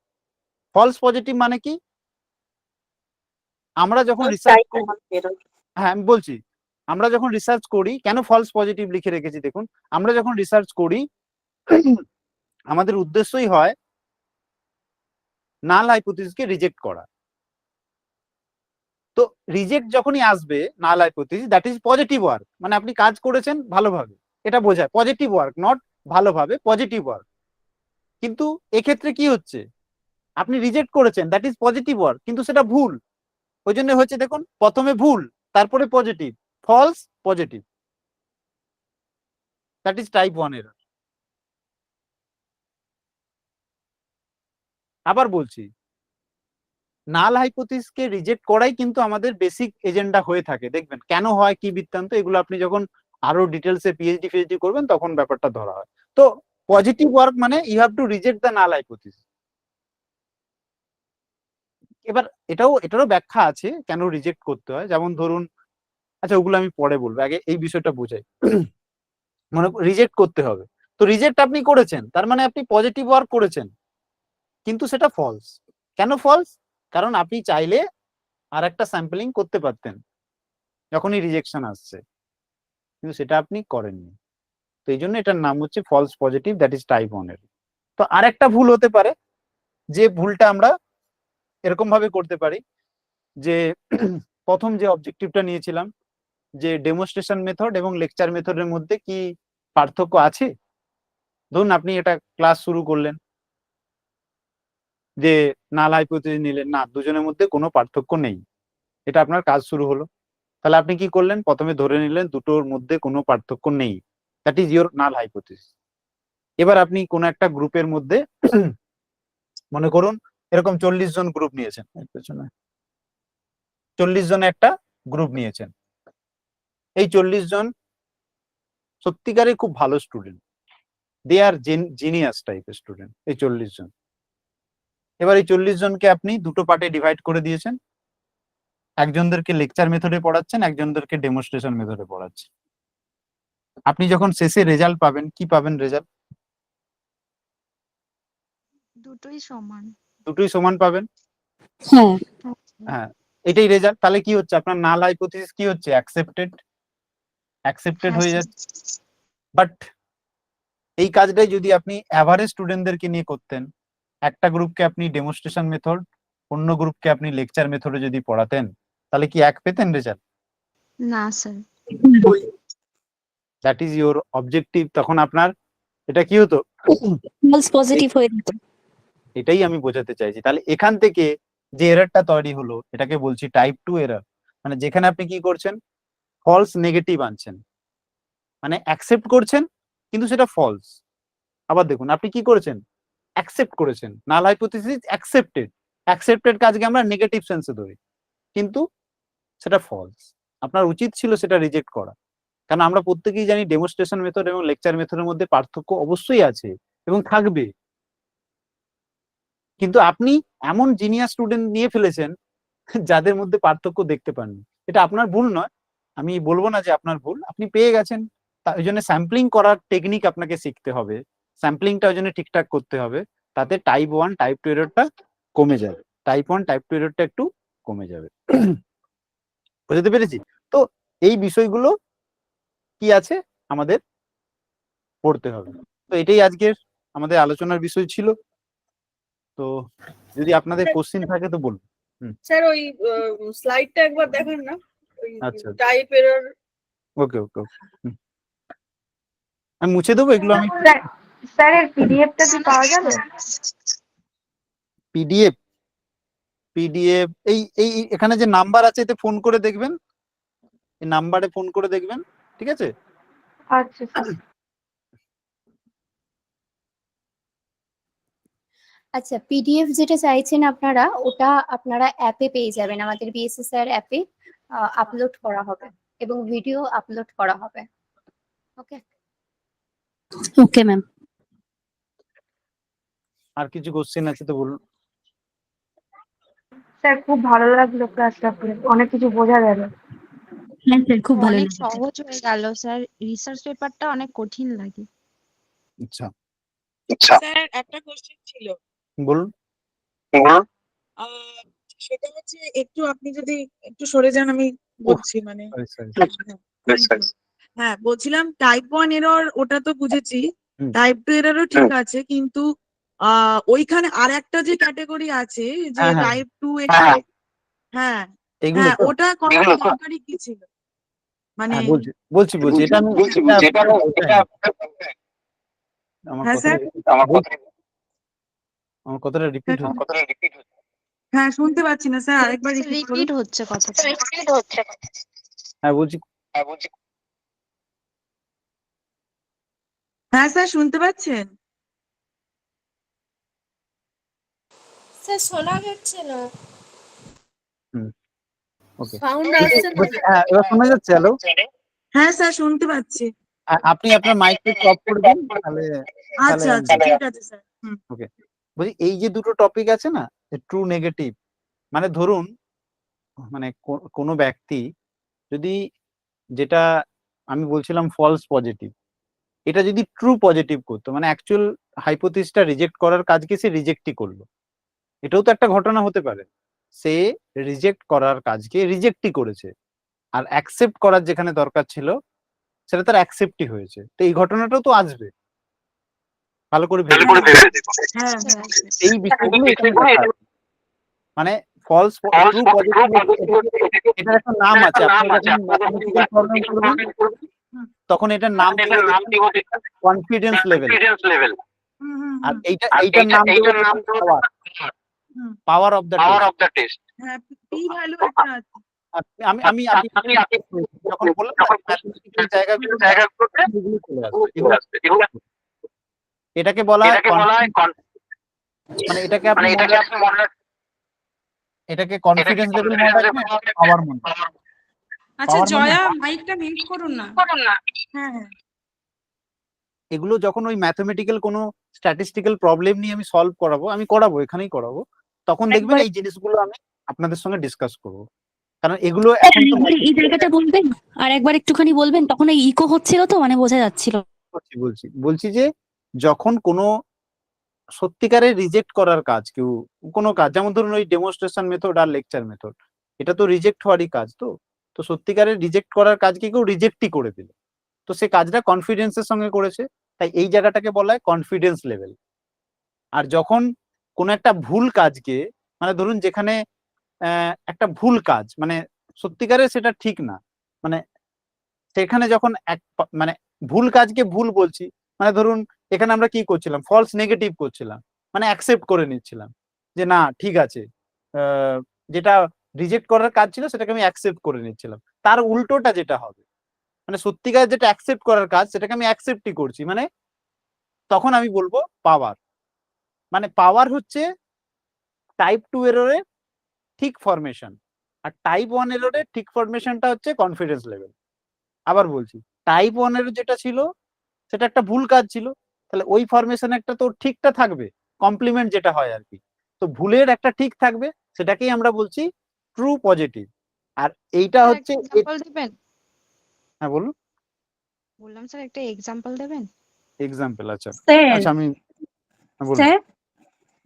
ফলস পজিটিভ মানে কি, আমরা যখন রিসার্চ, হ্যাঁ আমি বলছি, আমরা যখন রিসার্চ করি, কেন ফলস পজিটিভ লিখে রেখেছি দেখুন, আমরা যখন রিসার্চ করি আমাদের উদ্দেশ্যই হয় নাল হাইপোথিসিসকে রিজেক্ট করা। তো রিজেক্ট যখনই আসবে নাল hypothesis, that is positive work, মানে আপনি কাজ করেছেন ভালোভাবে, এটা বোঝায় পজিটিভ ওয়ার্ক, নট ভালোভাবে, পজিটিভ ওয়ার্ক। কিন্তু এক্ষেত্রে কি হচ্ছে, আপনি রিজেক্ট করেছেন, দ্যাট ইজ পজিটিভ ওয়ার্ক, কিন্তু সেটা ভুল। ওই জন্য হচ্ছে দেখুন, প্রথমে ভুল, তারপরে positive, false positive, that is type 1 error. আবার বলছি, নাল হাইপোথিসিসকে রিজেক্ট করাই কিন্তু আমাদের বেসিক এজেন্ডা হয়ে থাকে। দেখবেন কেন হয়, কি বৃত্তান্ত, এগুলো আপনি যখন আরো ডিটেলসে পিএইচডি করবেন তখন ব্যাপারটা ধরা হয়। তো পজিটিভ ওয়ার্ক মানে you have to reject the null hypothesis. এবার এটারও ব্যাখ্যা আছে কেন রিজেক্ট করতে হয়। যেমন ধরুন, আচ্ছা ওগুলো আমি পরে বলবো, আগে এই বিষয়টা বোঝাই। মনে রিজেক্ট করতে হবে, তো রিজেক্ট আপনি করেছেন, তার মানে আপনি পজিটিভ ওয়ার্ক করেছেন, কিন্তু সেটা ফলস। কেন ফলস, কারণ আপনি চাইলে আর একটা স্যাম্পলিং করতে পারতেন যখনই রিজেকশন আসছে, কিন্তু সেটা আপনি করেননি। তো এই জন্য এটার নাম হচ্ছে false positive, that is type 1 এর। তো আরেকটা ভুল হতে পারে, যে ভুলটা আমরা এরকম ভাবে করতে পারি যে প্রথম যে অবজেক্টিভটা নিয়েছিলাম, যে ডেমনস্ট্রেশন মেথড এবং লেকচার মেথডের মধ্যে কি পার্থক্য আছে। ধরুন আপনি এটা ক্লাস শুরু করলেন, যে নাল হাইপোথিসিস নিলেন, না দুজনের মধ্যে কোনো পার্থক্য নেই, এটা আপনার কাজ শুরু হলো। তাহলে আপনি কি করলেন, প্রথমে ধরে নিলেন দুটোর মধ্যে কোনো পার্থক্য নেই, that is your null hypothesis. এবার আপনি কোন একটা গ্রুপের মধ্যে মনে করুন এরকম 40 জন গ্রুপ নিয়েছেন, 40 জনে একটা গ্রুপ নিয়েছেন। এই 40 জন সত্যিকারে খুব ভালো স্টুডেন্ট, দে আর জিনিয়াস টাইপের স্টুডেন্ট এই 40 জন। এবার এই 40 জনকে আপনি দুটো পার্টে ডিভাইড করে দিয়েছেন, একজনদেরকে লেকচার মেথডে পড়াচ্ছেন, একজনদেরকে ডেমনস্ট্রেশন মেথডে পড়াচ্ছেন। আপনি যখন শেষে রেজাল্ট পাবেন, কি পাবেন রেজাল্ট? দুটোই সমান। দুটোই সমান পাবেন। হ্যাঁ, হ্যাঁ, এটাই রেজাল্ট। তাহলে কি হচ্ছে, আপনার নাল হাইপোথিসিস কি হচ্ছে, অ্যাকসেপ্টেড হয়ে যাচ্ছে। বাট এই কাজটাই যদি আপনি অ্যাভারেজ স্টুডেন্টদেরকে নিয়ে করতেন, একটা গ্রুপকে আপনি ডেমনস্ট্রেশন মেথড, অন্য গ্রুপকে আপনি লেকচার মেথডে যদি পড়াতেন, তাহলে কি এক পেতেন রেজাল্ট? না sir. That is your objective. তখন আপনার এটা কি হতো, ফলস পজিটিভ হয়ে যেত। এটাই আমি বোঝাতে চাইছি। তাহলে এখান থেকে যে এররটা তৈরি হলো, এটাকে বলছি টাইপ 2 এরর। মানে যেখানে আপনি কি করছেন, ফলস নেগেটিভ আনছেন, মানে অ্যাকসেপ্ট করছেন কিন্তু সেটা ফলস। আবার দেখুন আপনি কি করেছেন, অ্যাকসেপ্ট করেছেন, নাল হাইপোথিসিস অ্যাকসেপ্টেড কাজকে আমরা নেগেটিভ সেন্সে ধরি, কিন্তু সেটা ফলস। আপনার উচিত ছিল সেটা রিজেক্ট করা। কারণ আমরা প্রত্যেকেই জানি ডেমনস্ট্রেশন মেথড এবং লেকচার মেথডের মধ্যে পার্থক্য অবশ্যই আছে এবং থাকবে, কিন্তু আপনি এমন জিনিয়াস স্টুডেন্ট নিয়ে ফেলেছেন যাদের মধ্যে পার্থক্য দেখতে পাননি। এটা আপনার ভুল নয়, আমি বলবো না যে আপনার ভুল, আপনি পেয়ে গেছেন। ওই জন্য স্যাম্পলিং করার টেকনিক আপনাকে শিখতে হবে, স্যাম্পলিংটা ওই জন্য ঠিকঠাক করতে হবে, তাতে টাইপ 1 টাইপ 2 এররটা কমে যাবে, টাইপ 1 টাইপ 2 এররটা একটু কমে যাবে। বুঝতে পেরেছি? তো এই বিষয়গুলো কি আছে আমাদের পড়তে হবে। তো এটাই আজকের আমাদের আলোচনার বিষয় ছিল। তো যদি আপনাদের কোশ্চিন থাকে তো বলুন। স্যার ওই স্লাইডটা একবার দেখান না, ওই আচ্ছা, টাইপ এরর। ওকে ওকে, আমি মুছে দেবো এগুলো। আমি স্যার এর পিডিএফটা কি পাওয়া যাবে? পিডিএফ এই এই এখানে যে নাম্বার আছে এতে ফোন করে দেখবেন, এই নাম্বারে ফোন করে দেখবেন, ঠিক আছে? আচ্ছা স্যার। আচ্ছা, পিডিএফ যেটা চাইছেন আপনারা, ওটা আপনারা অ্যাপে পেয়ে যাবেন, আমাদের বিএসএসআর অ্যাপে আপলোড করা হবে এবং ভিডিও আপলোড করা হবে। ওকে ওকে ম্যাম। আর কিছু কোশ্চেন আছে তো বলুন। স্যার খুব ভালো লাগলো ক্লাসটা করে, অনেক কিছু বোঝা গেল। হ্যাঁ স্যার, খুব ভালো অনেক লাগছে। সহজ হয়ে গেল স্যার, রিসার্চ পেপারটা অনেক কঠিন লাগে। আচ্ছা, স্যার একটা কোশ্চেন ছিল, বলুন। সেটা হচ্ছে একটু আপনি যদি একটু সরে যান, আমি বলছি মানে হ্যাঁ বলছিলাম টাইপ 1 এরর ওটা তো বুঝেছি, টাইপ 2 এররও ঠিক আছে, কিন্তু ওইখানে আর একটা যে ক্যাটাগরি আছে যে টাইপ 2 হ্যাঁ হ্যাঁ ওটা করার দরকারই কি ছিল? মানে বলছি এটা আমি আমার কথাটা রিপিট হচ্ছে। হ্যাঁ শুনতে পাচ্ছি না স্যার, আরেকবার রিপিট হচ্ছে কথাটা। হ্যাঁ বলছি, হ্যাঁ স্যার শুনতে পাচ্ছেন? স্যার শোনা যাচ্ছে না, ওকে, সাউন্ড আসছে না। হ্যাঁ এবার শোনা যাচ্ছে? হ্যালো, হ্যাঁ স্যার শুনতে পাচ্ছি। আপনি আপনার মাইকটা অফ করে দিন তাহলে। আচ্ছা আচ্ছা ঠিক আছে স্যার। ওকে, বলছি এই যে দুটো টপিক আছে না, ট্রু নেগেটিভ, মানে ধরুন মানে কোনো ব্যক্তি যদি, যেটা আমি বলছিলাম ফলস পজিটিভ, এটা যদি ট্রু পজিটিভ করতো, মানে অ্যাকচুয়াল হাইপোথিসিসটা রিজেক্ট করার কাজকে সে রিজেক্টই করলো, এটাও তো একটা ঘটনা হতে পারে। সে রিজেক্ট করার কাজকে রিজেক্টই করেছে, আর অ্যাকসেপ্ট করার যেখানে দরকার ছিল সেটা তার অ্যাকসেপ্টই হয়েছে। তো এই ঘটনাটাও তো আসবে, ভালো করে ভেবে এই বিষয়গুলো এখানে দেখা আছে। মানে ফলস ট্রু পজিটিভ, এটার একটা নাম আছে, আপনি যখন ম্যাথমেটিক্যাল প্রবলেম করবেন তখন এটার নাম কনফিডেন্স লেভেল, আর এইটার নাম পাওয়ার অফ দ্য টেস্ট। হ্যাঁ পি ভ্যালু একটা আছে। আমি আমি আমি যখন বললাম না ম্যাথমেটিক্যাল জায়গাগুলোতে এগুলো চলে আসবে, এটাকে বলা হয় মানে এটাকে আপনি এটাকে কনফিডেন্স লেভেল মনে রাখবেন, পাওয়ার মনে রাখবেন। আচ্ছা Power মানে জয়া মাইকটা মিউট করুন না। হ্যাঁ হ্যাঁ এগুলো যখন ওই ম্যাথমেটিক্যাল কোনো স্ট্যাটিস্টিক্যাল প্রবলেম নিয়ে আমি সলভ করাবো, আমি করাবো, এখানেই করাবো, তখন দেখবেন এই জিনিসগুলো আমি আপনাদের সঙ্গে ডিসকাস করবো, কারণ এগুলো এখন তো এই জায়গাটা বলবেন, আর একবার একটুখানি বলবেন, তখন এই ইকো হচ্ছিল তো, মানে বোঝা যাচ্ছিল। বলছি যে যখন কোনো সত্যিকারের রিজেক্ট করার কাজ, কেউ কোনো কাজ, যেমন ধরুন ওই ডেমনস্ট্রেশন মেথড আর লেকচার মেথড, এটা তো রিজেক্ট হওয়ারই কাজ। তো সত্যিকারের রিজেক্ট করার কাজকে কেউ রিজেক্টই করে দিল, তো সে কাজটা কনফিডেন্সের সঙ্গে করেছে, তাই এই জায়গাটাকে বলা হয় কনফিডেন্স লেভেল। আর যখন কোনো একটা ভুল কাজকে, মানে ধরুন যেখানে একটা ভুল কাজ, মানে সত্যিকারের সেটা ঠিক না, মানে সেখানে যখন মানে ভুল কাজকে ভুল বলছি, মানে ধরুন এখানে আমরা কি করছিলাম, ফলস নেগেটিভ করছিলাম, মানে অ্যাকসেপ্ট করে নিচ্ছিলাম যে না ঠিক আছে, যেটা রিজেক্ট করার কাজ ছিল সেটাকে আমি অ্যাকসেপ্ট করে নিচ্ছিলাম। তার উল্টোটা যেটা হবে, মানে সত্যিকার যেটা অ্যাকসেপ্ট করার কাজ সেটাকে আমি অ্যাকসেপ্টই করছি, মানে তখন আমি বলবো পাওয়ার। মানে পাওয়ার হচ্ছে টাইপ 2 এররে ঠিক ফরমেশন, আর টাইপ 1 এররে ঠিক ফরমেশনটা হচ্ছে কনফিডেন্স লেভেল। আবার বলছি, টাইপ 1 এর যেটা ছিল সেটা একটা ভুল কাজ ছিল, তাহলে ওই ফরমেশন একটা তো ঠিকটা থাকবে, কমপ্লিমেন্ট যেটা হয় আর কি, তো ভুলের একটা ঠিক থাকবে, সেটাকেই আমরা বলছি ট্রু পজিটিভ। আর এইটা হচ্ছে দেবেন? হ্যাঁ বলুন। বললাম স্যার একটা এক্সাম্পল দেবেন? এক্সাম্পল? আচ্ছা স্যার আচ্ছা আমি বলুন। স্যার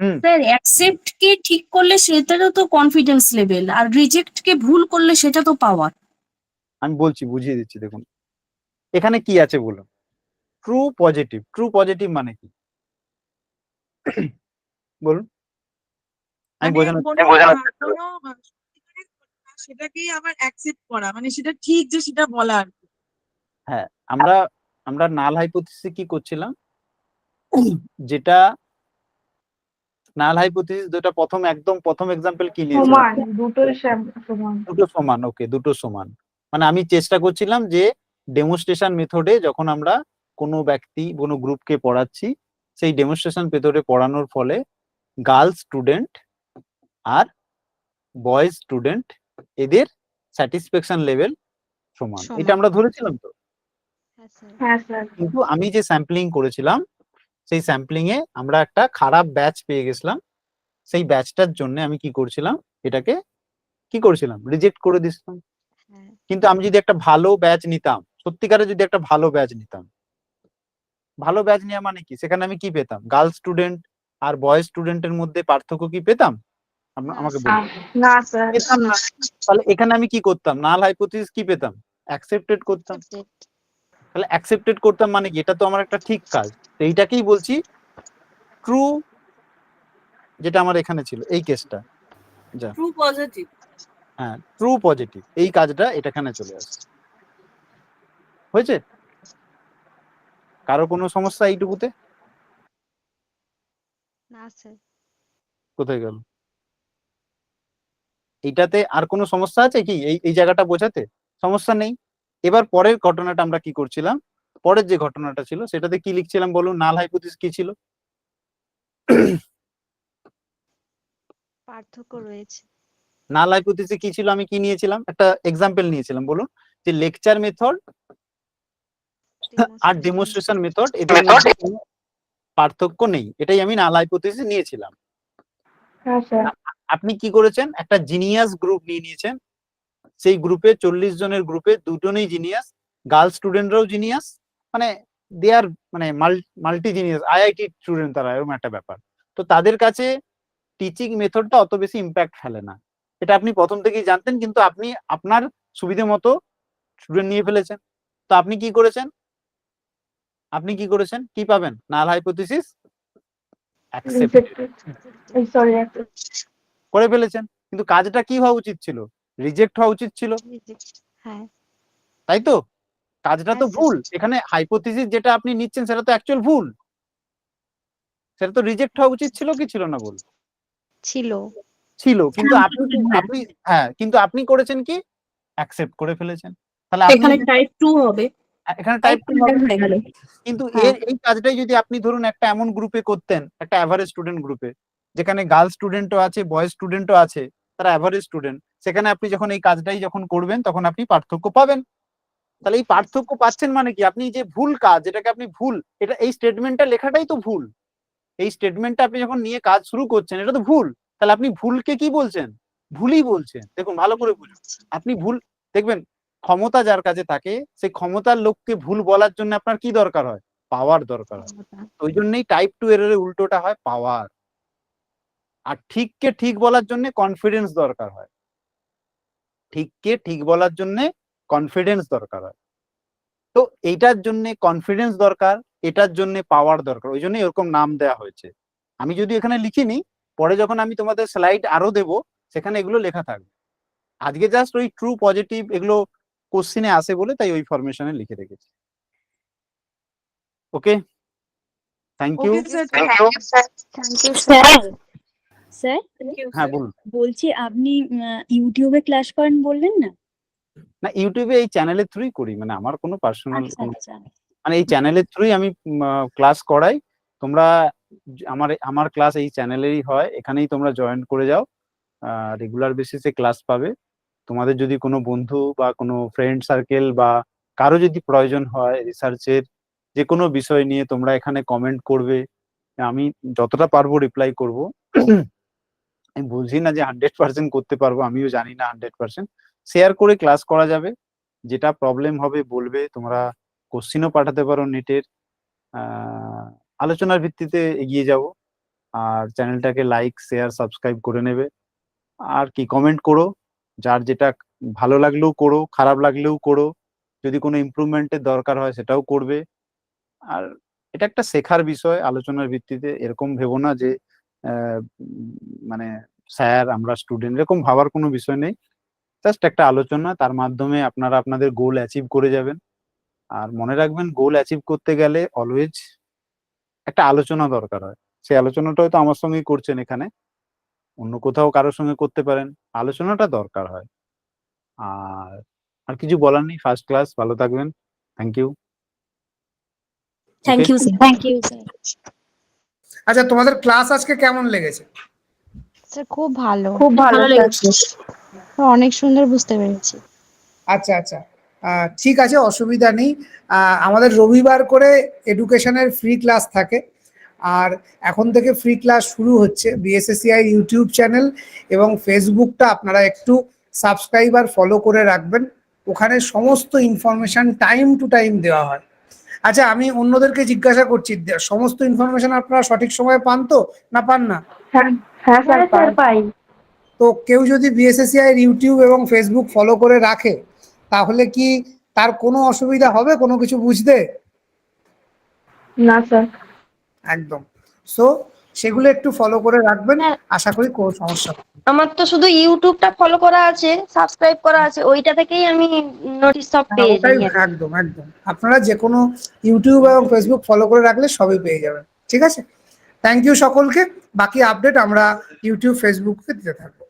হুম স্যার অ্যাকসেপ্ট কে ঠিক করলে সেটারও তো কনফিডেন্স লেভেল, আর রিজেক্ট কে ভুল করলে সেটা তো পাওয়ার। আমি বলছি, বুঝিয়ে দিচ্ছি, দেখুন এখানে কি আছে বলুন। ট্রু পজিটিভ, ট্রু পজিটিভ মানে কি বলুন, আমি মানে বোঝানো কোনো সেটাকেই আবার অ্যাকসেপ্ট করা, মানে সেটা ঠিক যে সেটা বলা আর কি। হ্যাঁ, আমরা নাল হাইপোথিসিসে কি করছিলাম, যেটা নাল হাইপোথিসিস যেটা একদম প্রথম এক্সাম্পল কি নিয়েছিলাম, সমান, দুটোই সমান। দুটো সমান। ওকে, দুটো সমান, মানে আমি চেষ্টা করছিলাম যে ডেমনস্ট্রেশন মেথডে যখন আমরা কোনো ব্যক্তি কোনো গ্রুপকে পড়াচ্ছি, সেই ডেমনস্ট্রেশন মেথডে পড়ানোর ফলে গার্লস স্টুডেন্ট আর বয়েজ স্টুডেন্ট এদের স্যাটিসফ্যাকশন লেভেল সমান, এটা আমরা ধরেছিলাম তো। হ্যাঁ স্যার। কিন্তু আমি যে স্যাম্পলিং করেছিলাম, সেই স্যাম্পলিং এ আমরা একটা খারাপ ব্যাচ পেয়ে গেছিলাম, সেই ব্যাচটার জন্য আমি কি করছিলাম, এটাকে কি করেছিলাম, রিজেক্ট করে দিছিলাম। কিন্তু আমি যদি একটা ভালো ব্যাচ নিতাম, সত্যিকারে যদি একটা ভালো ব্যাচ নিতাম, ভালো ব্যাচ নেওয়া মানে কি, সেখানে আমি কি পেতাম, গার্লস স্টুডেন্ট আর বয়েজ স্টুডেন্টের মধ্যে পার্থক্য কি পেতাম? আমাকে বলুন। না স্যার। পেতাম না। তাহলে এখানে আমি কি করতাম, নাল হাইপোথিসিস কি পেতাম, অ্যাকসেপ্টেড করতাম। তাহলে অ্যাকসেপ্টেড করতাম মানে কি, এটা তো আমার একটা ঠিক কাজ, তো এইটাকেই বলছি ট্রু, যেটা আমার এখানে ছিল এই কেসটা, যা ট্রু পজিটিভ। হ্যাঁ, ট্রু পজিটিভ, এই কাজটা এটাখানে চলে আসছে। হয়েছে? কারো কোনো সমস্যা এইটুকুতে? না স্যার। কোথায় গেল? এইটাতে আর কোনো সমস্যা আছে কি, এই জায়গাটা বোঝাতে? সমস্যা নেই। এবার পরের ঘটনাটা আমরা কি করছিলাম, পরের যে ঘটনাটা ছিল সেটাতে কি লিখছিলাম বলুন, নাল হাইপোথিসিস কি ছিল? পার্থক্য রয়েছে। নাল হাইপোথিসিস কি ছিল, আমি কি নিয়েছিলাম, একটা এক্সাম্পল নিয়েছিলাম, বলুন, যে লেকচার মেথড আর ডেমনস্ট্রেশন মেথড এদের মধ্যে কোনো পার্থক্য নেই, এটাই আমি নাল হাইপোথিসিস নিয়েছিলাম। হ্যাঁ স্যার। আপনি কি করেছেন, একটা জিনিয়াস গ্রুপ নিয়ে নিয়েছেন, সেই গ্রুপে 40 জনের গ্রুপে দুজনেই জিনিয়াস, গার্লস স্টুডেন্টরাও জিনিয়াস, মানে দে আর মানে মাল্টি জিনিয়াস, আইআইটি স্টুডেন্ট তারা, এরকম একটা ব্যাপার। তো তাদের কাছে টিচিং মেথডটা অত বেশি ইম্প্যাক্ট ফেলে না, এটা আপনি প্রথম থেকেই জানতেন, কিন্তু আপনি আপনার সুবিধে মতো স্টুডেন্ট নিয়ে ফেলেছেন। তো আপনি কি করেছেন, কি পাবেন, নাল হাইপোথিসিস সরি করে ফেলেছেন, কিন্তু কাজটা কি হওয়া উচিত ছিল, রিজেক্ট হওয়া উচিত ছিল, হ্যাঁ তাই তো? কাজটা তো ভুল, এখানে হাইপোথিসিস যেটা আপনি নিচ্ছেন সেটা তো অ্যাকচুয়াল ভুল, সেটা তো রিজেক্ট হওয়া উচিত ছিল কি ছিল না বলুন? ছিল। ছিল, কিন্তু আপনি হ্যাঁ, কিন্তু আপনি করেছেন কি, অ্যাকসেপ্ট করে ফেলেছেন, তাহলে আপনি এখানে টাইপ 2 হবে। এখানে টাইপ হয়ে গেল। কিন্তু হ্যাঁ। এই কাজটাই যদি আপনি ধরুন একটা এমন গ্রুপে করতেন, একটা অ্যাভারেজ স্টুডেন্ট গ্রুপে, যেখানে গার্ল স্টুডেন্টও আছে, বয়েজ স্টুডেন্টও আছে, তারা অ্যাভারেজ স্টুডেন্ট, সেখানে আপনি যখন এই কাজটাই যখন করবেন তখন আপনি পার্থক্য পাবেন। তাহলে এই পার্থক্য পাচ্ছেন মানে কি, আপনি যে ভুল কাজ, যেটাকে আপনি ভুল, এটা এই স্টেটমেন্টটা লেখাটাই তো ভুল। এই স্টেটমেন্টটা আপনি যখন নিয়ে কাজ শুরু করছেন, এটা তো ভুল। তাহলে আপনি ভুলকে কি বলছেন? ভুলই বলছেন। দেখুন ভালো করে বুঝুন, আপনি ভুল দেখবেন, ক্ষমতা যার কাছে থাকে সেই ক্ষমতার লোককে ভুল বলার জন্য আপনার কি দরকার হয়? পাওয়ার দরকার হয়। ওই জন্যই টাইপ 2 এররের উল্টোটা হয় পাওয়ার। আর ঠিককে ঠিক বলার জন্য কনফিডেন্স দরকার হয়। ঠিককে ঠিক বলার জন্য কনফিডেন্স দরকার হয়। তো এইটার জন্য কনফিডেন্স দরকার, এটার জন্য পাওয়ার দরকার, ওই জন্য এরকম নাম দেওয়া হয়েছে। আমি যদি এখানে লিখিনি, পরে যখন আমি তোমাদের স্লাইড আরো দেব, সেখানে এগুলো লেখা থাকবে। আজকে জাস্ট ওই ট্রু পজিটিভ এগুলো কোশ্চিনে আসে বলে তাই ওই ফরমেশনে লিখে রেখেছি। Okay, thank you. Okay sir. Thank you sir. Sir হ্যাঁ বলুন। বলছি আপনি ইউটিউবে ক্লাস করেন বললেন না? না, ইউটিউবে এই চ্যানেলের থ্রুই করি, মানে আমার কোনো পার্সোনাল, আচ্ছা আচ্ছা। মানে এই চ্যানেলের থ্রুই আমি ক্লাস করাই। তোমরা আমার ক্লাস এই চ্যানেলেরই হয়, এখানেই তোমরা জয়েন করে যাও, রেগুলার বেসিসে ক্লাস পাবে। তোমাদের যদি কোনো বন্ধু বা কোনো ফ্রেন্ড সার্কেল বা কারো যদি প্রয়োজন হয় রিসার্চের যে কোনো বিষয় নিয়ে, তোমরা এখানে কমেন্ট করবে, আমি যতটা পারবো রিপ্লাই করব। আমি বুঝি না যে 100% করতে পারবো, আমিও জানি না 100%। শেয়ার করে ক্লাস করা যাবে, যেটা প্রবলেম হবে বলবে, তোমরা কোশ্চিনও পাঠাতে পারো নেটের, আলোচনার ভিত্তিতে এগিয়ে যাব। আর চ্যানেলটাকে লাইক শেয়ার সাবস্ক্রাইব করে নেবে। আর কি, কমেন্ট করো, যার যেটা ভালো লাগলেও করো, খারাপ লাগলেও করো, যদি কোনো ইমপ্রুভমেন্টের দরকার হয় সেটাও করবে। আর এটা একটা শেখার বিষয়, আলোচনার ভিত্তিতে। এরকম ভেবো না যে মানে স্যার আমরা স্টুডেন্ট, এরকম ভাবার কোনো বিষয় নেই। জাস্ট একটা আলোচনা, তার মাধ্যমে আপনারা আপনাদের গোল অ্যাচিভ করে যাবেন। আর মনে রাখবেন, গোল অ্যাচিভ করতে গেলে অলওয়েজ একটা আলোচনা দরকার হয়। সেই আলোচনাটা হয়তো আমার সঙ্গেই করছেন এখানে, অন্য কোথাও কারোর সঙ্গে করতে পারেন, আলোচনাটা দরকার হয়। আর কিছু বলার নেই। ফার্স্ট ক্লাস, ভালো থাকবেন। Thank you. Thank you sir. Thank you sir. আচ্ছা, তোমাদের ক্লাস আজকে কেমন লেগেছে? স্যার খুব ভালো, খুব ভালো লেগেছে। অনেক সুন্দর বুঝতে পেরেছি। আচ্ছা আচ্ছা, ঠিক আছে, অসুবিধা নেই। আমাদের রবিবার করে এডুকেশনের ফ্রি ক্লাস থাকে, আর এখন থেকে ফ্রি ক্লাস শুরু হচ্ছে। বিএসএসসিআই ইউটিউব চ্যানেল এবং ফেসবুকটা আপনারা একটু সাবস্ক্রাইব আর ফলো করে রাখবেন, ওখানে সমস্ত ইনফরমেশন টাইম টু টাইম দেওয়া হয়। আচ্ছা, আমি অন্যদেরকে জিজ্ঞাসা করছি, সমস্ত ইনফরমেশন আপনারা সঠিক সময়ে পান তো, না পান না? হ্যাঁ স্যার পাই। তো কেউ যদি বিএসএসসিআই ইউটিউব এবং ফেসবুক ফলো করে রাখে, তাহলে কি তার কোনো অসুবিধা হবে কোনো কিছু বুঝতে? না স্যার। একদম। সো সেগুলো একটু ফলো করে রাখবেন, আশা করি কোনো সমস্যা হবে না। আমার তো শুধু ইউটিউবটা ফলো করা আছে, সাবস্ক্রাইব করা আছে, ওইটা থেকেই আমি নোটিশ সব পেয়ে ওটাই যাই। একদম একদম, আপনারা যে কোনো ইউটিউব এবং ফেসবুক ফলো করে রাখলে সবই পেয়ে যাবেন। ঠিক আছে, থ্যাংক ইউ সকলকে। বাকি আপডেট আমরা ইউটিউব ফেসবুকে দিতে থাকবো।